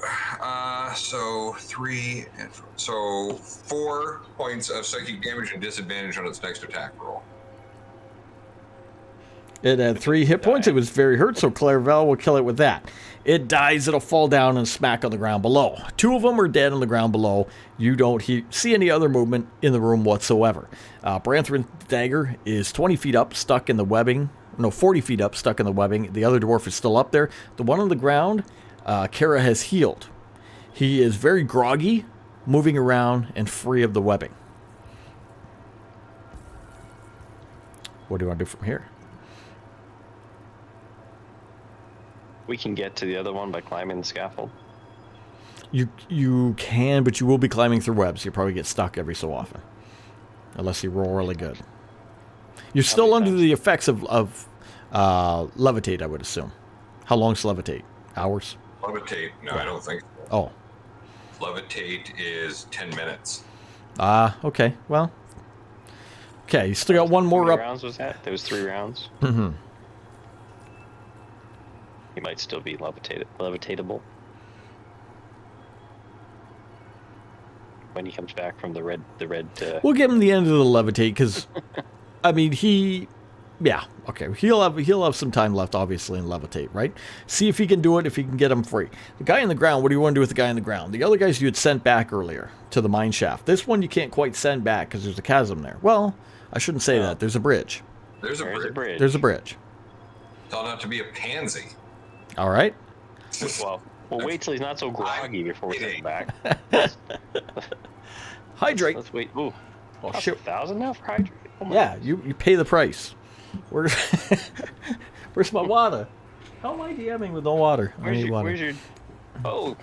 so 3 and so 4 points of psychic damage and disadvantage on its next attack roll. It had 3 hit points. It was very hurt, so Clairval will kill it with that. It dies. It'll fall down and smack on the ground below. 2 of them are dead on the ground below. You don't see any other movement in the room whatsoever. Branthrin's dagger is 20 feet up, stuck in the webbing. No, 40 feet up, stuck in the webbing. The other dwarf is still up there. The one on the ground, Kara has healed. He is very groggy, moving around, and free of the webbing. What do you want to do from here? We can get to the other one by climbing the scaffold. You can, but you will be climbing through webs. You probably get stuck every so often. Unless you roll really good. You're still under the effects of levitate, I would assume. How long's levitate? Hours? Levitate? No, I don't think so. Oh. Levitate is 10 minutes. Okay. Well. Okay, you still got one more How up. many rounds was that? There was 3 rounds. Mm-hmm. He might still be levitatable. When he comes back from the red. We'll give him the end of the levitate because, I mean, yeah, okay. He'll have some time left, obviously, in levitate, right? See if he can do it. If he can get him free. The guy in the ground. What do you want to do with the guy in the ground? The other guys you had sent back earlier to the mine shaft. This one you can't quite send back because there's a chasm there. Well, I shouldn't say that. There's a bridge. There's a bridge. There's a bridge. Tell not to be a pansy. All right. Well, wait till he's not so groggy before we send him back. Hydrate. Let's wait. Ooh. Oh, Costs shit. 1,000 now for hydrate? Oh my Yeah, you pay the price. Where's my water? How am I DMing with no water? I need water. Where's your... Oh,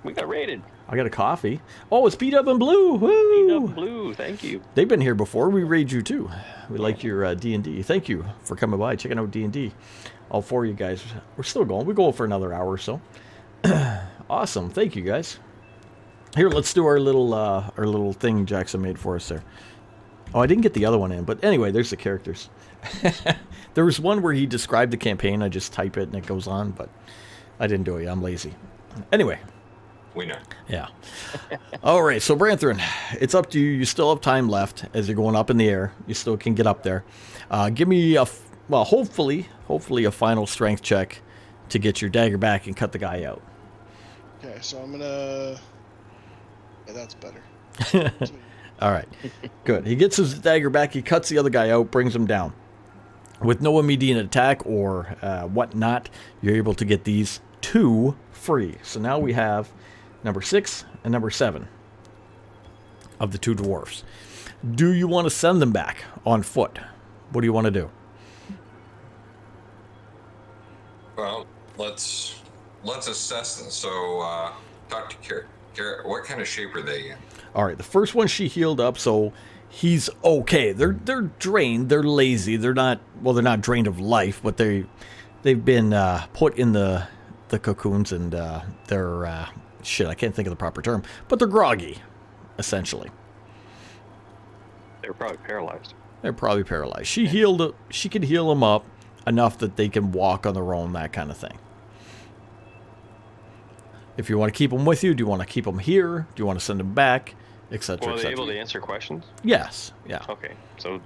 we got raided. I got a coffee. Oh, it's beat up in blue. Woo! Beat up blue. Thank you. They've been here before. We raid you too. We like your D&D. Thank you for coming by, checking out D&D. All 4 of you guys. We're still going. We go for another hour or so. Awesome. Thank you guys. Here, let's do our little thing Jackson made for us there. Oh, I didn't get the other one in, but anyway, there's the characters. There was one where he described the campaign. I just type it and it goes on, but I didn't do it. I'm lazy. Anyway. We know. Yeah. All right, so Branthrin, it's up to you. You still have time left as you're going up in the air. You still can get up there. Give me hopefully a final strength check to get your dagger back and cut the guy out. Okay, so I'm gonna. Yeah, that's better. All right, good. He gets his dagger back. He cuts the other guy out, brings him down. With no immediate attack or whatnot, you're able to get these 2 free. So now we have number 6 and number 7 of the 2 dwarfs. Do you want to send them back on foot? What do you want to do? Well, let's assess them. So, talk to Kara. Kara, what kind of shape are they in? All right, the first one she healed up, so he's okay. They're drained. They're lazy. They're not drained of life, but they've been put in the cocoons and they're shit. I can't think of the proper term, but they're groggy, essentially. They were probably paralyzed. They're probably paralyzed. She healed. She could heal them up enough that they can walk on their own, that kind of thing. If you want to keep them with you, do you want to keep them here? Do you want to send them back, etc., Were they etc.? able to answer questions? Yes. Yeah. Okay, so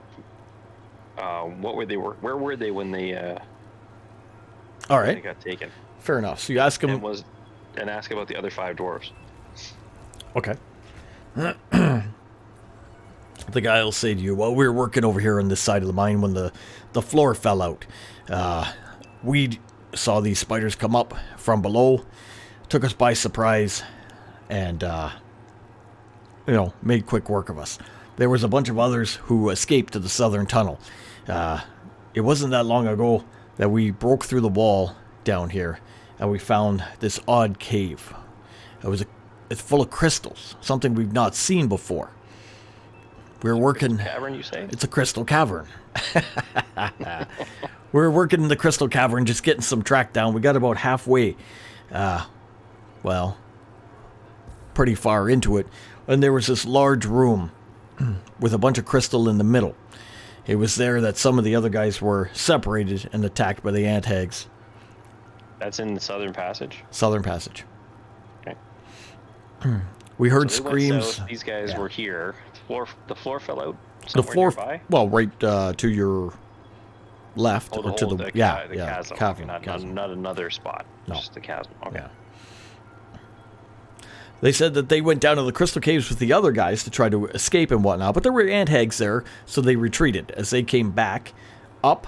what were they? Where were they when they All when they right. got taken? Fair enough. So you ask them. And ask about the other 5 dwarves. Okay. The guy will say to you, well, we were working over here on this side of the mine when the floor fell out. We saw these spiders come up from below, took us by surprise, and, made quick work of us. There was a bunch of others who escaped to the southern tunnel. It wasn't that long ago that we broke through the wall down here, and we found this odd cave. It's full of crystals, something we've not seen before. We were working. Cavern, you say? It's a crystal cavern. We were working in the crystal cavern, just getting some track down. We got about halfway, pretty far into it, and there was this large room with a bunch of crystal in the middle. It was there that some of the other guys were separated and attacked by the ant hags. That's in the Southern Passage. Southern Passage. Okay. We heard So they went screams. south, these guys Yeah. were here. The floor fell out. The Somewhere floor, nearby? well, right to your left, Oh, or to the chasm. chasm. Not chasm. not another spot. No. Just the chasm. Okay. Yeah. They said that they went down to the crystal caves with the other guys to try to escape and whatnot, but there were ant hags there, so they retreated. As they came back up,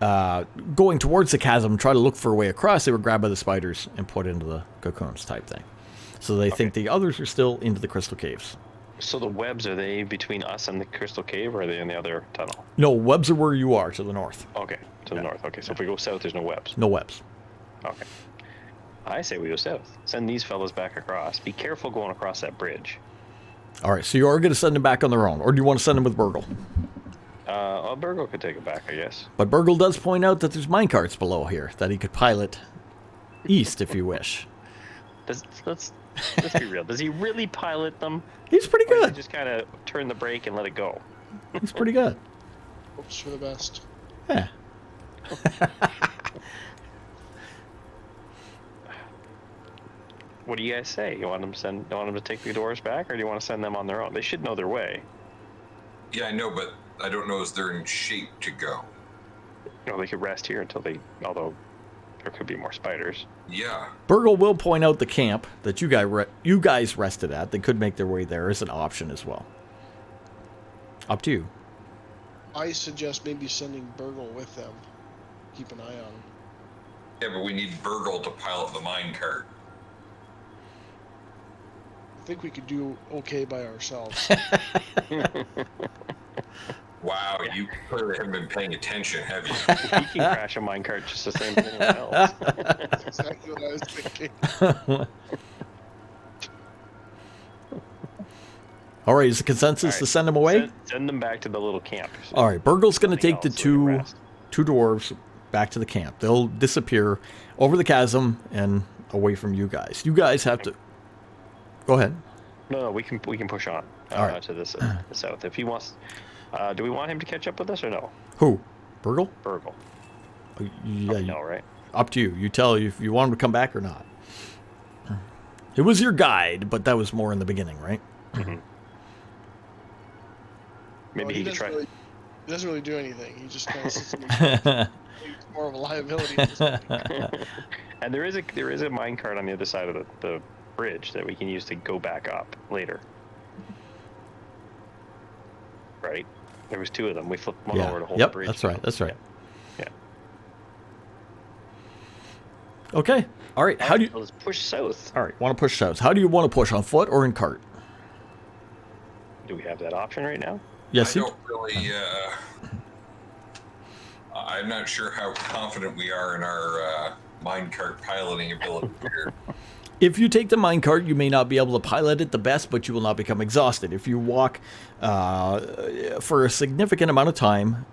going towards the chasm, try to look for a way across, they were grabbed by the spiders and put into the cocoons type thing. So they think the others are still into the crystal caves. So the webs, are they between us and the crystal cave, or are they in the other tunnel? No, webs are where you are, to the north. Okay, to the north. Okay, so if we go south, there's no webs. No webs. Okay. I say we go south. Send these fellas back across. Be careful going across that bridge. All right, so you are going to send them back on their own, or do you want to send them with Burgle? Burgle could take it back, I guess. But Burgle does point out that there's minecarts below here that he could pilot east if you wish. Let's be real. Does he really pilot them? He's pretty Or does he good. just kind of turn the brake and let it go? He's pretty good. Hopes for the best. Yeah. What do you guys say? You want them to take the doors back, or do you want to send them on their own? They should know their way. Yeah, I know, but I don't know if they're in shape to go. You know, they could rest here until although there could be more spiders. Yeah. Burgle will point out the camp that you guys rested at. They could make their way there as an option as well. Up to you. I suggest maybe sending Burgle with them. Keep an eye on him. Yeah, but we need Burgle to pilot the minecart. I think we could do okay by ourselves. Wow, you clearly haven't been paying attention, have you? He can crash a minecart just the same as anyone else. That's exactly what I was thinking. All right, is the consensus to send them away? Send them back to the little camp. All right, Burgle's going to take the Something else two dwarves back to the camp. They'll disappear over the chasm and away from you guys. You guys have to... Go ahead. No, we can push on All right. to the south. If he wants... do we want him to catch up with us or no? Who? Burgle? Burgle. Yeah, No, right? up to you. You tell if you want him to come back or not. It was your guide, but that was more in the beginning, right? Maybe Well, he could try. He doesn't really do anything. He just kind of sits in the He's more of a liability. At this point. And there is a minecart on the other side of the bridge that we can use to go back up later. Right? There was 2 of them. We flipped one over to hold the bridge. That's right. That's right. Yeah. Okay. All right. How do you? So let's push south. All right. Want to push south? How do you want to push, on foot or in cart? Do we have that option right now? Yes. I don't really. I'm not sure how confident we are in our minecart piloting ability here. If you take the minecart, you may not be able to pilot it the best, but you will not become exhausted. If you walk for a significant amount of time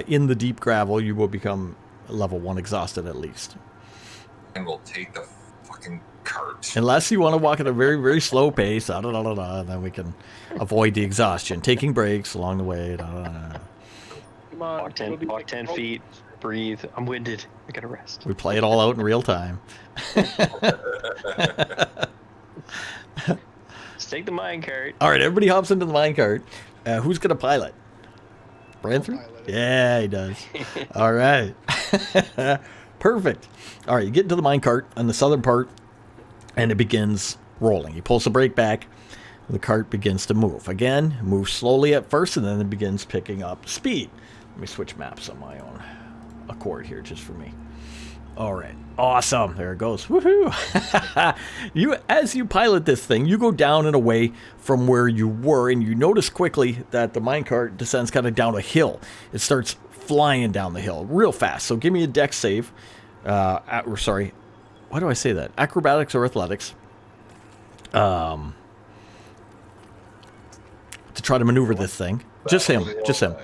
in the deep gravel, you will become level 1 exhausted at least. And we'll take the fucking cart. Unless you want to walk at a very, very slow pace, then we can avoid the exhaustion. Taking breaks along the way. Come on. Walk we'll 10, be walk like- 10 oh, feet, breathe. I'm winded. I gotta rest. We play it all out in real time. Let's take the mine cart. All right, everybody hops into the minecart. Who's going to pilot? Brantford? pilot it. Yeah, he does. All right. Perfect. All right, you get into the minecart on the southern part, and it begins rolling. He pulls the brake back. The cart begins to move. Again, moves slowly at first, and then it begins picking up speed. Let me switch maps on my own accord here just for me. All right. Awesome. There it goes. Woohoo. As you pilot this thing, you go down and away from where you were, and you notice quickly that the minecart descends kind of down a hill. It starts flying down the hill real fast. So give me a dex save. Sorry. Why do I say that? Acrobatics or athletics. To try to maneuver this thing. Just him. Just him.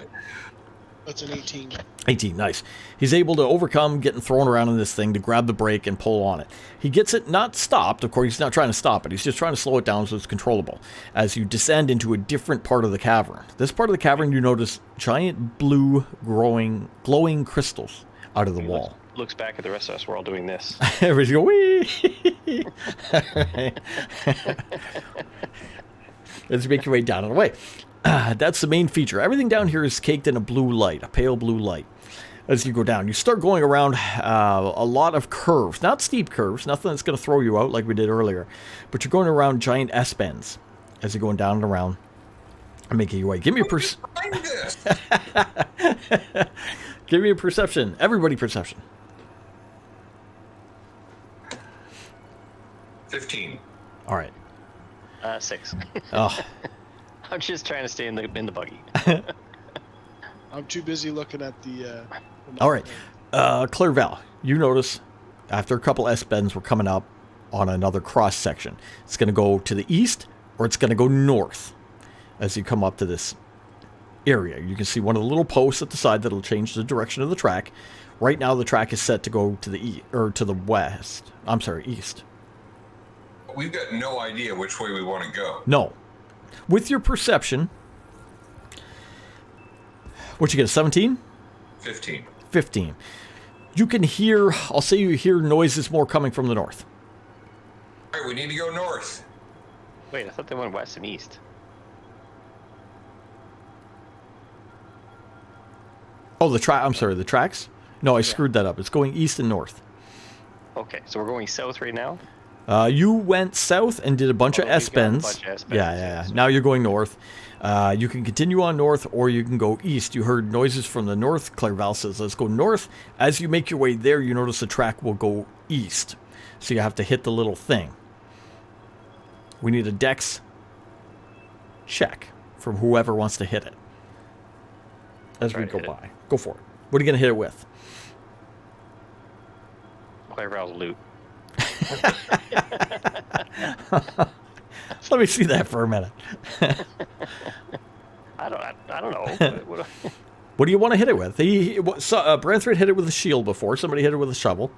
That's an 18. 18, nice. He's able to overcome getting thrown around in this thing to grab the brake and pull on it. He gets it not stopped. Of course, he's not trying to stop it. He's just trying to slow it down so it's controllable. As you descend into a different part of the cavern. This part of the cavern, you notice giant blue glowing crystals out of the wall. Looks back at the rest of us. We're all doing this. Everybody's going, wee! Let's make your way down and away. That's the main feature. Everything down here is caked in a blue light, a pale blue light. As you go down, you start going around a lot of curves. Not steep curves, nothing that's going to throw you out like we did earlier. But you're going around giant S-bends as you're going down and around and making your way. Give me a Find this. give me a perception. Everybody perception. 15. All right. 6. Oh, I'm just trying to stay in the buggy. I'm too busy looking at the all right. Clairval, you notice after a couple S-bends were coming up on another cross section. It's going to go to the east or it's going to go north as you come up to this area. You can see one of the little posts at the side that'll change the direction of the track. Right now the track is set to go to the to the west. I'm sorry, east. We've got no idea which way we want to go. No. With your perception, what you get, a 17? 15. 15. You can hear, I'll say you hear noises more coming from the north. All right, we need to go north. Wait, I thought they went west and east. Oh, I'm sorry, the tracks? No, I screwed that up. It's going east and north. Okay, so we're going south right now? You went south and did a bunch of we've got a S-bends. bunch of S-bends, Yeah. yes. Now you're going north. You can continue on north or you can go east. You heard noises from the north. Clairval says, let's go north. As you make your way there, you notice the track will go east. So you have to hit the little thing. We need a dex check from whoever wants to hit it. As Try we to go hit it. by. Go for it. What are you going to hit it with? Clairval's loot. Let me see that for a minute. I don't know. What- What do you want to hit it with? Brantford hit it with a shield before. Somebody hit it with a shovel.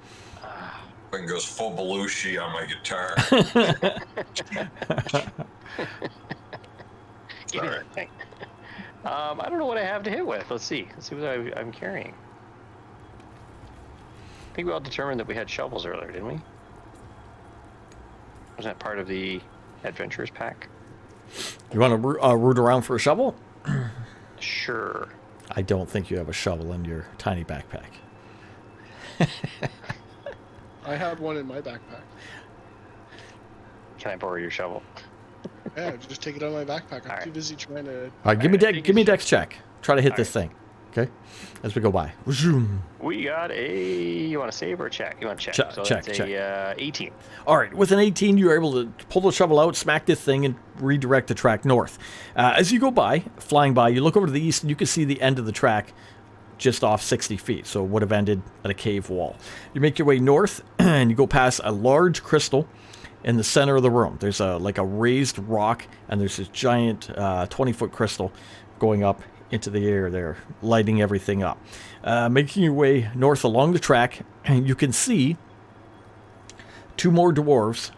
Fucking goes full Belushi on my guitar. Give me Sorry. that thing. I don't know what I have to hit with. Let's see. Let's see what I'm carrying. I think we all determined that we had shovels earlier, didn't we? Was that part of the adventurers pack? You want to root around for a shovel? Sure. I don't think you have a shovel in your tiny backpack. I have one in my backpack. Can I borrow your shovel? Yeah, just take it out of my backpack. I'm Alright. too busy trying to. All right, give me Alright, give me a take a dex check. Try to hit this thing. Okay, as we go by. Zoom. We got a. You want to save or check? You want to check? Check, that's check. a 18. All right, with an 18, you're able to pull the shovel out, smack this thing, and redirect the track north. As you go by, flying by, you look over to the east, and you can see the end of the track just off 60 feet, so it would have ended at a cave wall. You make your way north, and you go past a large crystal in the center of the room. There's like a raised rock, and there's this giant 20-foot crystal going up into the air there, lighting everything up. Making your way north along the track, and you can see two more dwarves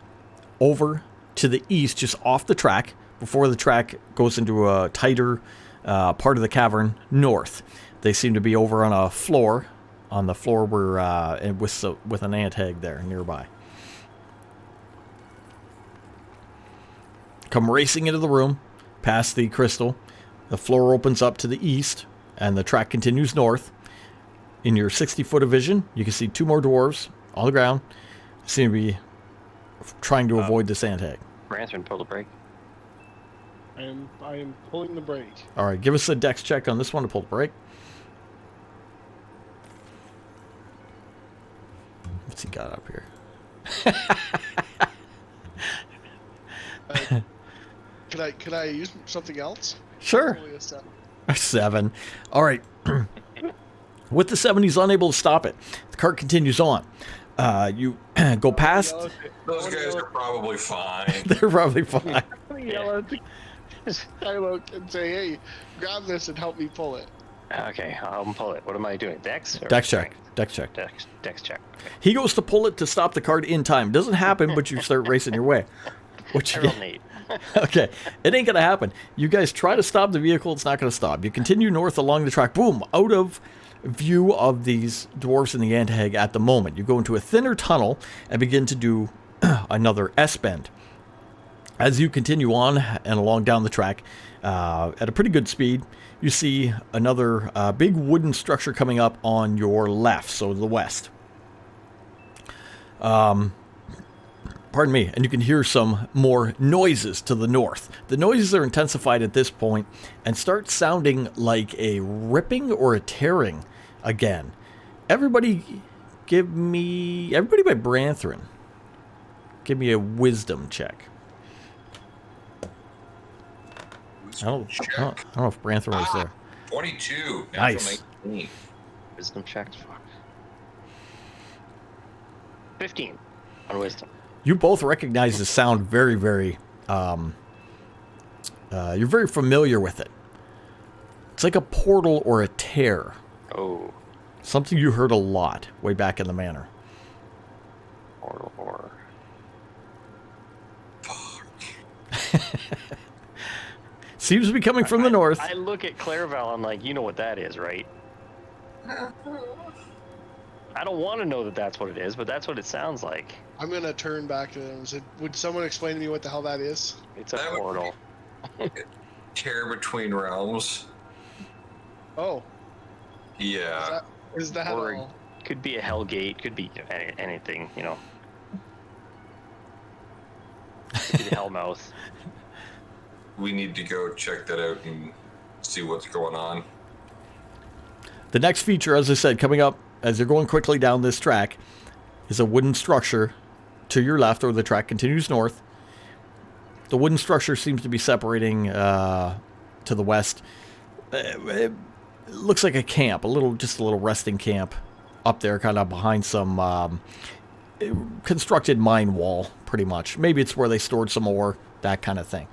over to the east, just off the track, before the track goes into a tighter part of the cavern north. They seem to be over on a floor, on the floor where and with an ant hag there nearby. Come racing into the room, past the crystal. The floor opens up to the east, and the track continues north. In your 60-foot of vision, you can see 2 more dwarves on the ground. Seem to be trying to avoid this ant hag. Ranthrin, pull the brake. I am pulling the brake. All right, give us a dex check on this one to pull the brake. What's he got up here? Could I use something else? Sure. Only a 7. 7. All right. With the 7, he's unable to stop it. The cart continues on. You go past. Those guys are probably fine. They're probably fine. Yell at the Kylo and say, "Hey, grab this and help me pull it." Okay, I'll pull it. What am I doing? Dex? Or Dex check. strength? Dex check. Dex check. Okay. He goes to pull it to stop the cart in time. Doesn't happen, but you start racing your way. What I you rolled an 8. Okay, it ain't gonna happen. You guys try to stop the vehicle, it's not gonna stop. You continue north along the track, boom, out of view of these dwarves and the ant hag at the moment. You go into a thinner tunnel and begin to do another S-bend. As you continue on and along down the track at a pretty good speed, you see another big wooden structure coming up on your left, so the west. Pardon me, and you can hear some more noises to the north. The noises are intensified at this point and start sounding like a ripping or a tearing again. Everybody by Branthrin, give me a wisdom check. I don't know if Branthrin was there. 22. Nice. 19. Wisdom checks. Fuck. 15 on wisdom. You both recognize the sound very, very, you're very familiar with it. It's like a portal or a tear. Oh. Something you heard a lot way back in the manor. Or. Seems to be coming from the north. I look at Clairval, I'm like, you know what that is, right? I don't want to know that that's what it is, but that's what it sounds like. I'm gonna turn back to them and say, "Would someone explain to me what the hell that is?" It's a That would portal. Tear between realms. Oh, Yeah. is that Or all? could be a hell gate, could be anything, you know. Could be the hell mouth. We need to go check that out and see what's going on. The next feature, as I said, coming up as you're going quickly down this track, is a wooden structure to your left, or the track continues north. The wooden structure seems to be separating to the west. It looks like a camp, just a little resting camp up there, kind of behind some constructed mine wall, pretty much. Maybe it's where they stored some ore, that kind of thing.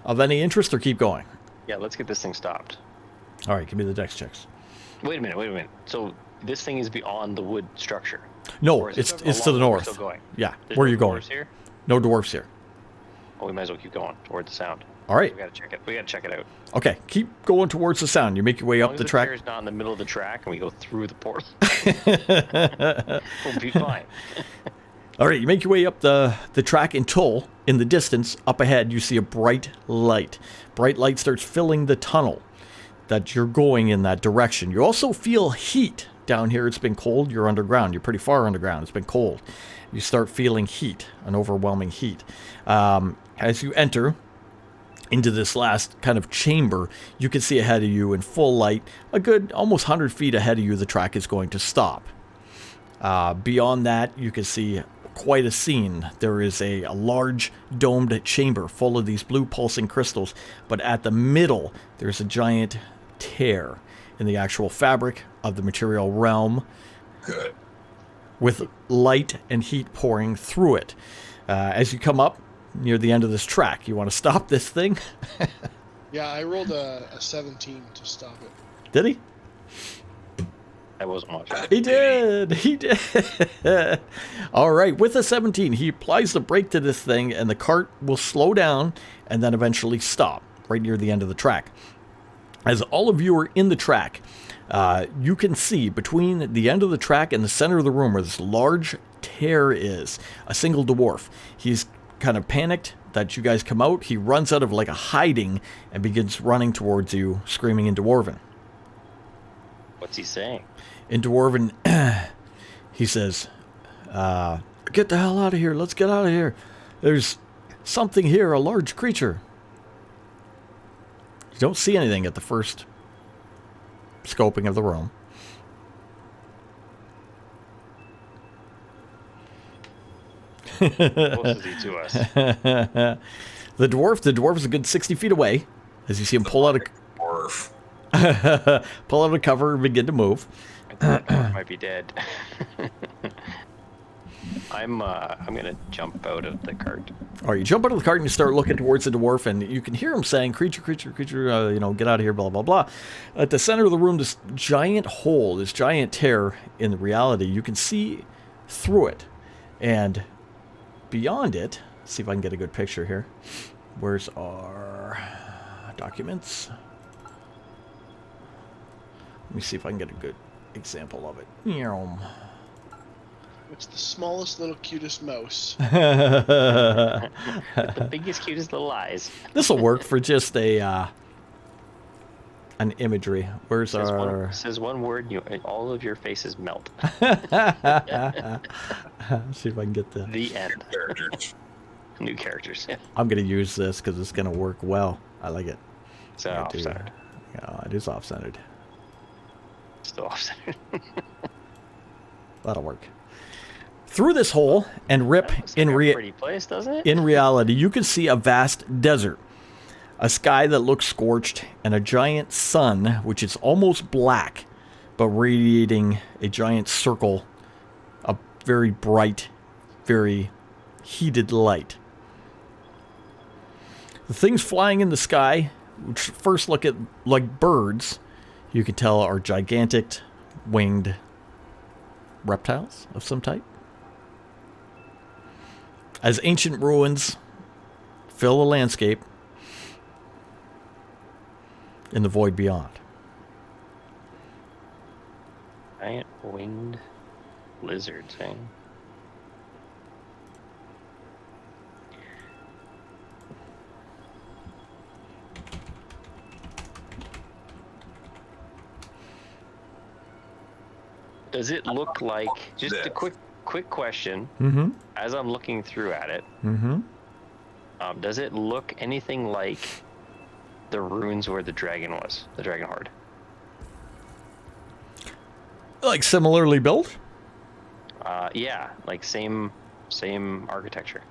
Of any interest, or keep going? Yeah, let's get this thing stopped. All right, give me the dex checks. Wait a minute. So this thing is beyond the wood structure? No, Or is it's it to the along where we're north. still going? Yeah, There's where no are you going? dwarves here? No dwarves here. Oh, we might as well keep going toward the sound. All right. We gotta check it. We gotta check it out. Okay, keep going towards the sound. You make your way As up long the as track. Is not in the middle of the track, and we go through the portal. We'll be fine. All right, you make your way up the track until, in the distance, up ahead, you see a bright light. Bright light starts filling the tunnel that you're going in that direction. You also feel heat down here. It's been cold. You're underground. You're pretty far underground. It's been cold. You start feeling heat, an overwhelming heat. As you enter into this last kind of chamber, you can see ahead of you in full light, a good almost 100 feet ahead of you, the track is going to stop. Beyond that, you can see quite a scene. There is a large domed chamber full of these blue pulsing crystals, but at the middle, there's a giant tear in the actual fabric of the material realm, Good. with light and heat pouring through it. As you come up near the end of this track, you want to stop this thing? Yeah, I rolled a 17 to stop it. Did he? That wasn't much. He did. He did. All right. With a 17, he applies the brake to this thing, and the cart will slow down and then eventually stop right near the end of the track. As all of you are in the track, you can see between the end of the track and the center of the room where this large tear is, a single dwarf. He's kind of panicked that you guys come out. He runs out of like a hiding and begins running towards you, screaming in Dwarven. What's he saying? In Dwarven, he says, get the hell out of here. Let's get out of here. There's something here, a large creature. You don't see anything at the first scoping of the room. Close is he to us? The dwarf is a good 60 feet away as you see him pull out Dwarf. a cover and begin to move. I think the dwarf might be dead. I'm gonna jump out of the cart. All right, you jump out of the cart and you start looking towards the dwarf, and you can hear him saying, creature, get out of here, blah, blah, blah. At the center of the room, this giant hole, this giant tear in reality, you can see through it. And beyond it, see if I can get a good picture here. Where's our documents? Let me see if I can get a good example of it. It's the smallest, little, cutest mouse. The biggest, cutest little eyes. This will work for just a an imagery. Where's our? Says one word, all of your faces melt. See if I can get the. The end. Characters. New characters. Yeah. I'm gonna use this because it's gonna work well. I like it. So off-centered. Yeah, it is off-centered. Still off-centered. That'll work. Through this hole and rip Looks like a pretty place, doesn't it? in reality, you can see a vast desert, a sky that looks scorched, and a giant sun which is almost black, but radiating a giant circle, a very bright, very heated light. The things flying in the sky, which first look at like birds, you can tell are gigantic winged reptiles of some type. As ancient ruins fill the landscape in the void beyond. Giant winged lizards, eh? Does it look like, just a quick question, Mm-hmm. as I'm looking through at it, Mm-hmm. does it look anything like the ruins where the dragon was, the dragon horde? Like similarly built? Yeah, like same architecture.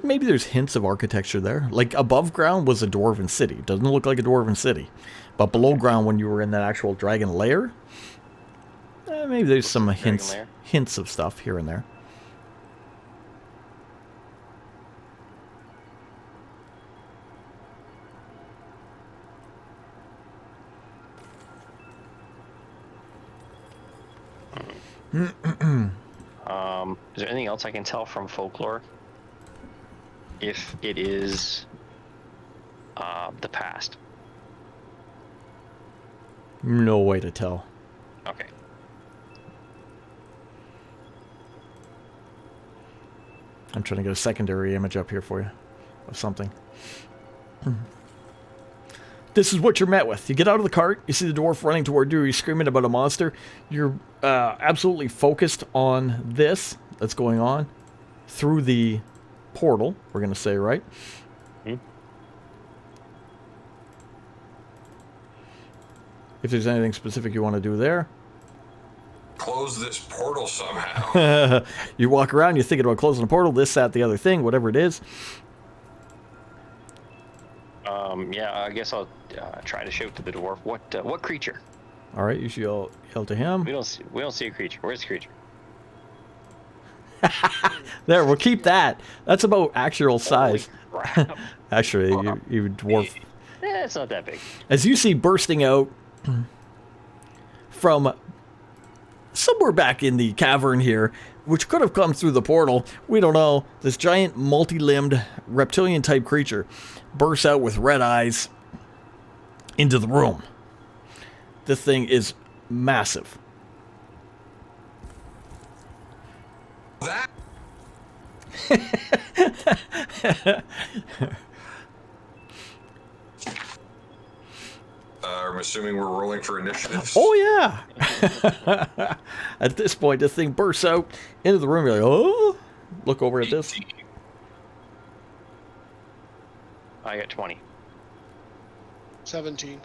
Maybe there's hints of architecture there. Like above ground was a dwarven city. It doesn't look like a dwarven city. But below ground when you were in that actual dragon lair, maybe there's some hints of stuff here and there. Is there anything else I can tell from folklore? If it is the past. No way to tell. Okay. I'm trying to get a secondary image up here for you of something. This is what you're met with. You get out of the cart, you see the dwarf running toward you, he's screaming about a monster. You're absolutely focused on this that's going on through the portal, we're going to say, right? Hmm. If there's anything specific you want to do there. Close this portal somehow. You walk around, you're thinking about closing the portal, this, that, the other thing, whatever it is. Yeah, I guess I'll try to shout to the dwarf. What creature? All right, you should yell to him. We don't see a creature. Where's the creature? There, we'll keep that. That's about actual size. Holy crap. Actually, you dwarf. It's not that big. As you see bursting out from somewhere back in the cavern here, which could have come through the portal, we don't know, this giant multi-limbed reptilian type creature bursts out with red eyes, into the room. This thing is massive. That I'm assuming we're rolling for initiatives. Oh, yeah. At this point, this thing bursts out into the room. You're like, oh, look over at this. 18. I got 20. 17.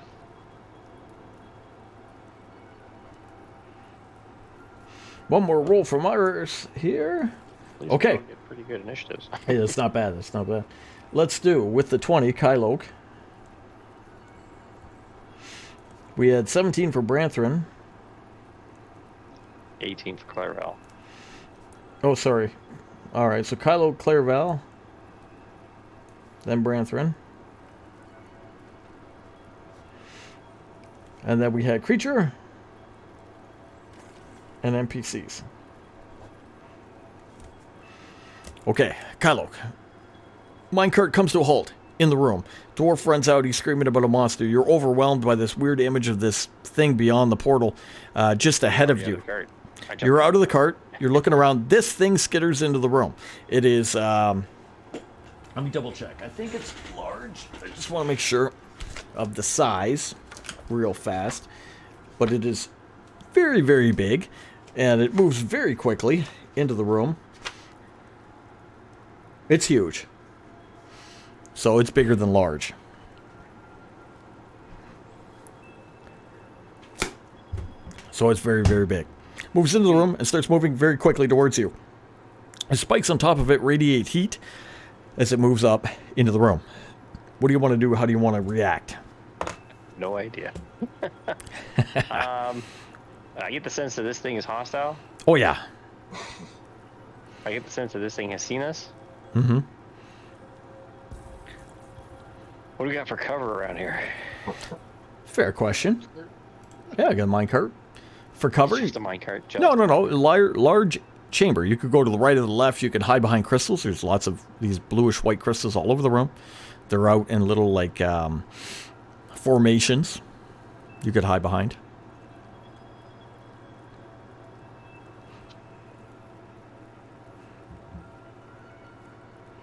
One more roll from ours here. These Okay. all get pretty good initiatives. Hey, that's not bad. That's not bad. Let's do with the 20, Kyloke. We had 17 for Branthrin. 18 for Clairval. Oh, sorry. All right, so Kylo, Clairval, then Branthrin. And then we had Creature and NPCs. Okay, Kylo. Minecart comes to a halt in the room. Dwarf runs out. He's screaming about a monster. You're overwhelmed by this weird image of this thing beyond the portal just ahead of you. You're out of the cart. You're looking around. This thing skitters into the room. It is... let me double check. I think it's large. I just want to make sure of the size real fast. But it is very, very big. And it moves very quickly into the room. It's huge. So it's bigger than large. So it's very, very big. Moves into the room and starts moving very quickly towards you. The spikes on top of it radiate heat as it moves up into the room. What do you want to do? How do you want to react? No idea. I get the sense that this thing is hostile. Oh, yeah. I get the sense that this thing has seen us. Mm-hmm. What do we got for cover around here? Fair question. Yeah, I got a minecart. For cover? It's just a minecart. No. Large chamber. You could go to the right or the left. You could hide behind crystals. There's lots of these bluish white crystals all over the room. They're out in little, like, formations you could hide behind.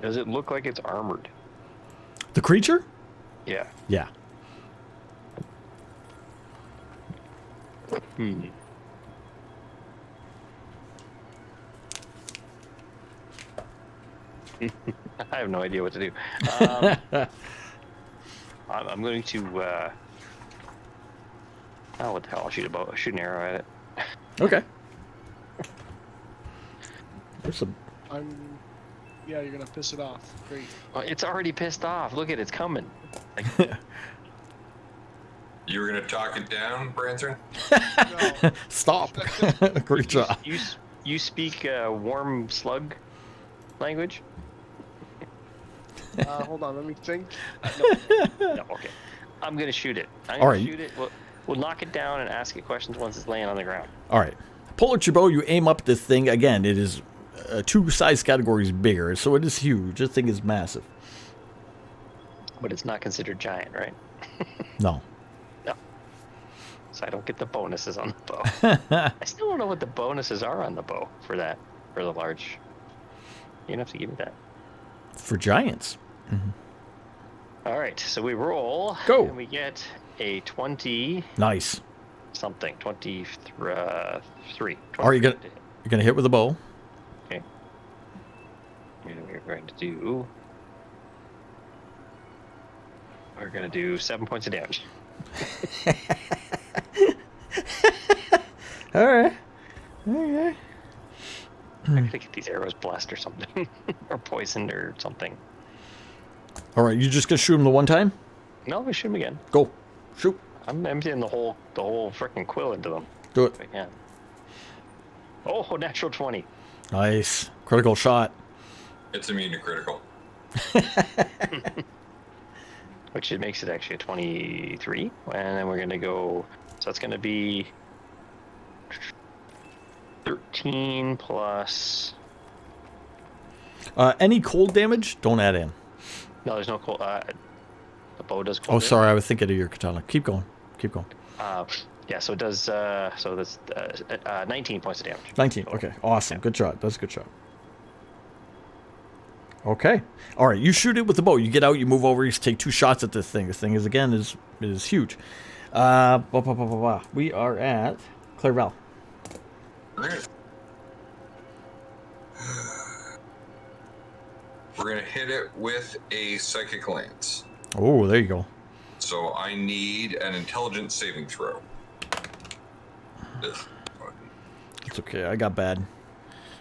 Does it look like it's armored? The creature? Yeah. Yeah. I have no idea what to do. I'm going to. Oh, what the hell? I'll shoot an arrow at it. Okay. There's some... Yeah, you're gonna piss it off. Great. It's already pissed off. Look at it, it's coming. Like, You were gonna talk it down, Branson? No. Stop. Great job. you speak warm slug language? Hold on, let me think. No, okay. I'm gonna shoot it. I'm All gonna right. shoot it. We'll knock it down and ask it questions once it's laying on the ground. All right. Pull out your bow. You aim up this thing. Again, it is 2 size categories bigger, so it is huge. This thing is massive. But it's not considered giant, right? No. No. So I don't get the bonuses on the bow. I still don't know what the bonuses are on the bow for the large. You don't have to give me that. For giants. All right, so we roll. Go. And we get a 20 Nice. something. 23. Are you gonna... You're going to hit with a bow. Okay. And we're going to do... We're going to do 7 points of damage. All right. Okay. I gotta get these arrows blessed or something. Or poisoned or something. All right. You just going to shoot him the one time? No, we shoot them again. Go. Shoot. I'm emptying the whole freaking quill into them. Do it. If I can. Oh, natural 20. Nice. Critical shot. It's immune to critical. Which it makes it actually a 23. And then we're gonna go, so that's gonna be 13 plus, Any cold damage, don't add in. no, there's no cold, The bow does. Oh, sorry, I was thinking of your katana. Keep going. Keep going. Yeah, so it does. So that's 19 points of damage. 19. Okay, awesome. Good shot. That's a good shot. Okay. All right, you shoot it with the bow. You get out, you move over, you take 2 shots at this thing. This thing is, again, is huge. We are at Clairval. Alright. We're going to hit it with a Psychic Lance. Oh, there you go. So I need an intelligence saving throw. Ugh. It's okay. I got bad.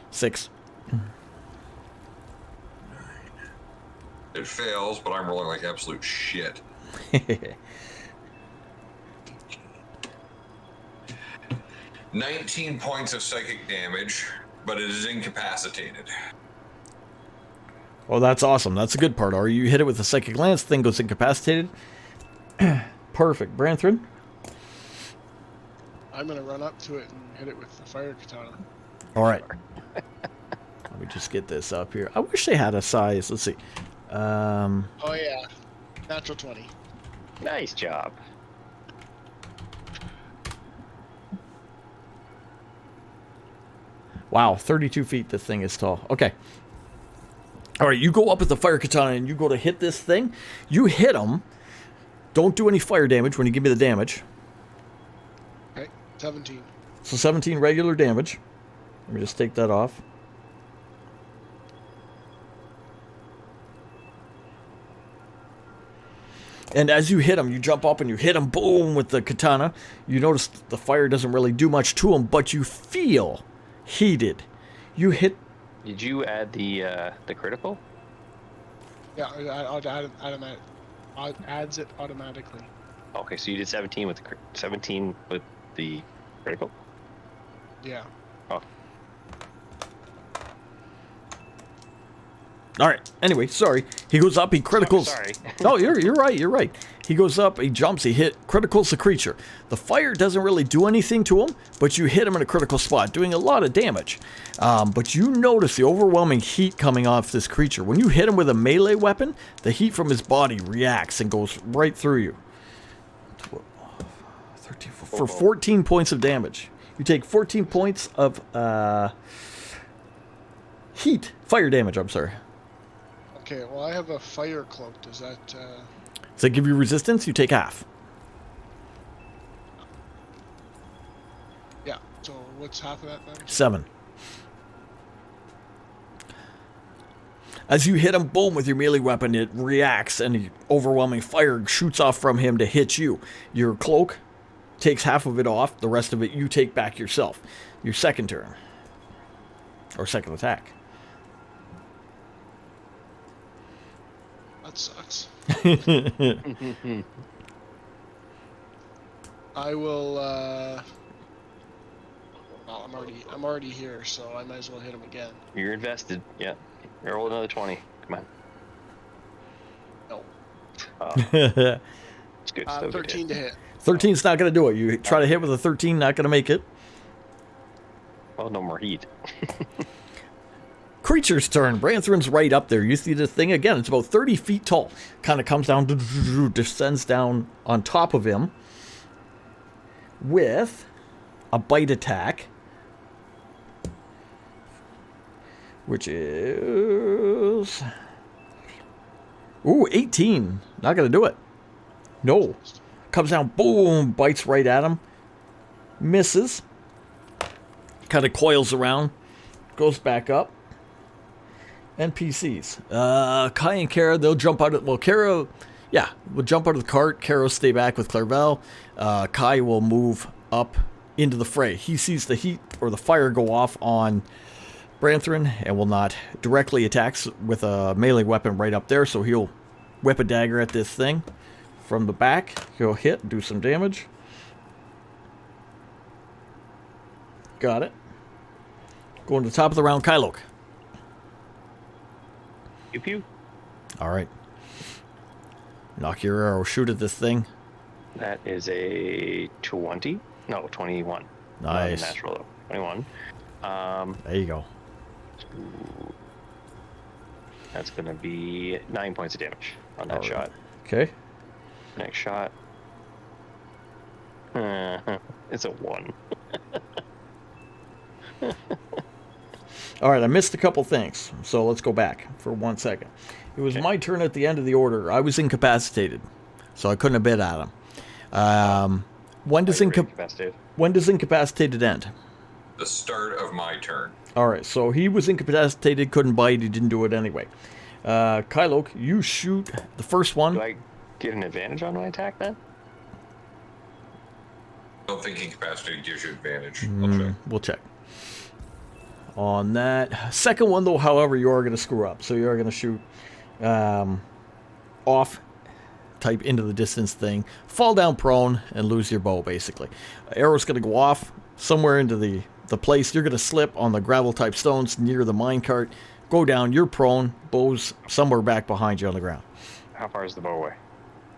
6. It fails, but I'm rolling like absolute shit. 19 points of psychic damage, but it is incapacitated. Oh, that's awesome. That's a good part. Or you hit it with a psychic lance, thing goes incapacitated. Perfect. Branthrin? I'm gonna run up to it and hit it with the fire katana. All right. Let me just get this up here. I wish they had a size. Let's see. Oh yeah, natural 20. Nice job. Wow, 32 feet this thing is tall. Okay. All right, you go up with the fire katana and you go to hit this thing. You hit him. Don't do any fire damage when you give me the damage. Okay, 17. So 17 regular damage. Let me just take that off. And as you hit him, you jump up and you hit him, boom, with the katana. You notice the fire doesn't really do much to him, but you feel heated. You hit... Did you add the critical? Yeah, it adds it automatically. Okay, so you did 17 with the 17 with the critical. Yeah. Oh, All right. Anyway, sorry. He goes up. He criticals. sorry. Oh, you're right. You're right. He goes up. He jumps. He criticals the creature. The fire doesn't really do anything to him, but you hit him in a critical spot, doing a lot of damage. But you notice the overwhelming heat coming off this creature. When you hit him with a melee weapon, the heat from his body reacts and goes right through you. 13 for 14 points of damage. You take 14 points of fire damage. I'm sorry. Okay, well I have a fire cloak. Does that Does that give you resistance? You take half. yeah, so what's half of that then? 7. As you hit him, boom, with your melee weapon, it reacts and the overwhelming fire shoots off from him to hit you. Your cloak takes half of it off. The rest of it you take back yourself. Your second turn. Or second attack. That sucks. I will well, I'm already here, so I might as well hit him again. You're invested. Yeah. Roll another 20. Come on. No. It's good. Still good 13 hit. to hit. 13's not going to do it. You try to hit with a 13, not going to make it. Well, no more heat. Creature's turn. Branthrin's right up there. You see this thing again. It's about 30 feet tall. Kind of comes down, descends down on top of him with a bite attack, which is 18. Not gonna do it. No. Comes down, boom, bites right at him. Misses. Kind of coils around, goes back up. NPCs. Kai and Kara, they'll jump out of... Well, Kara, yeah, will jump out of the cart. Kara will stay back with Clairval. Kai will move up into the fray. He sees the heat or the fire go off on Branthrin and will not directly attack with a melee weapon right up there, so he'll whip a dagger at this thing from the back. He'll hit, do some damage. Got it. Going to the top of the round, Kylok. Pew pew. All right. Knock your arrow. Shoot at this thing. That is a 20. No, 21. Nice. Not natural, though. 21. There you go. That's going to be 9 points of damage on that All right. shot. Okay. Next shot. It's a 1. All right, I missed a couple things, so let's go back for 1 second. It was Okay. my turn at the end of the order. I was incapacitated, so I couldn't have bit at him. When does Incapacitated. when does incapacitated end? The start of my turn. All right, so he was incapacitated, couldn't bite, he didn't do it anyway. Kylok, you shoot the first one. Do I get an advantage on my attack then? I don't think incapacitated gives you advantage. We'll check. On that second one, though, however, you are going to screw up. So you are going to shoot off, type into the distance thing, fall down prone, and lose your bow, basically. Arrow's going to go off somewhere into the place. You're going to slip on the gravel-type stones near the minecart, go down, you're prone, bow's somewhere back behind you on the ground. How far is the bow away?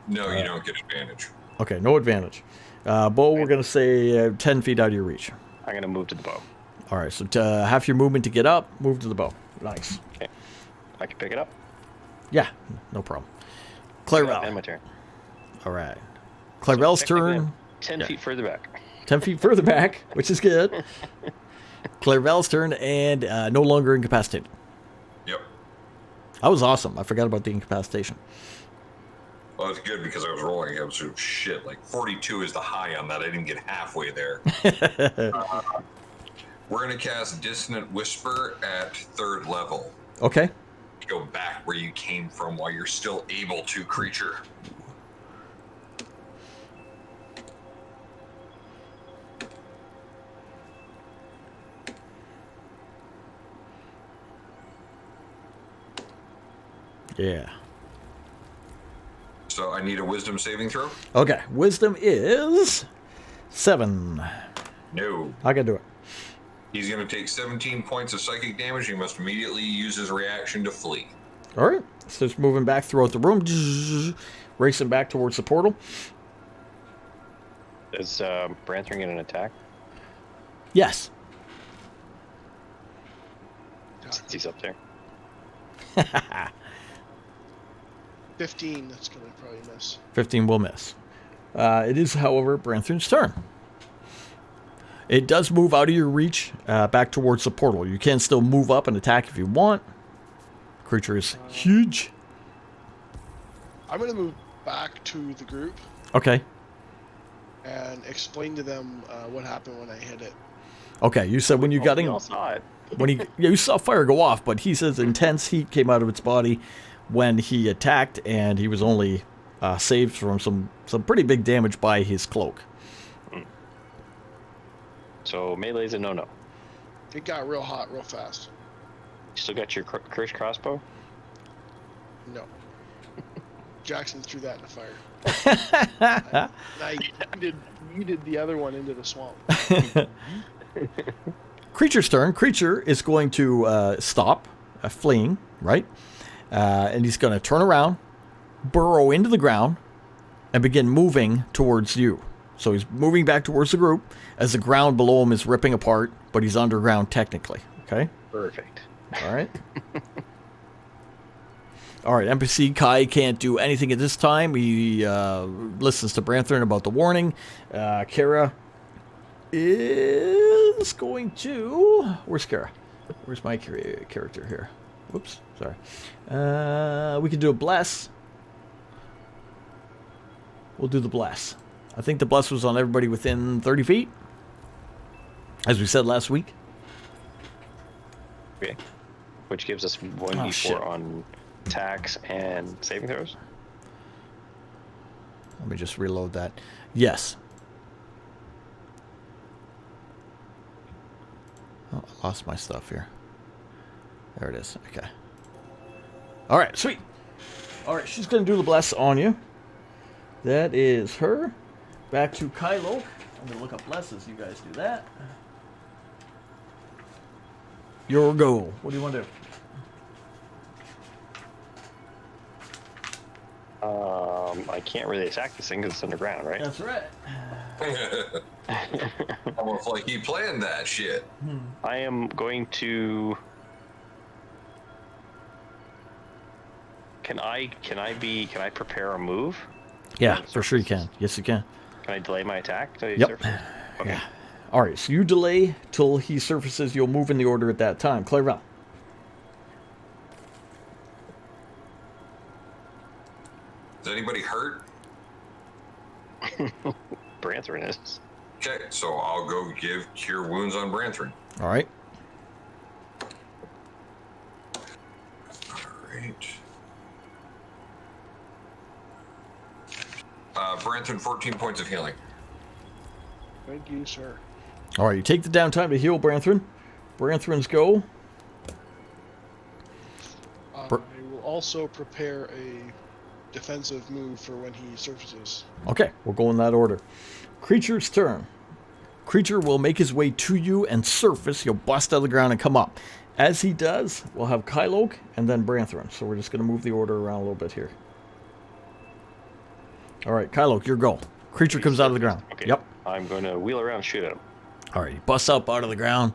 No, you don't get advantage. Okay, no advantage. Bow, we're going to say 10 feet out of your reach. I'm going to move to the bow. All right, so half your movement to get up, move to the bow. Nice. Okay. I can pick it up. Yeah, no problem. End Clarabelle. my turn. All right. Clarabelle's Technically, turn. I'm 10 Yeah. feet further back. 10 feet further back, which is good. Clarabelle's turn, and no longer incapacitated. Yep. That was awesome. I forgot about the incapacitation. Well, it's good because I was rolling. I was shit. Like 42 is the high on that. I didn't get halfway there. We're going to cast Dissonant Whisper at 3rd level. Okay. Go back where you came from while you're still able to, creature. Yeah. So I need a Wisdom saving throw? Okay. Wisdom is 7. No. I can do it. He's going to take 17 points of psychic damage. He must immediately use his reaction to flee. All right. So it's moving back throughout the room, racing back towards the portal. Is Branthring get an attack? Yes. Since he's up there. 15, that's going to probably miss. 15 will miss. It is, however, Branthrin's turn. It does move out of your reach back towards the portal. You can still move up and attack if you want. Creature is huge. I'm going to move back to the group Okay. and explain to them what happened when I hit it. Okay, you said when you got We in, all saw it. when he, yeah, you saw fire go off, but he says intense heat came out of its body when he attacked, and he was only saved from some pretty big damage by his cloak. So melee's a no-no. It got real hot real fast. You still got your cursed crossbow? No. Jackson threw that in the fire. I yeeted the other one into the swamp. Creature's turn. Creature is going to stop fleeing, right? And he's going to turn around, burrow into the ground, and begin moving towards you. So he's moving back towards the group as the ground below him is ripping apart, but he's underground technically. Okay? Perfect. All right. All right, NPC Kai can't do anything at this time. He listens to Branthrin about the warning. Kara is going to... Where's Kara? Where's my character here? Whoops, sorry. We can do a bless. We'll do the bless. I think the bless was on everybody within 30 feet, as we said last week. Okay. Which gives us 1d4 shit. on attacks and saving throws. Let me just reload that. Yes. Oh, I lost my stuff here. There it is. Okay. All right, sweet. All right, she's going to do the bless on you. That is her. Back to Kylo. I'm going to look up blesses. You guys do that. Your go. What do you want to do? I can't really attack this thing because it's underground, right? That's right. Almost like he planned that shit. I am going to. Can I prepare a move? Yeah, for sure you can. Yes, you can. Can I delay my attack till he Yep. surfaces? Okay. Yeah. All right, so you delay till he surfaces. You'll move in the order at that time. Clairval. Is anybody hurt? Branthrin is. Okay, so I'll go give Cure Wounds on Branthrin. All right. All right. Branthrin, 14 points of healing. Thank you, sir. All right, you take the downtime to heal Branthrin. Branthrin's go. I will also prepare a defensive move for when he surfaces. Okay, we'll go in that order. Creature's turn. Creature will make his way to you and surface. He'll bust out of the ground and come up. As he does, we'll have Kyloke and then Branthrin. So we're just going to move the order around a little bit here. All right, Kyloke, your go. Creature comes out of the ground. Okay. Yep. I'm going to wheel around and shoot at him. All right, he busts up out of the ground,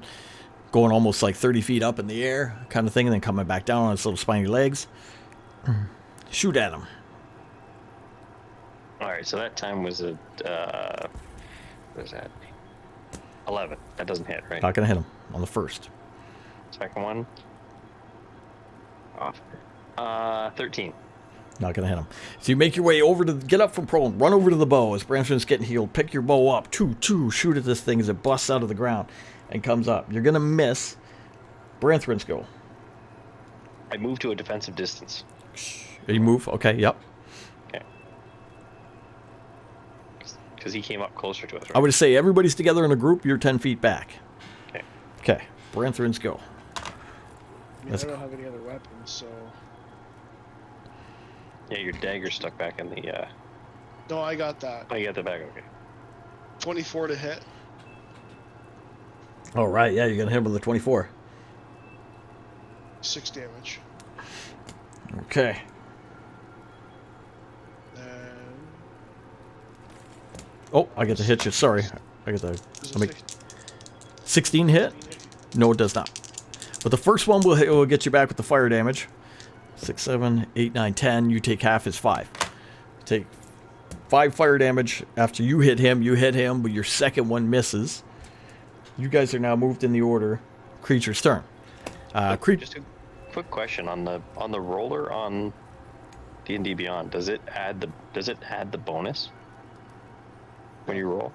going almost like 30 feet up in the air kind of thing, and then coming back down on his little spiny legs. Shoot at him. All right, so that time was a what is that? 11. That doesn't hit, right? Not going to hit him on the first. Second one. Off. 13. Not going to hit him. So you make your way over to, get up from prone, run over to the bow as Branthrin's getting healed. Pick your bow up, shoot at this thing as it busts out of the ground and comes up. You're going to miss. Branthrin's go. I move to a defensive distance. You move? Okay, yep. Okay. Because he came up closer to us, right? I would say everybody's together in a group, you're 10 feet back. Okay. Okay, Branthrin's go. I mean, I don't have any other weapons, so... Yeah, your dagger's stuck back in the, No, I got that. Oh, you got the bag, okay. 24 to hit. All right, yeah, you're going to hit him with a 24. 6 damage. Okay. And... Oh, I get to hit you. Sorry. I get to... Is Let me... it 16 hit? No, it does not. But the first one will get you back with the fire damage. 6, 7, 8, 9, 10. You take half is 5. Take 5 fire damage. After you hit him, but your second one misses. You guys are now moved in the order. Creature's turn. Just a quick question on the roller on D&D Beyond. Does it add the bonus when you roll?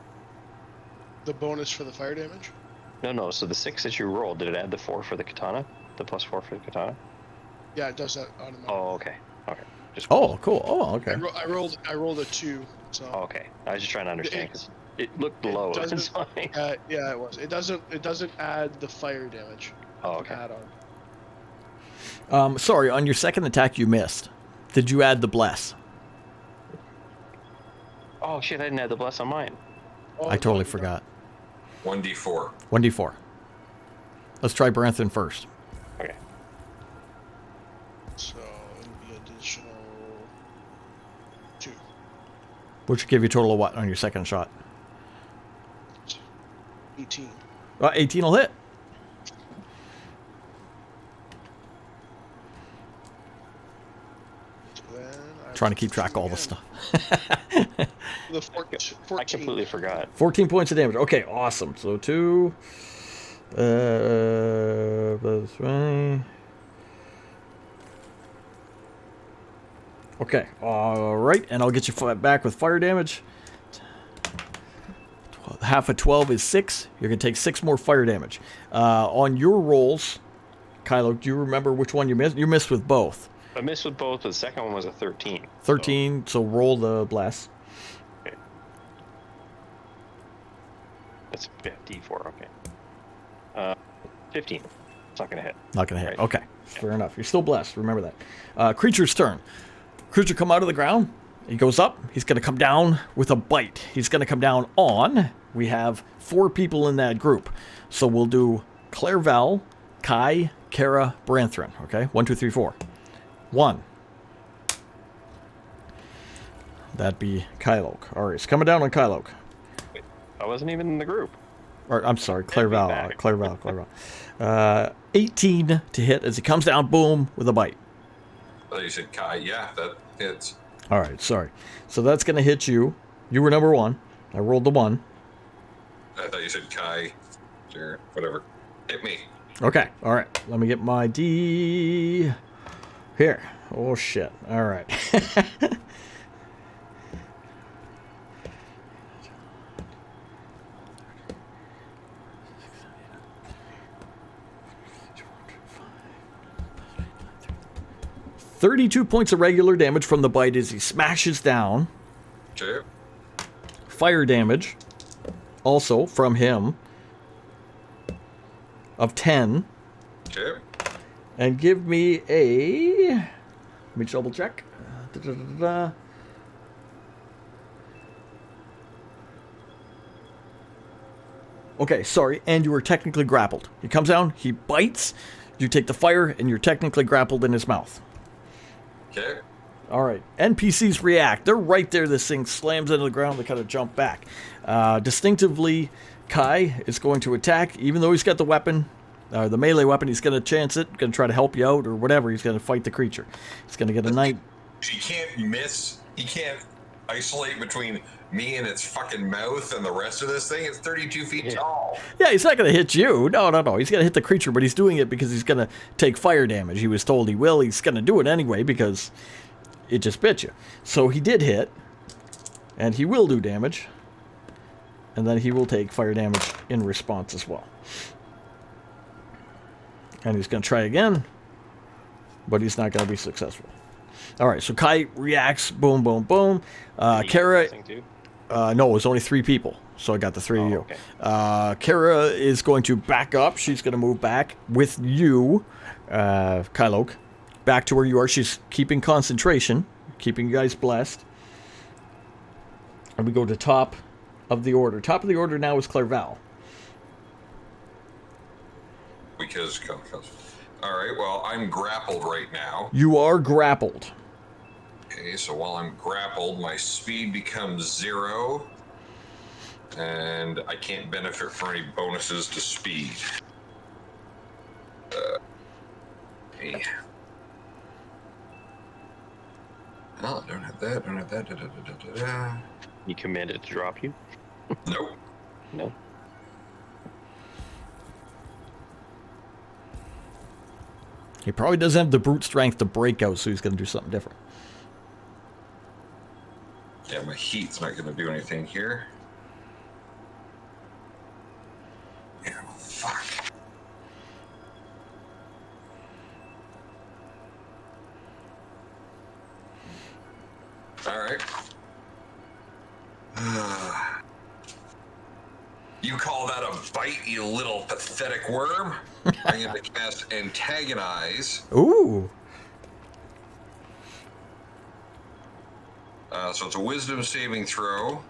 The bonus for the fire damage? No. So the 6 that you rolled, did it add the 4 for the katana? The +4 for the katana? Yeah, it does that automatically. Oh, okay. Okay. Just Oh, cool. Oh, okay. I rolled a 2, so... Oh, okay. I was just trying to understand because it looked low. doesn't- So yeah, it was. It doesn't add the fire damage. Oh, okay. Add on. Sorry, on your second attack you missed. Did you add the bless? Oh shit! I didn't add the bless on mine. Oh, I totally no, forgot. 1d4. 1d4. Let's try Branthrin first. Okay. So it'll be additional 2. Which will give you a total of what on your second shot? 18. 18 will hit. So then Trying to keep track of all this stuff. The 14. I completely forgot. 14 points of damage. Okay, awesome. So 2. Plus 20. Okay, all right, and I'll get you back with fire damage. Half of 12 is 6. You're going to take 6 more fire damage. On your rolls, Kylo, do you remember which one you missed? You missed with both. I missed with both, but the second one was a 13. 13, so roll the bless. Okay. That's D4, okay. 15. It's not going to hit. Not going to hit. Right. Okay, fair enough. You're still blessed. Remember that. Creature's turn. Creature come out of the ground. He goes up. He's going to come down with a bite. He's going to come down on. We have 4 people in that group. So we'll do Clairval, Kai, Kara, Branthrin. Okay? 1, 2, 3, 4. 1. That'd be Kyloke. All right, it's coming down on Kyloke. I wasn't even in the group. Or, I'm sorry, Clairval. back. Clairval. 18 to hit as he comes down, boom, with a bite. I thought you said Kai. Yeah, that hits. All right, sorry. So that's going to hit you. You were number 1. I rolled the 1. I thought you said Kai. Sure, whatever. Hit me. Okay, all right. Let me get my D. Here. Oh, shit. All right. 32 points of regular damage from the bite as he smashes down. Okay. Fire damage, also from him, of 10. Okay. And give me a... Let me double check. Da-da-da-da. Okay, sorry, and you were technically grappled. He comes down, he bites, you take the fire, and you're technically grappled in his mouth. Okay. All right. NPCs react. They're right there. This thing slams into the ground. They kind of jump back. Distinctively, Kai is going to attack. Even though he's got the weapon, the melee weapon, he's going to chance it, going to try to help you out or whatever. He's going to fight the creature. He's going to get a knight. He can't miss. He can't isolate between me and its fucking mouth and the rest of this thing. It's 32 feet tall. Yeah, he's not going to hit you. No. He's going to hit the creature, but he's doing it because he's going to take fire damage. He was told he will. He's going to do it anyway because it just bit you. So he did hit, and he will do damage. And then he will take fire damage in response as well. And he's going to try again, but he's not going to be successful. All right, so Kai reacts. Boom, boom, boom. Kara... no, it was only 3 people, so I got the 3 of you. Okay. Kara is going to back up. She's going to move back with you, Kylok, back to where you are. She's keeping concentration, keeping you guys blessed. And we go to top of the order. Top of the order now is Clerval. Because, all right, well, I'm grappled right now. You are grappled. Okay, so while I'm grappled, my speed becomes 0, and I can't benefit from any bonuses to speed. Okay. Oh, don't have that, don't have that. Da, da, da, da, da, da. You commanded to drop you? Nope. No. He probably doesn't have the brute strength to break out, so he's going to do something different. Yeah, my heat's not going to do anything here. Yeah, fuck. All right. You call that a bite, you little pathetic worm? I'm going to cast Antagonize. Ooh. So it's a wisdom saving throw.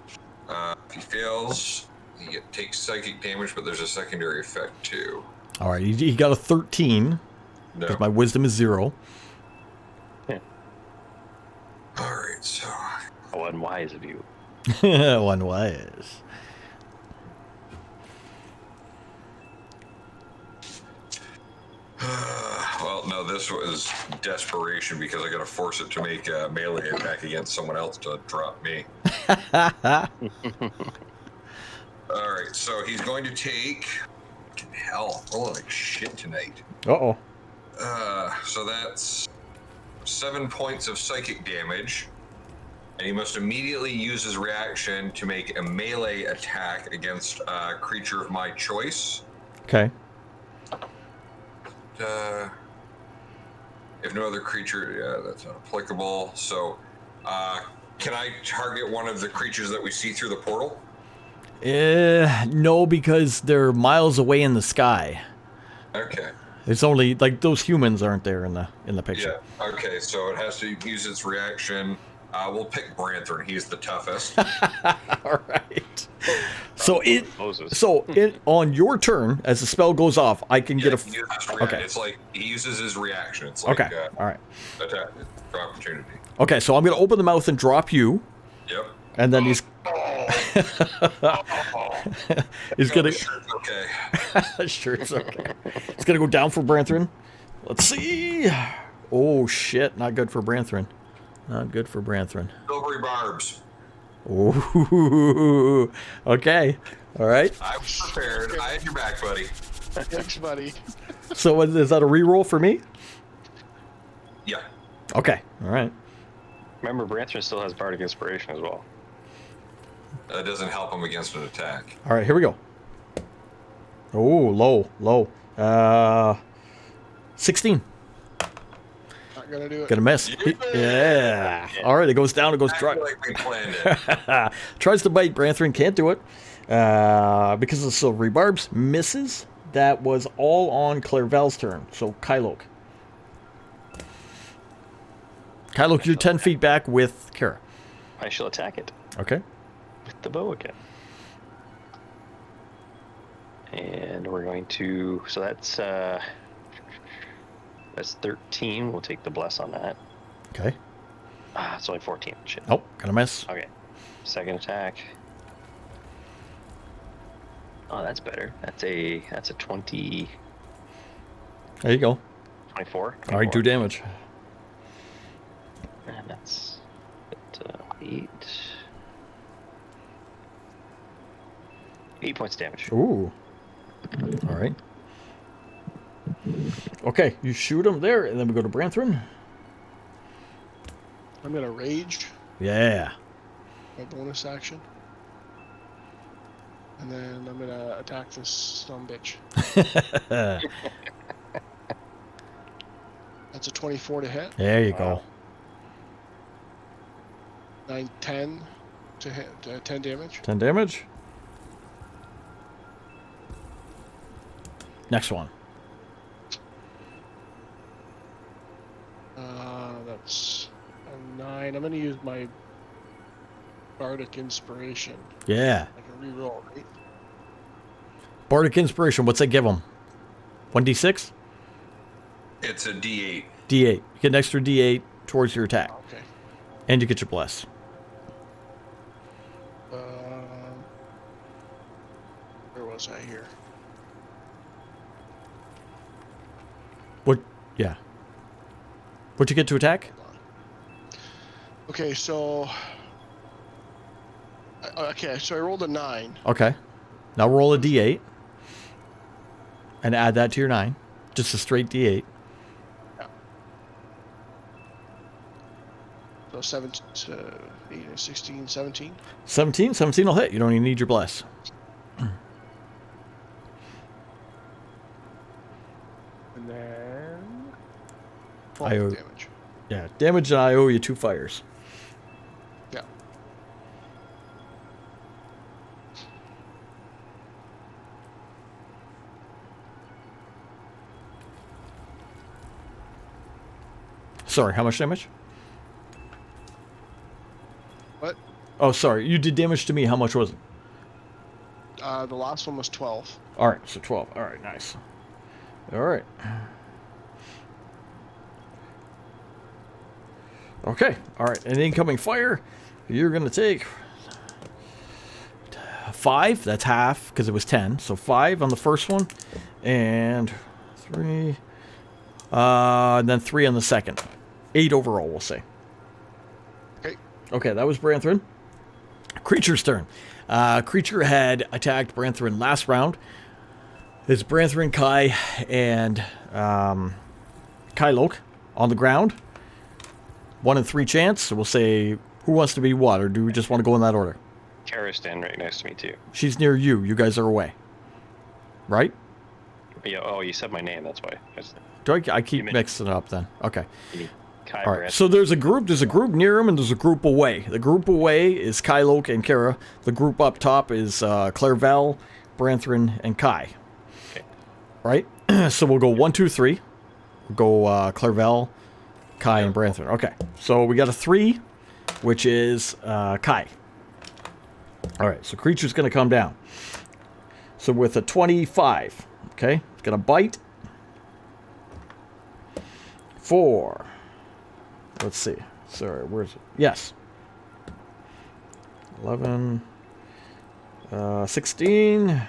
If he fails, he takes psychic damage, but there's a secondary effect too. All right, he got a 13, No. because my wisdom is 0. All right, so How unwise of you. One wise. well, no, this was desperation because I got to force it to make a melee attack against someone else to drop me. All right, so he's going to take. Hell, rolling like shit tonight. Uh-oh. So that's 7 points of psychic damage, and he must immediately use his reaction to make a melee attack against a creature of my choice. Okay. If no other creature, yeah, that's not applicable. So, can I target one of the creatures that we see through the portal? No, because they're miles away in the sky. Okay. It's only like those humans aren't there in the picture. Yeah. Okay. So it has to use its reaction. We'll pick Branthorn. He's the toughest. All right. So Moses. on your turn, as the spell goes off, I can get a. He uses Okay. It's like he uses his reaction. It's like Okay. All right. attack opportunity. Okay, so I'm gonna open the mouth and drop you, Yep. and then he's he's gonna. Sure, okay. Sure, it's okay. It's gonna go down for Branthorn. Let's see. Oh shit, not good for Branthorn. Not good for Branthrin. Silvery barbs. Ooh. Okay. All right. I was prepared. I had your back, buddy. Thanks, buddy. So is that a reroll for me? Yeah. Okay. All right. Remember, Branthrin still has Bardic Inspiration as well. That doesn't help him against an attack. All right. Here we go. Oh, low. 16. Not gonna do it. Gonna miss. Yeah. All right. It goes down. It goes dry. Exactly like we planned it. Tries to bite Branthrin, can't do it. Because of the silvery barbs, misses. That was all on Clairvel's turn. So Kyloke. Kyloke, you're 10 feet back with Kara. I shall attack it Okay. with the bow again. And we're going to, so that's 13. We'll take the bless on that. Okay. It's only 14. Shit. Nope. Gonna miss. Okay. Second attack. Oh, that's better. That's a 20, There you go. 24. All right, 2 damage. And that's 8. 8 points damage. Ooh. All right. Okay, you shoot him there, and then we go to Branthrin. I'm gonna rage. Yeah. My bonus action. And then I'm gonna attack this son of a bitch. That's a 24 to hit. There you go. 9, 10 to hit. 10 damage. 10 damage. Next one. That's a 9. I'm gonna use my Bardic Inspiration. Yeah. Like a reroll, right? Bardic Inspiration, what's that give him? 1d6? It's a D8. D8. You get an extra D8 towards your attack. Okay. And you get your bless. Where was I here? What? Yeah. What'd you get to attack? Hold on. Okay, so. So I rolled a 9. Okay. Now roll a D8. And add that to your 9. Just a straight D8. Yeah. So 7 to 8, 16, 17. 17? 17 will hit. You don't even need your bless. And then. I 12 owe- damage. Yeah. Damage, and I owe you 2 fires. Yeah. Sorry, how much damage? What? Oh, sorry. You did damage to me. How much was it? The last one was 12. All right, so 12. All right, nice. All right. Okay, all right. And incoming fire, you're going to take 5. That's half because it was 10. So 5 on the first one and 3. And then 3 on the second. 8 overall, we'll say. Okay. Okay, that was Branthrin. Creature's turn. Creature had attacked Branthrin last round. It's Branthrin, Kai, and Kyloke on the ground. 1 in 3 chance. So we'll say, who wants to be what, or do we just want to go in that order? Kara's standing right next to me too. She's near you. You guys are away. Right? Yeah. Oh, you said my name. That's why. Do I keep You mean- mixing it up then? Okay. Kai All right. Branthrin. So there's a group near him, and there's a group away. The group away is Kyloke and Kara. The group up top is Clairvel, Branthrin, and Kai. Okay. Right? So we'll go 1, 2, 3. We'll go Clairvel, Kai, and Branthrin. Okay. So we got a 3, which is Kai. All right. So creature's going to come down. So with a 25, okay, it's going to bite. 4. Let's see. Sorry, where's it? Yes. 11, 16,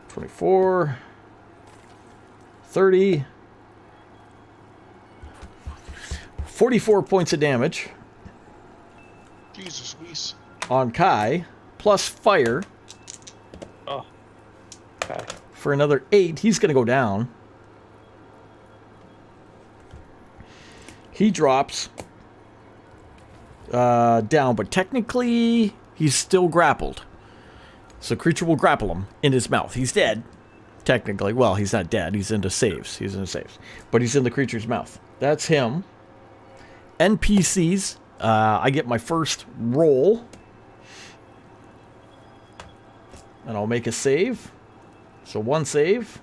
24, 30, 44 points of damage Jesus, Weiss. on Kai, plus fire Oh. Okay. for another 8. He's going to go down. He drops down, but technically he's still grappled. So creature will grapple him in his mouth. He's dead, technically. Well, he's not dead. He's into saves. But he's in the creature's mouth. That's him. NPCs. I get my first roll. And I'll make a save. So 1 save.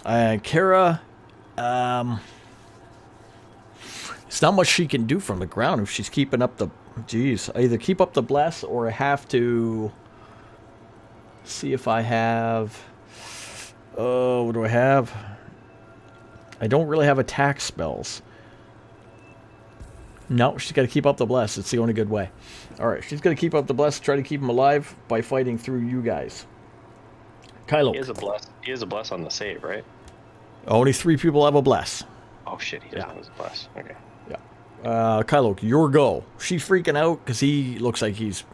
And Kara, it's not much she can do from the ground if she's keeping up the... Jeez, I either keep up the bless or I have to see if I have... Oh, what do I have? I don't really have attack spells. No, she's got to keep up the bless. It's the only good way. Alright, she's going to keep up the bless, try to keep him alive by fighting through you guys. Kylo. He has a bless on the save, right? Only 3 people have a bless. Oh shit, he doesn't have his bless. Okay. Kylo, your go. She's freaking out because he looks like he's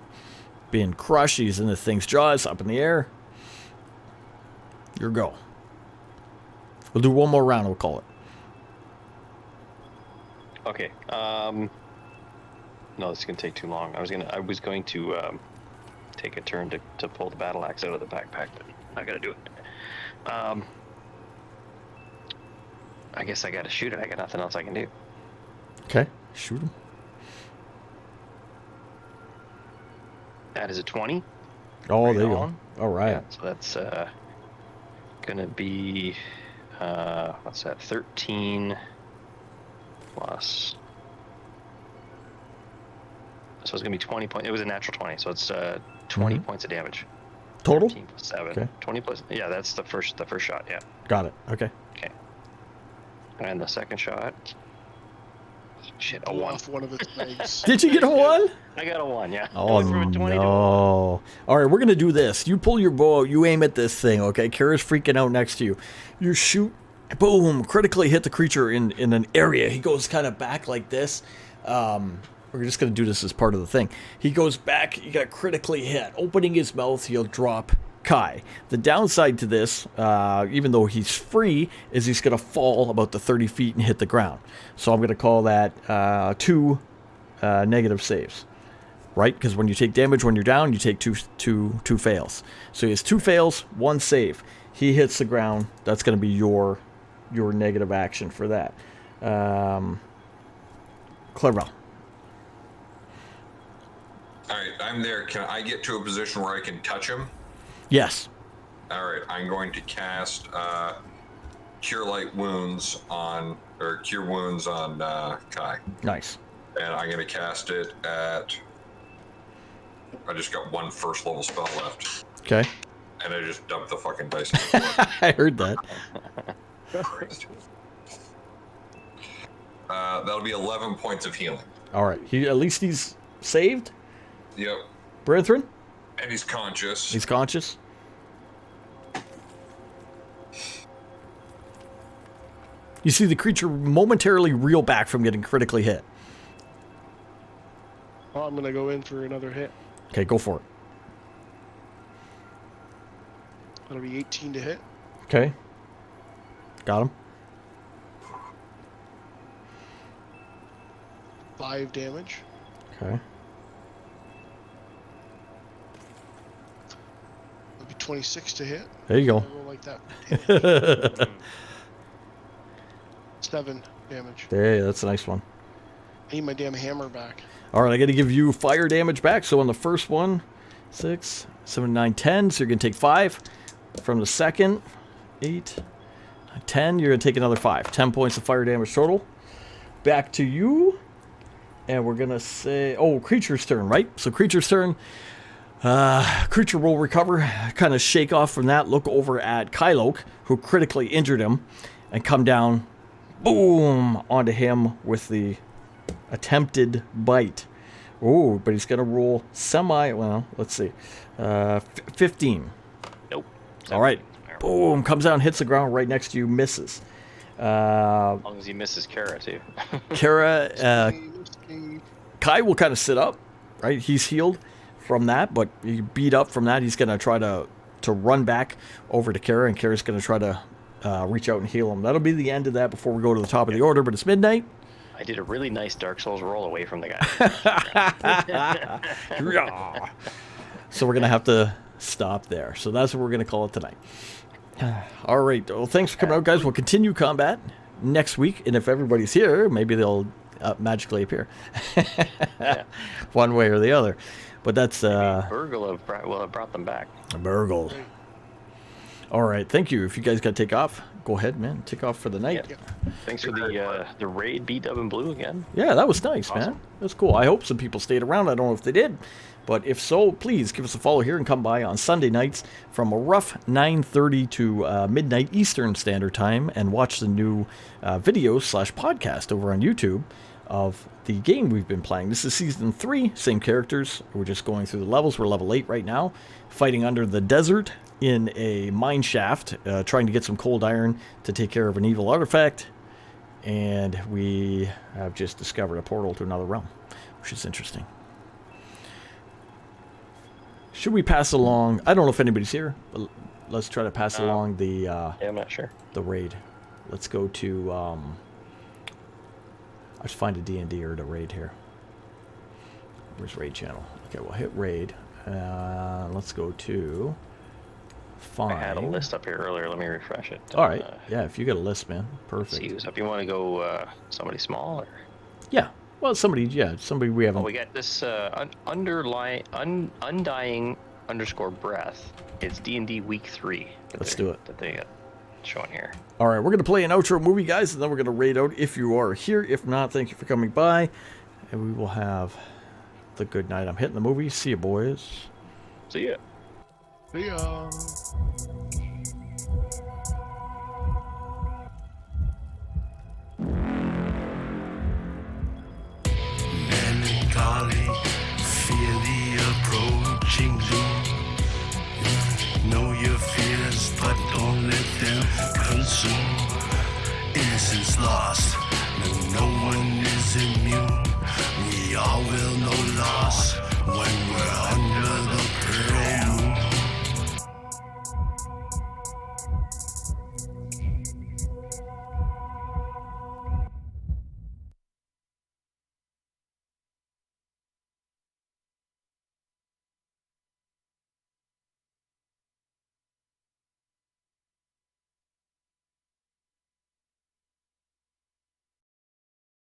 being crushed. He's in the thing's jaws, up in the air. Your go. We'll do one more round, we'll call it. Okay. No, this is gonna take too long. I was going to take a turn to pull the battle axe out of the backpack, but not gonna do it. I guess I gotta shoot it. I got nothing else I can do. Okay, shoot him. That is a 20. Oh, Right there you on. go. All right. Yeah, so that's gonna be what's that? 13 plus. So it's gonna be 20 points. It was a natural 20, so it's 20 points of damage. Total? 13 plus 7. Okay. 20 plus. Yeah, that's the first shot. Yeah. Got it. Okay. Okay. And the second shot. Shit, a Blew 1. off one of its legs. Did you get a 1? I got a 1. Yeah. Oh, Going from a 20 to a 1. no. All right, we're going to do this. You pull your bow out. You aim at this thing, okay? Kara's freaking out next to you. You shoot. Boom. Critically hit the creature in an area. He goes kind of back like this. We're just going to do this as part of the thing. He goes back. He got critically hit. Opening his mouth, he'll drop Kai. The downside to this, even though he's free, is he's going to fall about the 30 feet and hit the ground. So I'm going to call that 2 negative saves. Right? Because when you take damage when you're down, you take two fails. So he has 2 fails, 1 save. He hits the ground. That's going to be your negative action for that. Cleverell. Alright, I'm there. Can I get to a position where I can touch him? Yes. Alright, I'm going to cast Cure Light Wounds on, or Cure Wounds on Kai. Nice. And I'm going to cast it at... I just got 1 first level spell left. Okay. And I just dumped the fucking dice on the floor. I heard that. Christ. That'll be 11 points of healing. All right. At least he's saved, Yep. brethren. And he's conscious. He's conscious. You see the creature momentarily reel back from getting critically hit. Oh, I'm gonna go in for another hit. Okay, go for it. That'll be 18 to hit. Okay. Got him. 5 damage. Okay. That'll be 26 to hit. There you I go. roll like that. 7 damage. Hey, that's a nice one. I need my damn hammer back. All right, I got to give you fire damage back. So on the first one, 6, 7, 9, 10. So you're going to take 5. From the second, 8, 10. You're going to take another 5. 10 points of fire damage total. Back to you. And we're going to say, oh, creature's turn, right? So creature's turn. Creature will recover, kind of shake off from that, look over at Kylok, who critically injured him, and come down, boom, onto him with the attempted bite. Oh, but he's going to roll well, let's see, 15. Nope. All right, boom, comes down, hits the ground right next to you, misses. As long as he misses Kara too. Kara, Risky. Kai will kind of sit up, right? He's healed from that, but he beat up from that. He's going to try to run back over to Kara, and Kara's going to try to reach out and heal him. That'll be the end of that before we go to the top of the order, but it's midnight. I did a really nice Dark Souls roll away from the guy. Yeah. So we're going to have to stop there. So that's what we're going to call it tonight. All right. Well, thanks for coming out, guys. We'll continue combat next week, and if everybody's here, maybe they'll magically appear. Yeah. One way or the other. But that's... Burgle will have brought them back. Burgle. All right. Thank you. If you guys got to take off, go ahead, man. Take off for the night. Yeah. Thanks for the raid, B-Dub and Blue again. Yeah, that was nice, Awesome. man. That's cool. I hope some people stayed around. I don't know if they did. But if so, please give us a follow here and come by on Sunday nights from a rough 9:30 to midnight Eastern Standard Time and watch the new videos/podcast over on YouTube of the game we've been playing. This is Season 3, same characters. We're just going through the levels. We're level 8 right now, fighting under the desert in a mine shaft, trying to get some cold iron to take care of an evil artifact. And we have just discovered a portal to another realm, which is interesting. Should we pass along? I don't know if anybody's here, but let's try to pass along the Yeah, I'm not sure. the raid. Let's go to. Let's find a D&D or the raid here. Where's raid channel? Okay, we'll hit raid. Let's go to. Find. I had a list up here earlier. Let me refresh it. All right. Yeah, if you got a list, man, Let's perfect. see who's up. You want to go somebody small? Or... Yeah. Well, somebody we haven't. Oh, we got this undying _ breath. It's D&D week 3. Let's do it. That they got showing here. All right, we're going to play an outro movie, guys, and then we're going to raid out if you are here. If not, thank you for coming by, and we will have the good night. I'm hitting the movie. See you, boys. See ya. See ya. Melancholy, fear the approaching doom. Know your fears, but don't let them consume. Innocence lost,